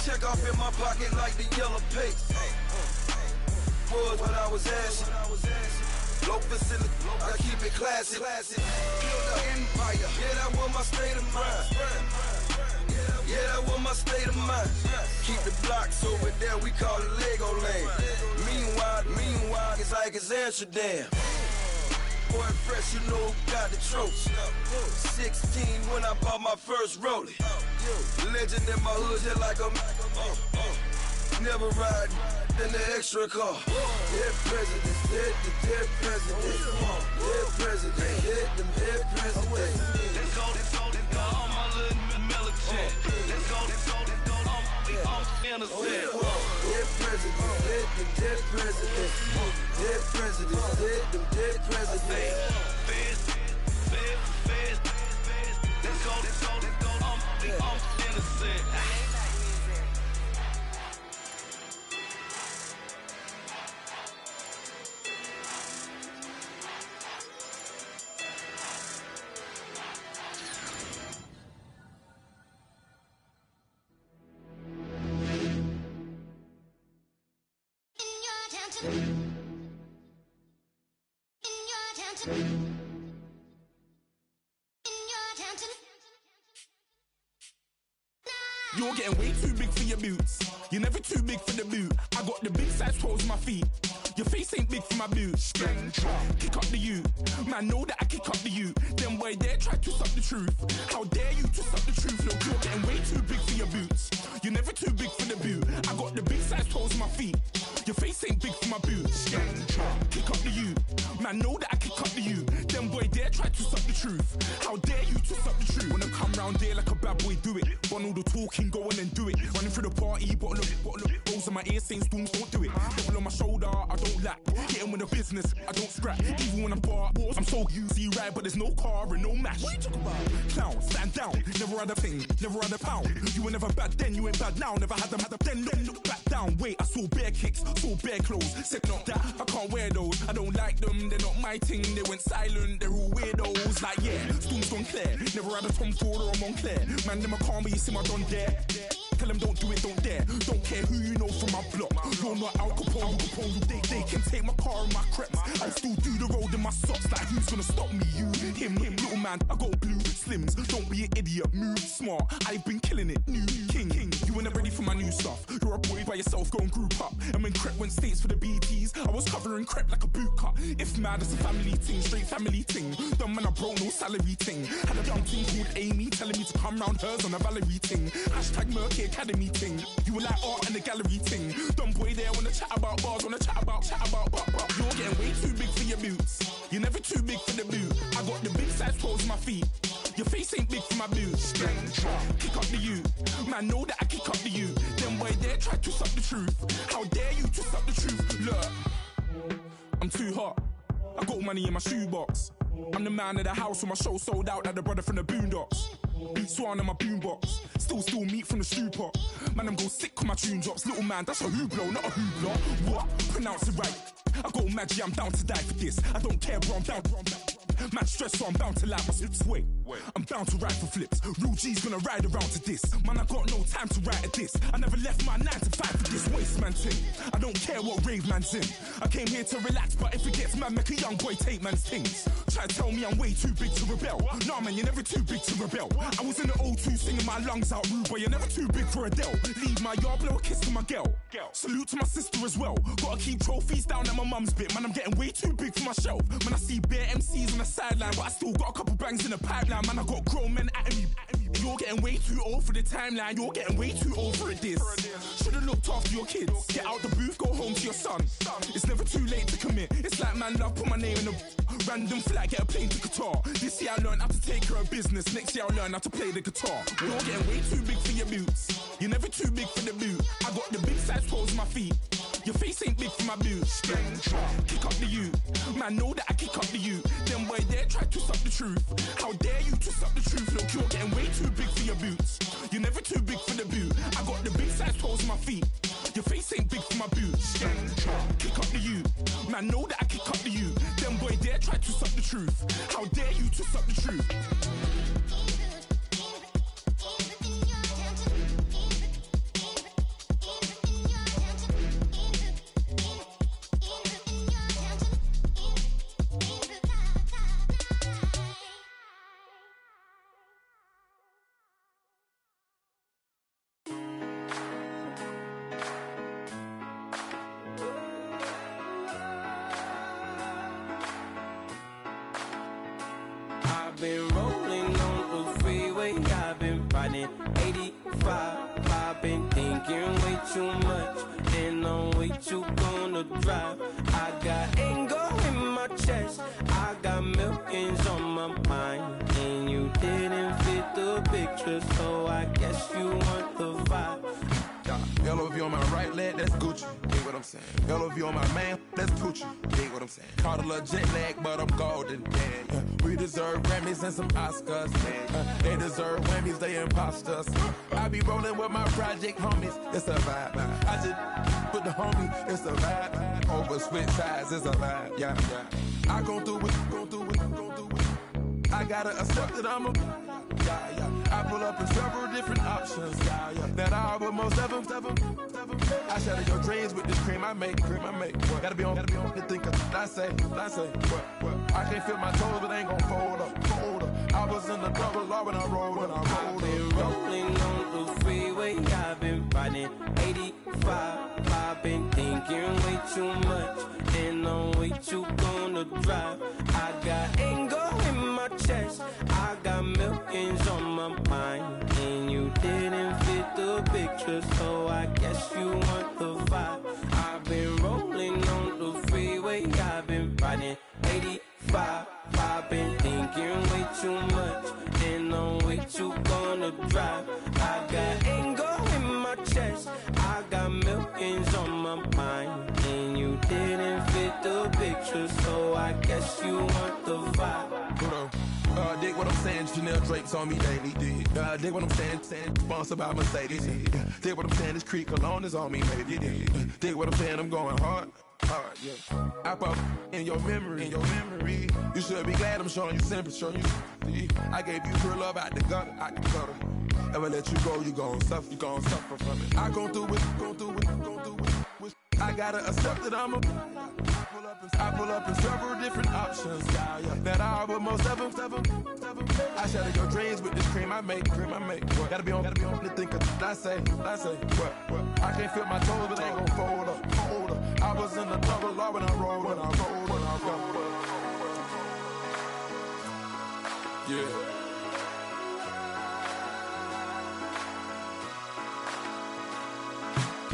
Check off in my pocket like the yellow paste. Was what I was asking. Low facility, I keep it classy. Build an empire, yeah, that was my state of mind. Yeah, that was my state of mind. Keep the blocks over there, we call it Lego land. Meanwhile, it's like it's Amsterdam. Boy fresh, you know who got the tropes. 16 when I bought my first rollie. Legend in my hood, just like a never ride in the extra car. Dead president, dead president. Dead president, dead president. Let's go, all my little militant. Let's go, I'm innocent. Dead president, dead president. Dead president, dead president. Feds. Let's go, I'm innocent. You're getting way too big for your boots. You're never too big for the boot. I got the big size toes on my feet. Your face ain't big for my boots. Kick up the you. Man, know that I kick up the you. Then boy dare try to suck the truth. How dare you to suck the truth? Look, you're getting way too big for your boots. You're never too big for the boot. I got the big size toes on my feet. Your face ain't big for my boots. Kick up the you. Man, know that I kick up the you. Then boy dare try to suck the truth. How dare you to suck the truth? When I come round there like a bad boy, do it. Bun all the talking, go on and do it. Running through the party, bottle up. Rolls on my ear saying storms, don't do it. Double on my shoulder, I don't lack. Getting with the business, I don't scrap. Even when I'm bar, I'm so easy right, but there's no car and no mash. What you talk about? Clown, stand down. Never had a thing, never had a pound. You were never bad then, you ain't bad now. Never had them, then look back down. Wait, I saw bare kicks, saw bare clothes. Said not that, I can't wear those. I don't like them, they're not my thing. They went silent, they're all weirdos. Like yeah, storms gone clear. Never had a Tom Ford or a Montclair. Man, them a calm, but you see my done there. Tell them don't do it, don't dare. Don't care who you know from my block. You're not Al Capone. They can take my car and my creps. I'll still do the road in my socks. Like who's gonna stop me? You, him, little man. I got blue slims. Don't be an idiot, move smart. I've been killing it, new king. You weren't ready for my new stuff. You're a boy by yourself, go and group up. And when Crep went states for the BTs, I was covering Crep like a boot cut. If mad, it's a family ting, straight family ting. Dumb man, I broke no salary ting. Had a young ting called Amy telling me to come round hers on a Valerie ting. Hashtag Murky Academy ting. You were like art and the gallery ting. Dumb boy there wanna chat about bars, wanna chat about. You're getting way too big for your boots. You're never too big for the boot. I got the big size toes on my feet. Your face ain't big for my boots. Kick up the you. Man, know that I kick up the you. Then boy there try to suck the truth. How dare you to suck the truth? Look, I'm too hot. I got money in my shoebox. I'm the man of the house when my show sold out like the brother from the Boondocks. Beat Swan in my boombox. Still meat from the stew pot. Man, I'm go sick on my tune drops. Little man, that's a hooplo, not a hoopla. What? Pronounce it right. I got Maggie, I'm down to die for this. I don't care, bro, I'm down. Man stressed, so I'm bound to like my slips. Wait, I'm bound to ride for flips. Real G's gonna ride around to this. Man, I got no time to write at this. I never left my 9 to 5 for this waste man ting. I don't care what rave man's in. I came here to relax, but if it gets mad, make a young boy take man's things. Try to tell me I'm way too big to rebel. Nah, man, you're never too big to rebel. I was in the O2 singing my lungs out rude, but you're never too big for Adele. Leave my yard, blow a kiss to my girl. Salute to my sister as well. Gotta keep trophies down at my mum's bit. Man, I'm getting way too big for my shelf. Man, I see bare MCs on the sideline, but I still got a couple bangs in the pipeline. Man, I got grown men at me. You're getting way too old for the timeline. You're getting way too old for this. Should've looked after your kids. Get out the booth, go home to your son. It's never too late to commit. It's like man love, put my name in a random flat, get a plane to Qatar. This year I learned how to take care of business. Next year I'll learn how to play the guitar. You're getting way too big for your boots. You're never too big for the boot. I got the big size toes on my feet. Your face ain't big for my boots. Kick up the you. Man, know that I kick up the you. Then boy there try to suck the truth. How dare you to suck the truth? Look, you're getting way too big for your boots. You're never too big for the boot. I got the big size toes on my feet. Your face ain't big for my boots. Kick up the you. Man, know that I kick up the you. Then boy there try to suck the truth. How dare you to suck the truth? Been rolling on the freeway, I've been riding 85. I've been thinking way too much, and I'm way too gonna drive. I got anger in my chest, I got millions on my mind, and you didn't fit the picture, so I guess you want the vibe. Yellow if you on my right leg, that's Gucci. Dig what I'm saying. Yellow if you on my man, that's Poochie. Dig what I'm saying. Caught a little jet lag, but I'm golden. Yeah. We deserve Grammys and some Oscars. They deserve whammies, they imposters. I be rolling with my project homies. It's a vibe. I just put the homie. It's a vibe. Over switch sides, it's a vibe. Yeah. I gon' do it. I gotta accept that I'm a. I pull up in several different options. That I would most ever. I shatter your dreams with this cream I make. Gotta be on the thinker. I say. What? I can't feel my toes, but ain't gon' fold up. I was in the double law when I rolled. I've been rolling on the freeway. I've been riding 85. I've been thinking way too much, and I'm way too gonna drive. I got anger in my chest, I got millions on my mind, and you didn't fit the picture, so I guess you want the vibe. I've been rolling on the freeway, I've been riding 85. I've been thinking way too much, and I'm way too gonna drive. I got anger in my chest, I got millions on my mind, and you didn't fit the picture, so I guess you want the vibe. Dig what I'm saying, Chanel drapes on me daily. Dig what I'm saying, sponsored by Mercedes. Dig what I'm saying, this Creek Cologne is on me, baby. Dig what I'm saying, I'm going hard, yeah. I pop in your memory. You should be glad I'm showing you sympathy. I gave you pure love out the gutter. Ever let you go, you gon' suffer from it. I gon' do it. I gotta accept that I'm a. I pull up in several different options. That I will most ever. I shatter your dreams with this cream I make. What? Gotta be on the thinker. I say. What? I can't feel my toes, but they gon' fold up. I was in the double law when I rolled. Yeah.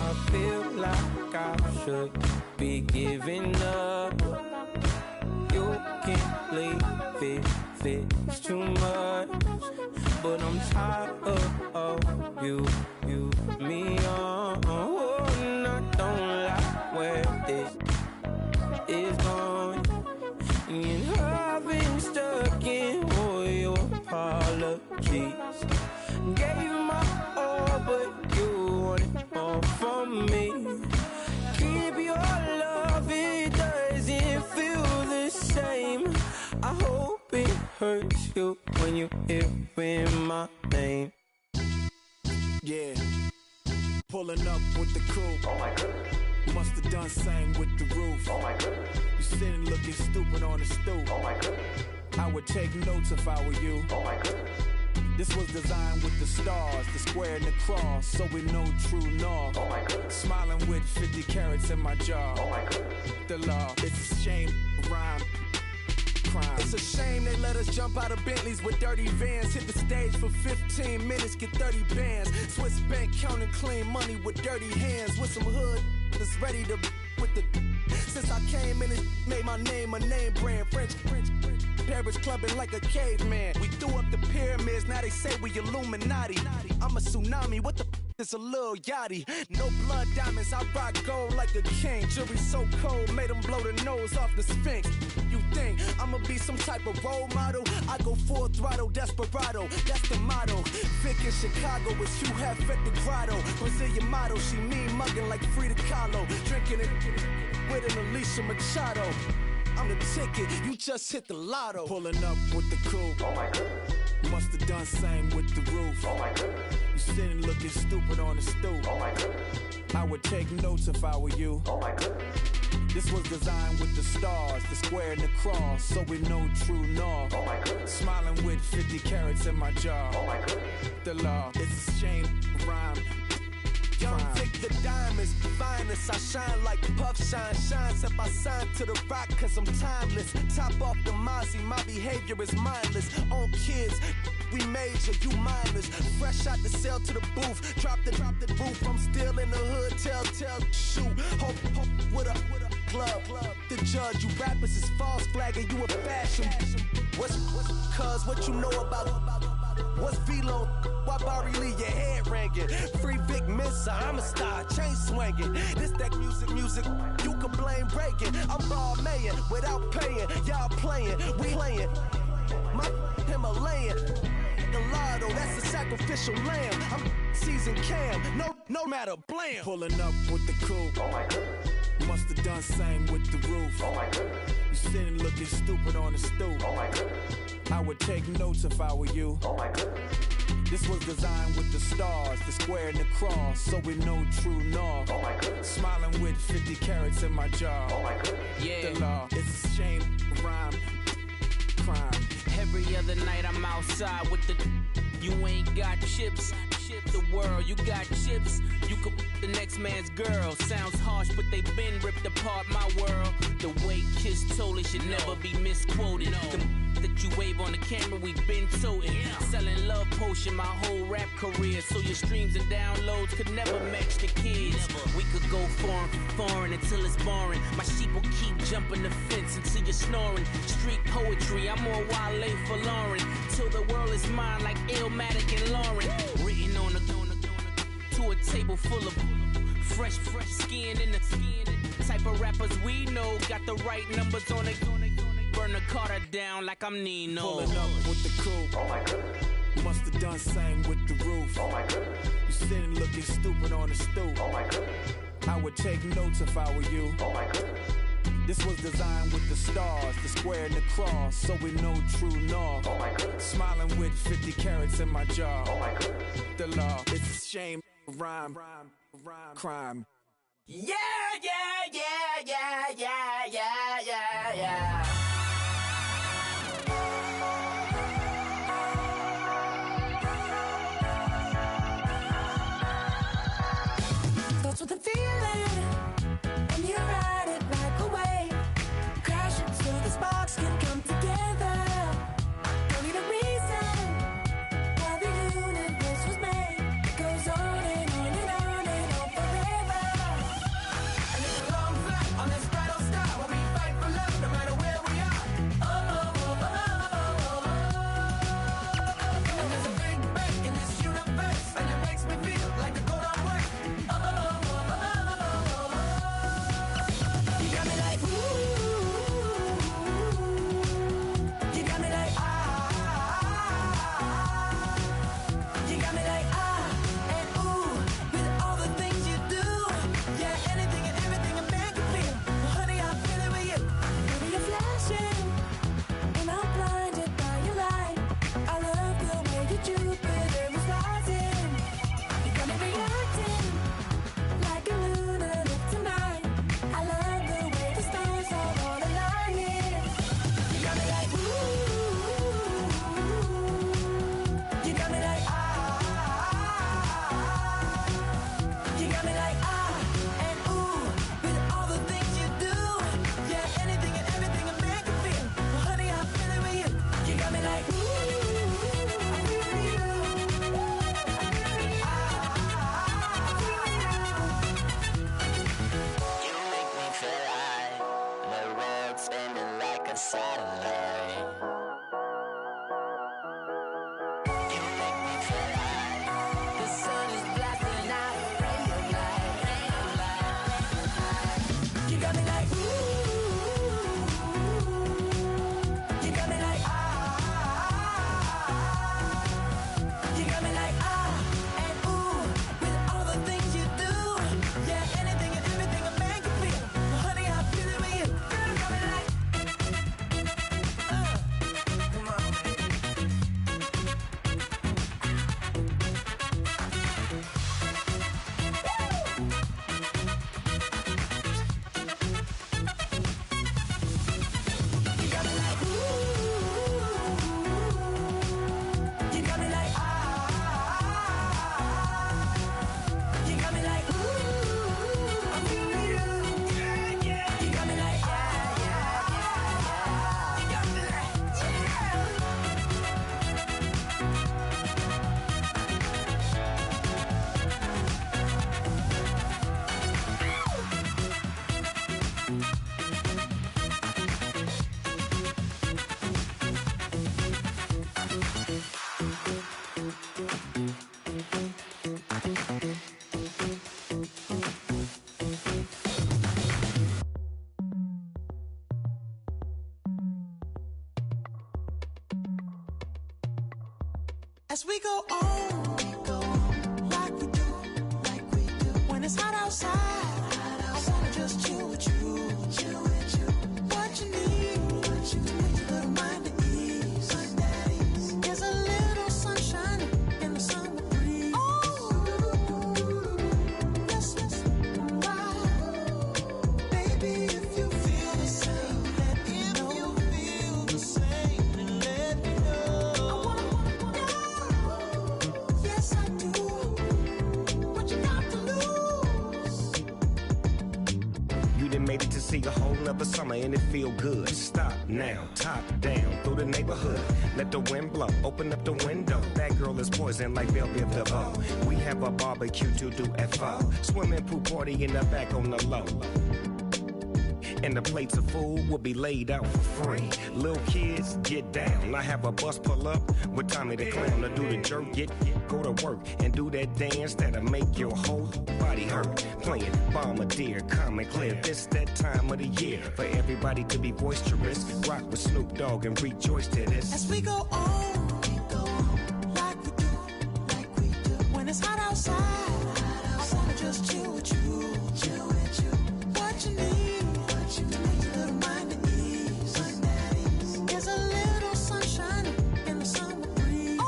I feel like I should be giving up. You can't leave it's too much. But I'm tired of you, me on. And I don't like where this is going. And I've been stuck in all your apologies. Gave my all, but you want it all from me. Keep your love, it doesn't feel the same. I hope it hurts you when you hear my name. Yeah, pulling up with the coupe. Oh my goodness. Must have done same with the roof. Oh my goodness. You sitting looking stupid on the stoop. Oh my goodness. I would take notes if I were you. Oh my goodness. This was designed with the stars, the square and the cross, so we know true north. Oh my goodness. Smiling with 50 carats in my jaw. Oh my goodness. The law, it's a shame, rhyme. Crime. It's a shame they let us jump out of Bentleys with dirty vans. Hit the stage for 15 minutes, get 30 bands. Swiss bank counting clean money with dirty hands. With some hood that's ready to with the. Since I came in and made my name a name brand. French. Paris clubbing like a caveman. We threw up the pyramids, now they say we Illuminati. I'm a tsunami, what the is a little yachty. No blood diamonds, I rock gold like a king. Jury so cold, made them blow the nose off the Sphinx. You think I'ma be some type of role model? I go full throttle, desperado, that's the motto. Vic in Chicago is Hugh Hef at the grotto. Brazilian model, she mean mugging like Frida Kahlo. Drinking it with an Alicia Machado. I'm the ticket, you just hit the lotto. Pulling up with the coupe. Oh my goodness. Must have done same with the roof. Oh my goodness. You sitting looking stupid on the stoop. Oh my goodness. I would take notes if I were you. Oh my goodness. This was designed with the stars, the square and the cross, so we know true north. Oh my goodness. Smiling with 50 carats in my jaw. Oh my goodness. The law, it's a shame, rhyme. Young Vic the diamonds, finest. I shine like puff shine. Shines if I sign to the rock, cause I'm timeless. Top off the Mozzie, my behavior is mindless. On kids, we major, you minors. Fresh out the cell to the booth. Drop the roof, I'm still in the hood. Tell, shoot. Hope with a club. The judge, you rappers is false flagging, you a fashion. What's cuz, what you know about? What's Velo? Why Barry Lee, your head ringing? Free Vic Mensa, I'm a star, chain swinging. This that music, you can blame Reagan. I'm ball mayin' without paying, y'all playing, we playing. My Himalayan, Gallardo, that's a sacrificial lamb. I'm seasoned cam, no matter, blam. Pulling up with the coupe. Oh my goodness. Must have done same with the roof. Oh my goodness. You sitting looking stupid on the stoop. Oh my goodness. I would take notes if I were you. Oh my goodness. This was designed with the stars, the square and the cross, so we know true north. Oh my goodness. Smiling with 50 carats in my jaw. Oh my goodness. Yeah. The law, it's a shame, rhyme, crime. Every other night I'm outside with the. You ain't got chips. The world, you got chips. You could the next man's girl. Sounds harsh, but they been ripped apart my world. The way Kiss told it should never be misquoted. The that you wave on the camera, we been toting. Selling love potion my whole rap career. So your streams and downloads could never match the kids. We could go foreign until it's boring. My sheep will keep jumping the fence until you're snoring. Street poetry, I'm more Wale for Lauren. Till the world is mine like Illmatic and Lauren. Written on a to a table full of fresh skin in the type of rappers we know. Got the right numbers on it. Burn the Carter down like I'm Nino. Pulling up with the coupe. Oh my goodness. Must have done same with the roof. Oh my goodness. You sitting looking stupid on the stoop. Oh my goodness. I would take notes if I were you. Oh my goodness. This was designed with the stars, the square and the cross, so we know true north. Oh my goodness. Smiling with 50 carats in my jaw. Oh my goodness. The law, it's a shame, rhyme, crime. Yeah, yeah, yeah, yeah, yeah, yeah, yeah, yeah. Starts with a feeling, and you ride it right away. Crashing so the sparks can come together. Don't need a reason why the universe was made. It goes on and on and on and on forever. And it's a long flight on this bright old star where we fight for love no matter where we are. Oh, oh, oh, oh, oh, oh. And there's a big bang in this universe, and it makes me feel like the gold on work. Oh, oh, oh, oh, oh, oh. You got me like ooh. You got me like you got me like and ooh, with all the things you do. Yeah, anything and everything a man can feel. Well, honey, I'm feeling with you. Baby, you're flashing, and I'm blinded by your light. I love the way you Jupiter is rising. You got me reacting like a lunar look tonight. I love the way the stars are all aligning. You got me like ooh. You got me like you got me like and ooh, with all the things you do. Yeah, anything and everything a man can feel. Well, honey, I'm feeling with you. You got me like ooh, I'm feeling with you. You make me feel like the world's spinning like a satellite. You make me feel like The sun is blasting out a ray of light, ray of light. You got me like ooh. You got me like you got me like and ooh, with all the things you do. Yeah, anything and everything a man can feel. Well, honey, I'm feeling with you. Girl, you got me like come on, you got me like ooh. You got me like you got me like ooh. I'm feeling you. Yeah, yeah. You got me like yeah, yeah, yeah. You got me like as we go on, like we do, when it's hot outside. I wanna just chill with you. What you need, to make your little mind at ease. There's a little sunshine in the summer breeze. Yes, yes, wow. Baby, if you feel the same, let me know. If you feel the same, then let me know. I wanna know. Yes, I do. What you got to lose? You done made it to see a whole nother summer and it feel good. Stop now, top down through the neighborhood. Let the wind blow, open up the window. That girl is poison like Velvet DeVoe. We have a barbecue to do at 4. Swimming pool party in the back on the low. And the plates of food will be laid out for free. Little kids, get down. I have a bus pull up with Tommy the Clown to do the jerk. Go to work and do that dance that'll make your whole body hurt. Playing Bombardier, calm and clear. This that time of the year for everybody to be boisterous. Rock with Snoop Dogg and rejoice to this. As we go on, like we do, when it's hot outside. I wanna just chill with you. What you need, to make your little mind at ease. There's a little sunshine in the summer breeze.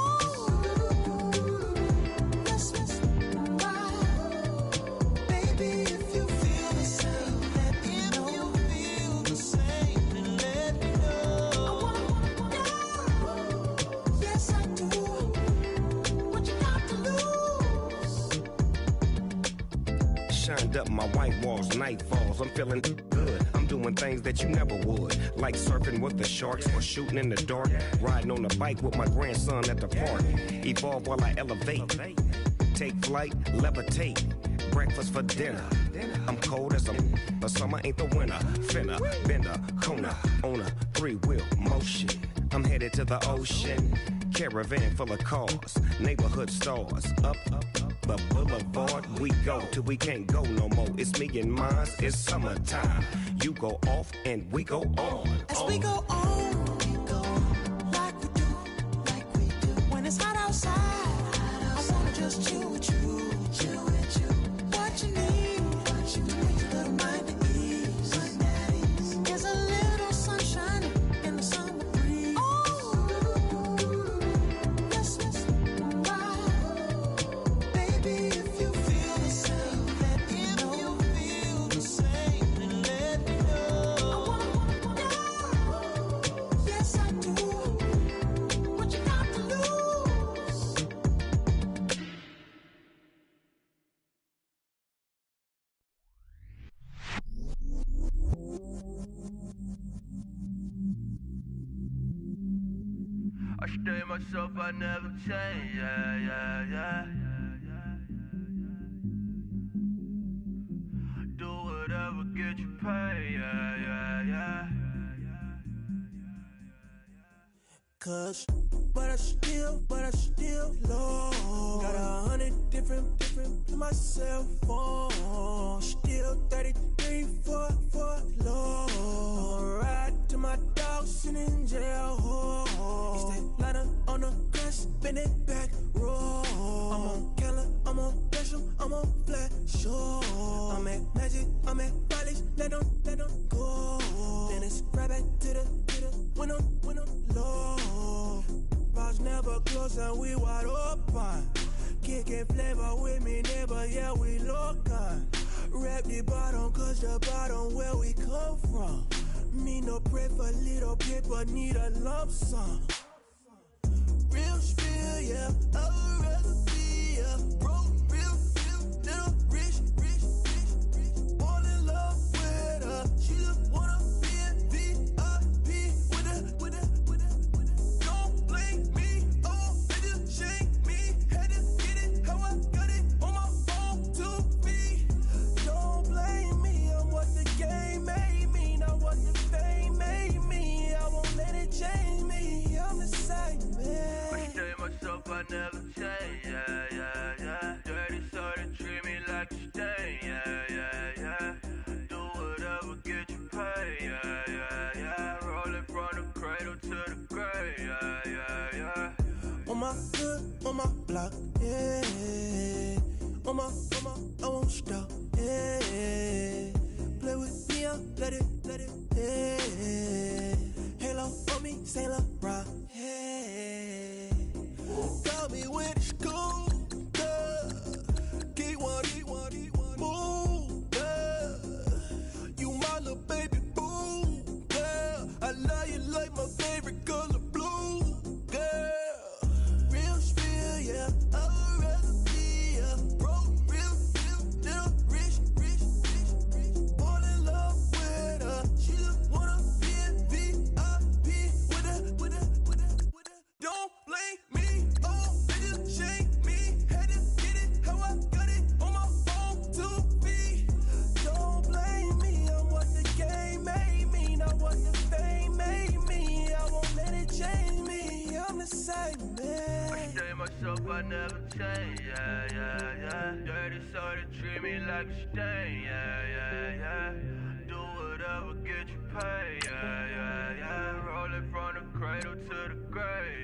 Yes, yes, wow. Baby, if you feel shined up my white walls, night falls. I'm feeling good. I'm doing things that you never would, like surfing with the sharks or shooting in the dark, riding on a bike with my grandson at the park. Evolve while I elevate, take flight, levitate, breakfast for dinner. I'm cold as but summer ain't the winter. Finna, bender, Kona, on a 3-wheel motion. I'm headed to the ocean, caravan full of cars, neighborhood stars. Up the boulevard we go till we can't go no more. It's me and mine, it's summertime. You go off and we go on. As we go on, like we do, when it's hot outside. I wanna just chill with you. What you need, a little mind at ease. There's a little sunshine in the summer breeze. Yes, baby, if you feel the same, let me know. If you feel the same, then let me know. I wanna know. Yes, I do. What you got to lose? I stay myself, I never change, yeah. Do whatever, get you paid, yeah. Cause, but I still low. Got 100 different to my cell phone. Still 33 for low. I'ma ride to my dog sitting in jail. He's that ladder on the grass, spin it back, roll. I'm on Keller, I'm on Gresham, I'm on Flat Shore. I'm at Magic, I'm at Bally's, let them go. Then it's right back to the when I'm low. Bars never close and we wide open. Kicking flavor with me, neighbor, yeah, we local. Rap the bottom, cause the bottom where we come from. Me no pray for little paper, need a lump sum. Real spill, yeah, I would rather be a broke, real, little rich. Fall in love with her, she just wanna be a VIP with her. Don't blame me, oh, nigga, shame me. Had to get it, how I got it on my phone to me. Don't blame me, I'm what the game made me, not what the fame made me. I won't let it change me, I'm the same, man. I stay myself, I never change, yeah. Dirty soda, treat me like a stain, yeah. Do whatever, get you paid, yeah. Rolling from the cradle to the grave, yeah. On my hood, on my block, yeah. On my, I won't stop, yeah. Play with me, I'll let it, yeah. Halo on me, Saint Laurent, yeah. Got me with the school, keep one, move, yeah. You my little baby boo, girl. I love you like my favorite color blue, girl. Real spill, yeah, I would rather be a broke, real, little rich. Fall in love with her, she just wanna be a VIP with her. Don't blame me, oh, nigga, shame me. Had to get it, how I got it on my phone to me. Don't blame me, I'm what the game made me, not what the fame made me. I won't let it change me, I'm the same, man. I stay myself, I never change, yeah. Dirty soda, treat me like a stain, yeah. Do whatever, get you paid, yeah. Rolling from the cradle to the grave,